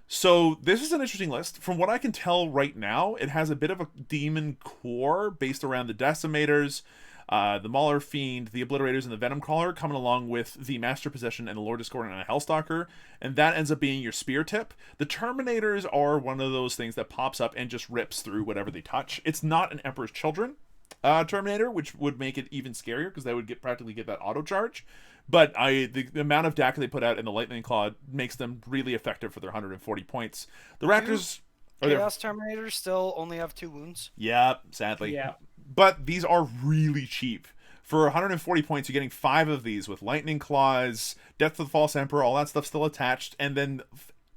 So this is an interesting list. From what I can tell right now, it has a bit of a demon core based around the Decimators, the Mauler Fiend, the Obliterators, and the Venom Crawler coming along with the Master Possession and the Lord Discordant and a Hellstalker, and that ends up being your spear tip. The Terminators are one of those things that pops up and just rips through whatever they touch. It's not an Emperor's Children Terminator, which would make it even scarier because they would practically get that auto charge. But the amount of DAC they put out in the Lightning Claw makes them really effective for their 140 points. The Raptors... Chaos Terminators still only have 2 wounds. Yeah, sadly. Yeah. But these are really cheap. For 140 points, you're getting 5 of these with Lightning Claws, Death of the False Emperor, all that stuff still attached, and then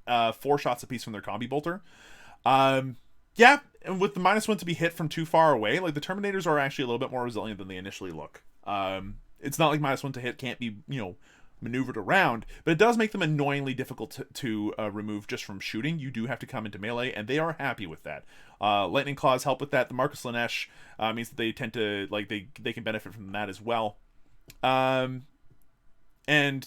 4 shots apiece from their Combi Bolter. Yeah, and with the -1 to be hit from too far away, like the Terminators are actually a little bit more resilient than they initially look. It's not like -1 to hit can't be, maneuvered around, but it does make them annoyingly difficult to remove just from shooting. You do have to come into melee, and they are happy with that. Lightning Claws help with that. The Marcus Lanesh means that they tend to, they can benefit from that as well. And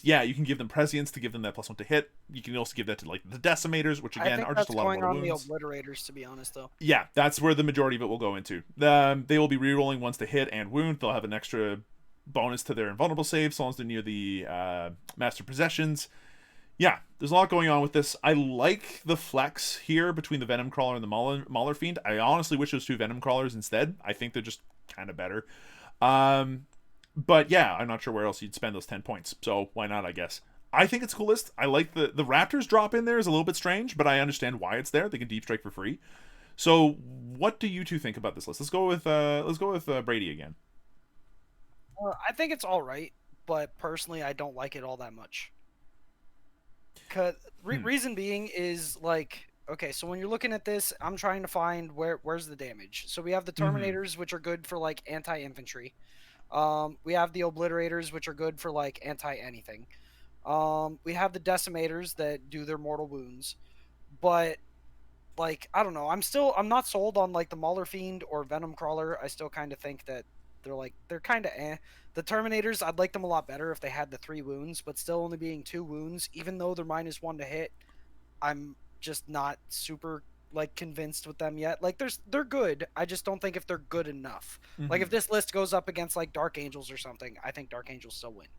yeah, you can give them Prescience to give them that +1 to hit. You can also give that to the Decimators, which again are just a lot more wounds. I think that's going on the Obliterators, to be honest, though. Yeah, that's where the majority of it will go into. They will be rerolling once to hit and wound. They'll have an extra bonus to their invulnerable save, so long as they're near the master possessions. Yeah, there's a lot going on with this. I like the flex here between the Venom Crawler and the Mauler Fiend. I honestly wish it was 2 Venom Crawlers instead. I think they're just kind of better. But yeah, I'm not sure where else you'd spend those 10 points. So why not, I guess. I think it's a cool list. I like the Raptors drop in there is a little bit strange, but I understand why it's there. They can deep strike for free. So what do you two think about this list? Let's go with Brady again. I think it's all right, but personally, I don't like it all that much. Cause reason being is like, okay, so when you're looking at this, I'm trying to find where's the damage. So we have the Terminators, which are good for like anti-infantry. We have the Obliterators, which are good for like anti-anything. We have the Decimators that do their mortal wounds, but like I don't know, I'm not sold on like the Mauler Fiend or Venom Crawler. I still kind of think that they're kind of eh. The Terminators, I'd like them a lot better if they had the 3 wounds, but still only being 2 wounds, even though they're -1 to hit, I'm just not super like convinced with them yet. Like they're good. I just don't think if they're good enough. Like if this list goes up against like Dark Angels or something, I think Dark Angels still win.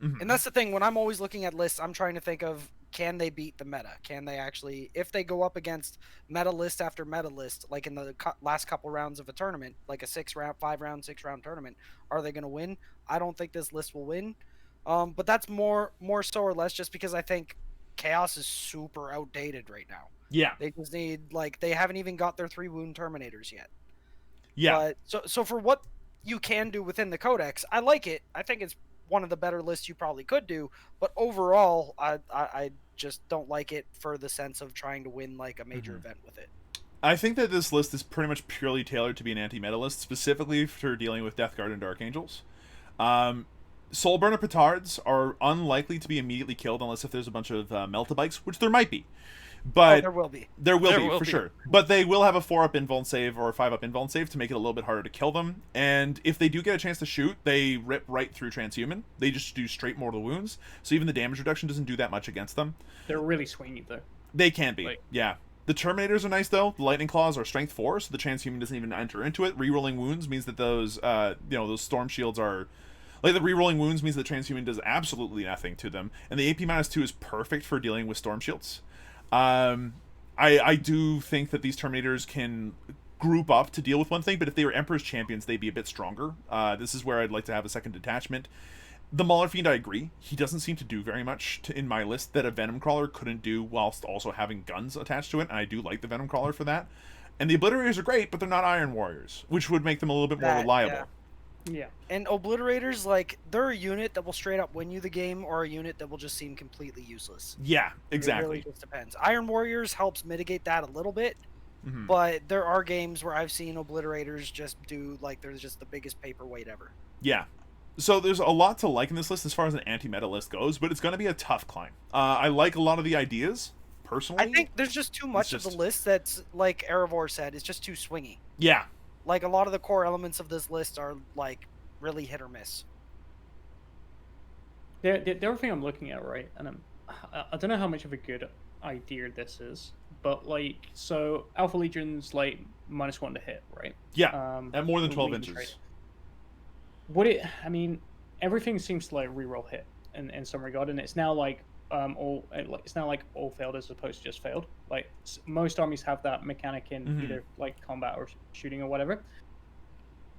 And that's the thing, when I'm always looking at lists, I'm trying to think of, can they beat the meta? Can they actually, if they go up against meta list after meta list, like in the last couple rounds of a tournament, like a 5 round, 6 round tournament, are they going to win? I don't think this list will win. But that's more so or less just because I think Chaos is super outdated right now. Yeah. They just need, like, they haven't even got their 3 wound Terminators yet. Yeah. But so for what you can do within the Codex, I like it. I think it's one of the better lists you probably could do, but overall I just don't like it for the sense of trying to win like a major event with it. I think that this list is pretty much purely tailored to be an anti-meta list, specifically for dealing with Death Guard and Dark Angels. Soulburner Petards are unlikely to be immediately killed unless if there's a bunch of Meltabikes, which there might be. But there will be. There will be, sure. But they will have a 4-up invuln save or a 5-up invuln save to make it a little bit harder to kill them. And if they do get a chance to shoot, they rip right through Transhuman. They just do straight mortal wounds. So even the damage reduction doesn't do that much against them. They're really swingy, though. They can be, yeah. The Terminators are nice, though. The Lightning Claws are strength 4, so the Transhuman doesn't even enter into it. Rerolling wounds means that those, those Storm Shields are... Like, the rerolling wounds means the Transhuman does absolutely nothing to them. And the AP-2 is perfect for dealing with Storm Shields. I do think that these Terminators can group up to deal with one thing, but if they were Emperor's Champions, they'd be a bit stronger. This is where I'd like to have a second detachment. The Mauler Fiend, I agree. He doesn't seem to do very much in my list that a Venom Crawler couldn't do whilst also having guns attached to it, and I do like the Venom Crawler for that. And the Obliterators are great, but they're not Iron Warriors, which would make them a little bit more reliable. Yeah. And Obliterators, like, they're a unit that will straight up win you the game, or a unit that will just seem completely useless. Yeah, exactly. It really just depends. Iron Warriors helps mitigate that a little bit, but there are games where I've seen Obliterators just do, like, they're just the biggest paperweight ever. Yeah. So there's a lot to like in this list as far as an anti-meta list goes, but it's going to be a tough climb. I like a lot of the ideas, personally. I think there's just too much of the list that's, like Arrovor said, it's just too swingy. Yeah. Like, a lot of the core elements of this list are, like, really hit or miss. The other thing I'm looking at, right, and I don't know how much of a good idea this is, but, like, so Alpha Legion's, like, -1 to hit, right? Yeah, at more than 12 inches. Right? I mean, everything seems to, like, reroll hit in some regard, and it's now, like, all failed as opposed to just failed. Like, most armies have that mechanic in either like combat or shooting or whatever.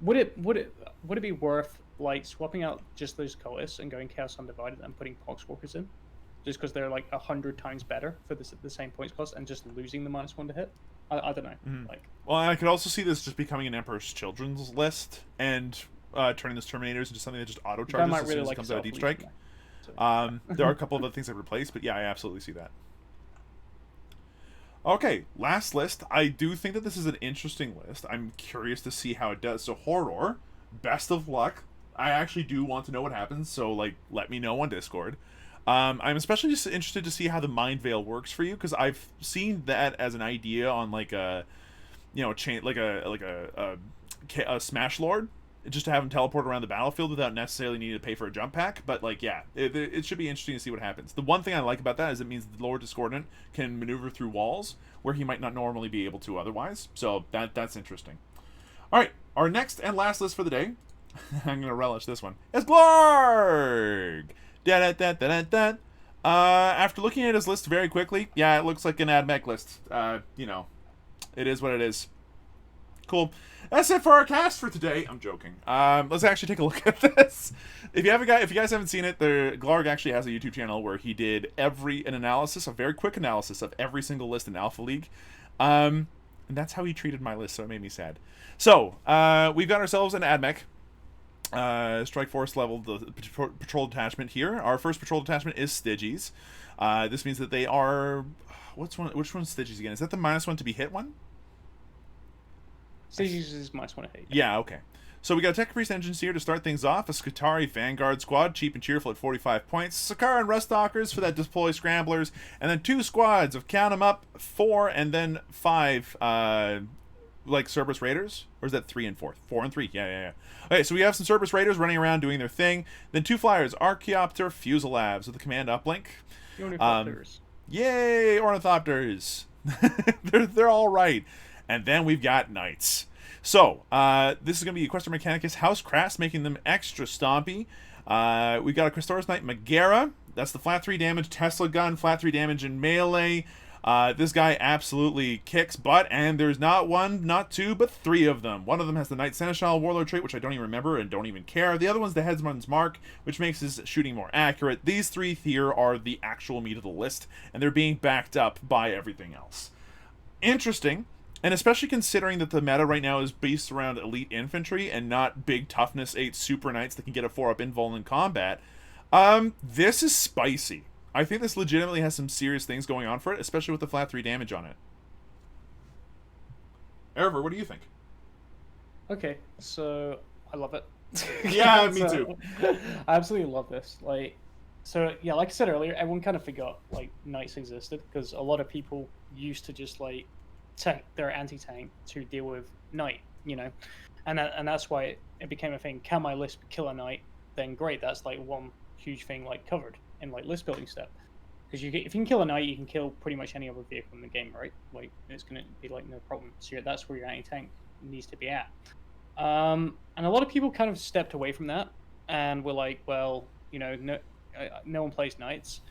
Would it be worth like swapping out just those cultists and going Chaos Undivided and putting Poxwalkers in, just because they're like 100 times better for the same points cost, and just losing the -1 to hit? I don't know. Like, well, I could also see this just becoming an Emperor's Children's list and turning those Terminators into something that just auto charges as soon as it comes out of Deep Strike. There are a couple of other things that replace, but yeah, I absolutely see that. Okay, last list. I do think that this is an interesting list. I'm curious to see how it does. So Horror, best of luck. I actually do want to know what happens, so like let me know on Discord. I'm especially just interested to see how the Mind Veil works for you, because I've seen that as an idea on like a, a Smash Lord, just to have him teleport around the battlefield without necessarily needing to pay for a jump pack. But like, yeah, it should be interesting to see what happens. The one thing I like about that is it means the Lord Discordant can maneuver through walls where he might not normally be able to otherwise. So that's interesting. All right, our next and last list for the day I'm gonna relish this one. It's Glorg! Da-da-da-da-da-da. After looking at his list very quickly, yeah, it looks like an AdMech list. You know, it is what it is. Cool. That's it for our cast for today. I'm joking. Let's actually take a look at this. If you guys haven't seen it, Glorg actually has a YouTube channel where he did a very quick analysis of every single list in Alpha League. And that's how he treated my list, so it made me sad. So, we've got ourselves an AdMech. Strike Force level, the patrol detachment here. Our first patrol detachment is Styges. This means that they are... Which one's Styges again? Is that the -1 to be hit one? Styges is -1 to hit. Yeah, okay. So we got Tech Priest engines here to start things off. A Skitarii Vanguard squad, cheap and cheerful at 45 points. Sakara and Ruststalkers for that deploy scramblers. And then 2 squads of, count them up, 4 and then 5... like Cerberus Raiders? Or is that 3 and 4? 4 and 3. Yeah. Okay, so we have some Cerberus Raiders running around doing their thing. Then 2 flyers, Archaeopter, Fuselabs with the command uplink. Ornithopters. Yay, Ornithopters. they're all right. And then we've got Knights. So, this is going to be Equestria Mechanicus House Crass, making them extra stompy. We've got a Crestaurus Knight Megara. That's the flat 3 damage Tesla gun, flat 3 damage in melee. This guy absolutely kicks butt, and there's not 1, not 2, but 3 of them. One of them has the Knight Seneschal Warlord trait, which I don't even remember and don't even care. The other one's the Headsman's Mark, which makes his shooting more accurate. These 3 here are the actual meat of the list, and they're being backed up by everything else. Interesting, and especially considering that the meta right now is based around elite infantry and not big toughness 8 super knights that can get a 4-up invuln in combat. This is spicy. I think this legitimately has some serious things going on for it, especially with the flat 3 damage on it. Arrovor, what do you think? Okay, so I love it. Yeah, me too. I absolutely love this. Like I said earlier, everyone kind of forgot like knights existed because a lot of people used to just like take their anti-tank to deal with knight, you know, and that's why it became a thing. Can my list kill a knight? Then great, that's like one huge thing like covered in like list building step, because if you can kill a knight, you can kill pretty much any other vehicle in the game, right? Like it's gonna be like no problem. So that's where your anti-tank needs to be at. And a lot of people kind of stepped away from that and were like, well, you know, no one plays knights.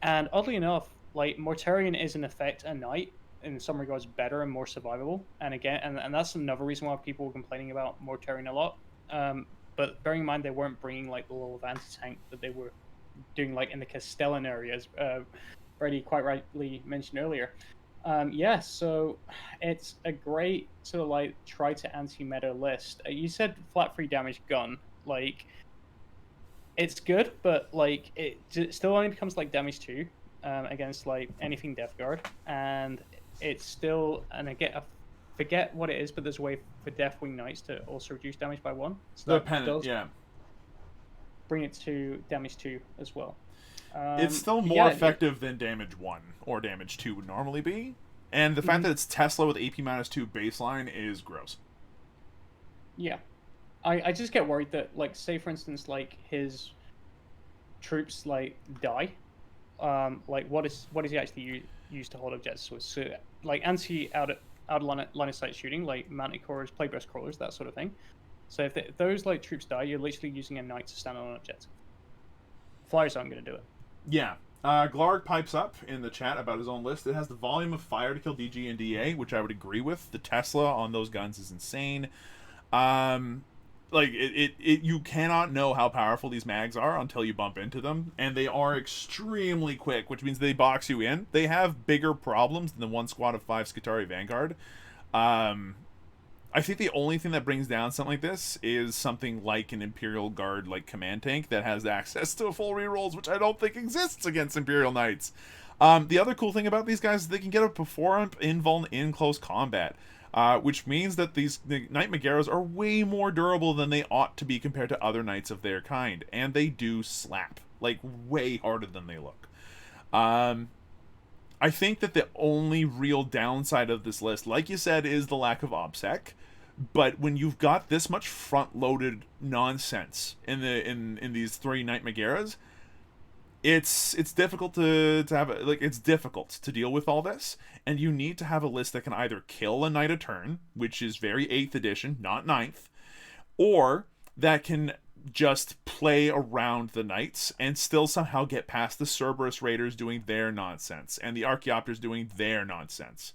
And oddly enough, like Mortarion is in effect a knight in some regards better and more survivable. And again, and that's another reason why people were complaining about Mortarion a lot. But bearing in mind they weren't bringing like the level of anti-tank that they were doing like in the Castellan areas, Brady quite rightly mentioned earlier. So it's a great sort of like try to anti-meta list. You said flat 3 damage gun, like it's good, but like it still only becomes like damage 2 against like anything Death Guard, and it's still, and I forget what it is, but there's a way for Deathwing Knights to also reduce damage by 1. So the pennant, yeah. Bring it to damage 2 as well. It's still more effective than damage 1 or damage 2 would normally be. And the fact that it's Tesla with AP -2 baseline is gross. Yeah. I just get worried that, like, say for instance, like, his troops, like, die. Like, what is he actually use to hold objectives with? So, like, out of line of sight shooting, like Manticores, Plagueburst Crawlers, that sort of thing. So if those like troops die, you're literally using a knight to stand on an objective. Flyers aren't going to do it. Yeah. Glarg pipes up in the chat about his own list. It has the volume of fire to kill DG and DA, which I would agree with. The Tesla on those guns is insane. Like you cannot know how powerful these mags are until you bump into them, and they are extremely quick, which means they box you in. They have bigger problems than the 1 squad of 5 Skitarii Vanguard. I think the only thing that brings down something like this is something like an Imperial Guard like command tank that has access to full rerolls, which I don't think exists against Imperial Knights. The other cool thing about these guys is they can get up to 4-up invuln in close combat, which means that the Knight Megaras are way more durable than they ought to be compared to other knights of their kind, and they do slap, like, way harder than they look. I think that the only real downside of this list, like you said, is the lack of OBSEC. But when you've got this much front-loaded nonsense in these 3 Knight Megaras, it's difficult to have it's difficult to deal with all this, and you need to have a list that can either kill a knight a turn, which is very 8th edition, not 9th, or that can just play around the Knights and still somehow get past the Cerberus Raiders doing their nonsense and the Archaeopters doing their nonsense.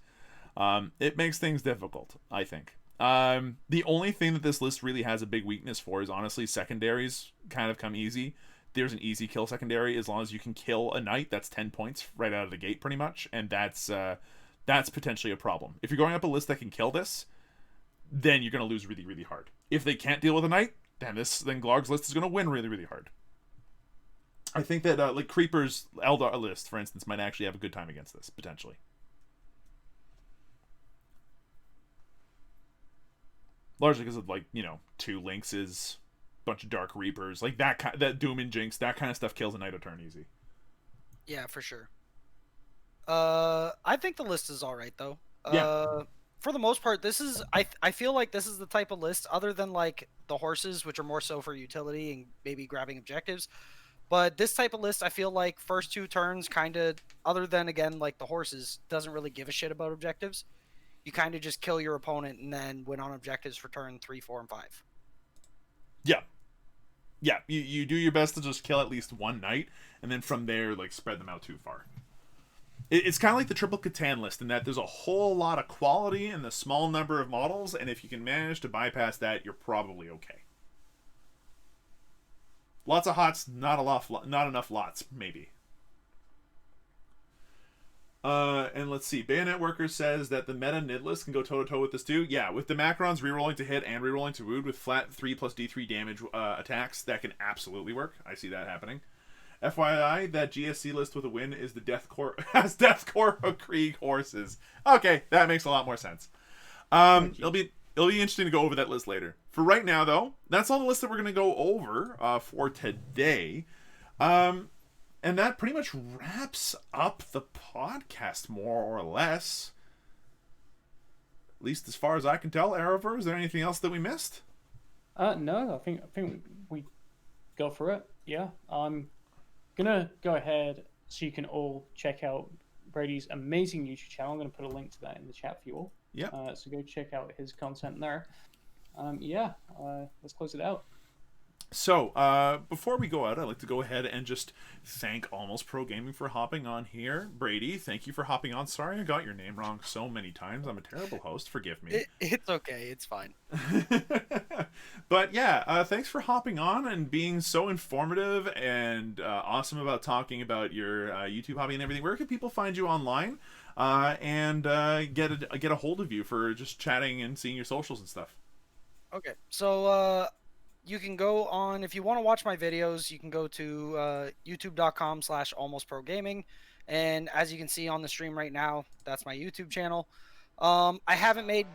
It makes things difficult, I think. The only thing that this list really has a big weakness for is honestly secondaries kind of come easy. There's an easy kill secondary as long as you can kill a knight. That's 10 points right out of the gate pretty much, and that's potentially a problem. If you're going up a list that can kill this, then you're going to lose really, really hard. If they can't deal with a knight, then Glarg's list is going to win really, really hard. I think that like Creeper's Eldar list, for instance, might actually have a good time against this, potentially. Largely because of, like, you know, 2 Lynxes, bunch of Dark Reapers, like that Doom and Jinx, that kind of stuff kills a Knight of turn easy. Yeah, for sure. I think the list is all right though. Yeah. For the most part, this is I feel like this is the type of list, other than like the horses, which are more so for utility and maybe grabbing objectives. But this type of list, I feel like first 2 turns kind of, other than again like the horses, doesn't really give a shit about objectives. You kind of just kill your opponent and then win on objectives for turn 3, 4, and 5. Yeah. Yeah, you do your best to just kill at least one knight, and then from there, like, spread them out too far. It's kind of like the Triple Catan list in that there's a whole lot of quality in the small number of models, and if you can manage to bypass that, you're probably okay. Lots of hots, not enough lots, maybe. And let's see. Bayonet Worker says that the meta Nid list can go toe-to-toe with this too. Yeah, with the Macrons rerolling to hit and rerolling to wound with flat 3 plus D3 damage attacks, that can absolutely work. I see that happening. FYI, that GSC list with a win is the has Deathcore of Krieg horses. Okay, that makes a lot more sense. It'll be interesting to go over that list later. For right now, though, that's all the lists that we're going to go over for today. And that pretty much wraps up the podcast, more or less. At least as far as I can tell. Arrovor, is there anything else that we missed? No, I think we go for it. Yeah, I'm gonna go ahead so you can all check out Brady's amazing YouTube channel. I'm gonna put a link to that in the chat for you all. Yeah. So go check out his content there. Let's close it out. So, before we go out, I'd like to go ahead and just thank AlmostProGaming for hopping on here. Brady, thank you for hopping on. Sorry I got your name wrong so many times. I'm a terrible host. Forgive me. It's okay. It's fine. But yeah, thanks for hopping on and being so informative and awesome about talking about your YouTube hobby and everything. Where can people find you online and get a hold of you for just chatting and seeing your socials and stuff? Okay, so you can go on, if you want to watch my videos, you can go to youtube.com/AlmostProGaming. And as you can see on the stream right now, that's my YouTube channel. I haven't made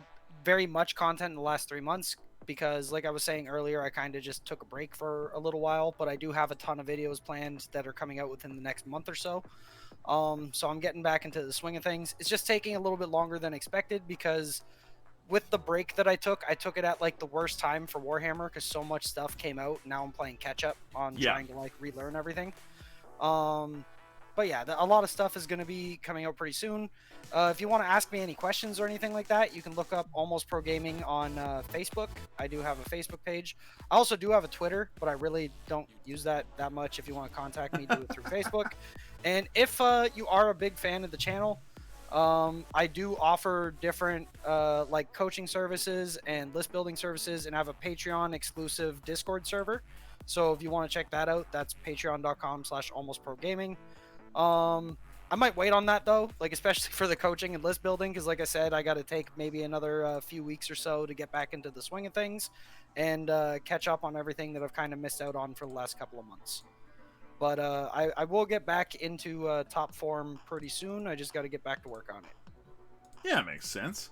very much content in the last 3 months because, like I was saying earlier, I kind of just took a break for a little while. But I do have a ton of videos planned that are coming out within the next month or so. So I'm getting back into the swing of things. It's just taking a little bit longer than expected because with the break that I took it at like the worst time for Warhammer because so much stuff came out. Now I'm playing catch up on trying to like relearn everything. But yeah, a lot of stuff is going to be coming out pretty soon. If you want to ask me any questions or anything like that, you can look up AlmostProGaming on Facebook. I do have a Facebook page. I also do have a Twitter, but I really don't use that much. If you want to contact me, do it through Facebook. And if you are a big fan of the channel, I do offer different like coaching services and list building services, and have a Patreon exclusive Discord server. So if you want to check that out, that's patreon.com/AlmostProGaming. I might wait on that though, like especially for the coaching and list building, because like I said, I got to take maybe another few weeks or so to get back into the swing of things and catch up on everything that I've kind of missed out on for the last couple of months. But I will get back into top form pretty soon. I just got to get back to work on it. Yeah, makes sense.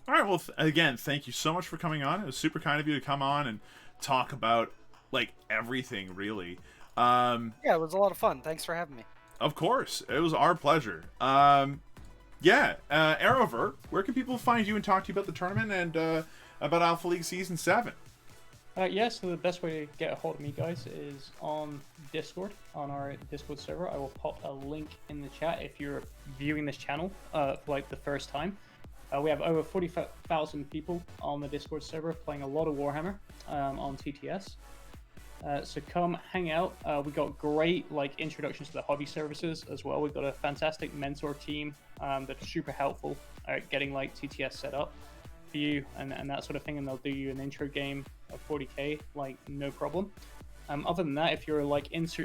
All right, well, again, thank you so much for coming on. It was super kind of you to come on and talk about, like, everything, really. Yeah, it was a lot of fun. Thanks for having me. Of course. It was our pleasure. Arrovor, where can people find you and talk to you about the tournament and about Alpha League Season 7? So the best way to get a hold of me, guys, is on Discord, on our Discord server. I will pop a link in the chat if you're viewing this channel for like the first time. We have over 40,000 people on the Discord server playing a lot of Warhammer on TTS. So come hang out. We got great introductions to the hobby services as well. We've got a fantastic mentor team that are super helpful at getting TTS set up for you and that sort of thing. And they'll do you an intro game of 40k, no problem. Other than that, if you're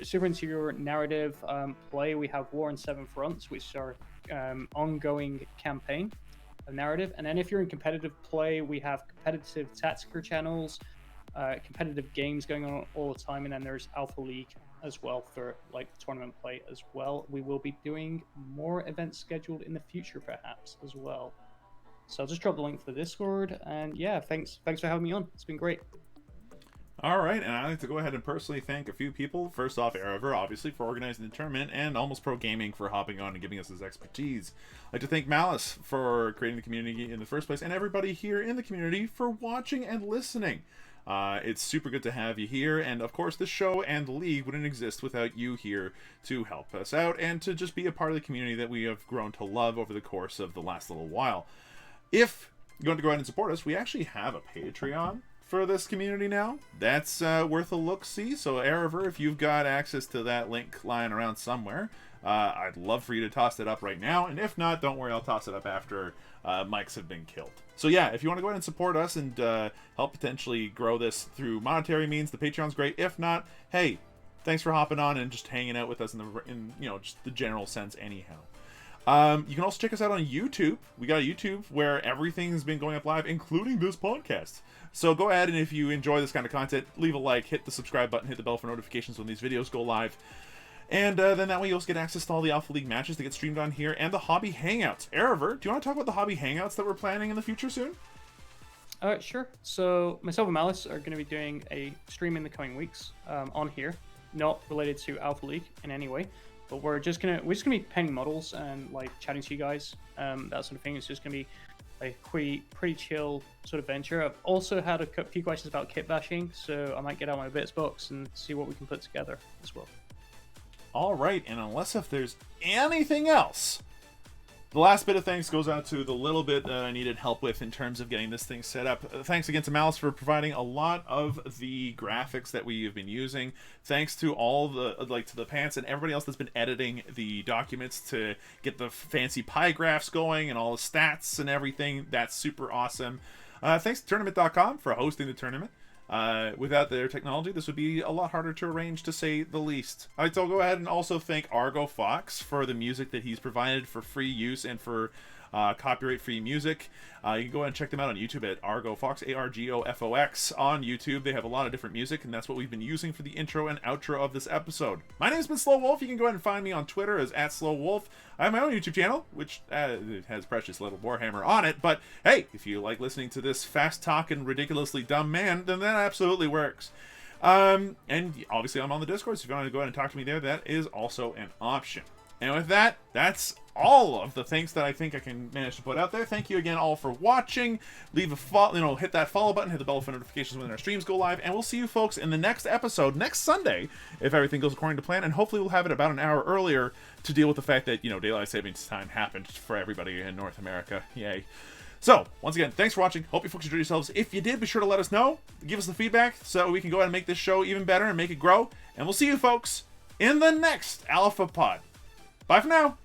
super into your narrative play, we have War and Seven Fronts, which is our ongoing campaign of narrative. And then if you're in competitive play, we have competitive tactical channels, competitive games going on all the time, and then there's Alpha League as well for tournament play as well. We will be doing more events scheduled in the future perhaps as well. So I'll just drop the link for the Discord, and yeah, thanks for having me on. It's been great. All right, and I'd like to go ahead and personally thank a few people. First off, Arrovor, obviously, for organizing the tournament, and AlmostProGaming for hopping on and giving us his expertise. I'd like to thank Malice for creating the community in the first place, and everybody here in the community for watching and listening. It's super good to have you here, and of course, the show and the league wouldn't exist without you here to help us out, and to just be a part of the community that we have grown to love over the course of the last little while. If you want to go ahead and support us, we actually have a Patreon for this community now. That's worth a look-see. So Arrovor, if you've got access to that link lying around somewhere, I'd love for you to toss it up right now. And if not, don't worry, I'll toss it up after mics have been killed. So yeah, if you want to go ahead and support us and help potentially grow this through monetary means, the Patreon's great. If not, hey, thanks for hopping on and just hanging out with us in just the general sense anyhow. You can also check us out on YouTube. We got a YouTube where everything's been going up live, including this podcast. So go ahead, and if you enjoy this kind of content, leave a like, hit the subscribe button, hit the bell for notifications when these videos go live. And then that way you'll also get access to all the Alpha League matches that get streamed on here, and the Hobby Hangouts. Arrovor, do you want to talk about the Hobby Hangouts that we're planning in the future soon? Sure. So myself and Malice are going to be doing a stream in the coming weeks on here, not related to Alpha League in any way. But we're just gonna be painting models and chatting to you guys, that sort of thing. It's just gonna be a pretty chill sort of venture. I've also had a few questions about kit bashing, so I might get out my bits box and see what we can put together as well. All right, and unless if there's anything else, the last bit of thanks goes out to the little bit that I needed help with in terms of getting this thing set up. Thanks again to Malice for providing a lot of the graphics that we have been using. Thanks to all the, to the pants and everybody else that's been editing the documents to get the fancy pie graphs going and all the stats and everything. That's super awesome. Thanks to Tournament.com for hosting the tournament. Without their technology, this would be a lot harder to arrange, to say the least. I'd like to go ahead and also thank Argo Fox for the music that he's provided for free use and for copyright-free music. You can go ahead and check them out on YouTube at Argo Fox, ARGOFOX on YouTube. They have a lot of different music, and that's what we've been using for the intro and outro of this episode. My name's been Slowwolf. You can go ahead and find me on Twitter as @Slowwolf. I have my own YouTube channel, which it has precious little Warhammer on it, but hey, if you like listening to this fast-talking, ridiculously dumb man, then that absolutely works. And obviously I'm on the Discord, so if you want to go ahead and talk to me there, that is also an option. And with that, that's all of the thanks that I think I can manage to put out there. Thank you again all for watching. Leave a follow, hit that follow button, hit the bell for notifications when our streams go live, and we'll see you folks in the next episode next Sunday if everything goes according to plan. And hopefully we'll have it about an hour earlier to deal with the fact that daylight savings time happened for everybody in North America. Yay. So, once again, thanks for watching. Hope you folks enjoyed yourselves. If you did, be sure to let us know. Give us the feedback so we can go ahead and make this show even better and make it grow. And we'll see you folks in the next Alpha Pod. Bye for now.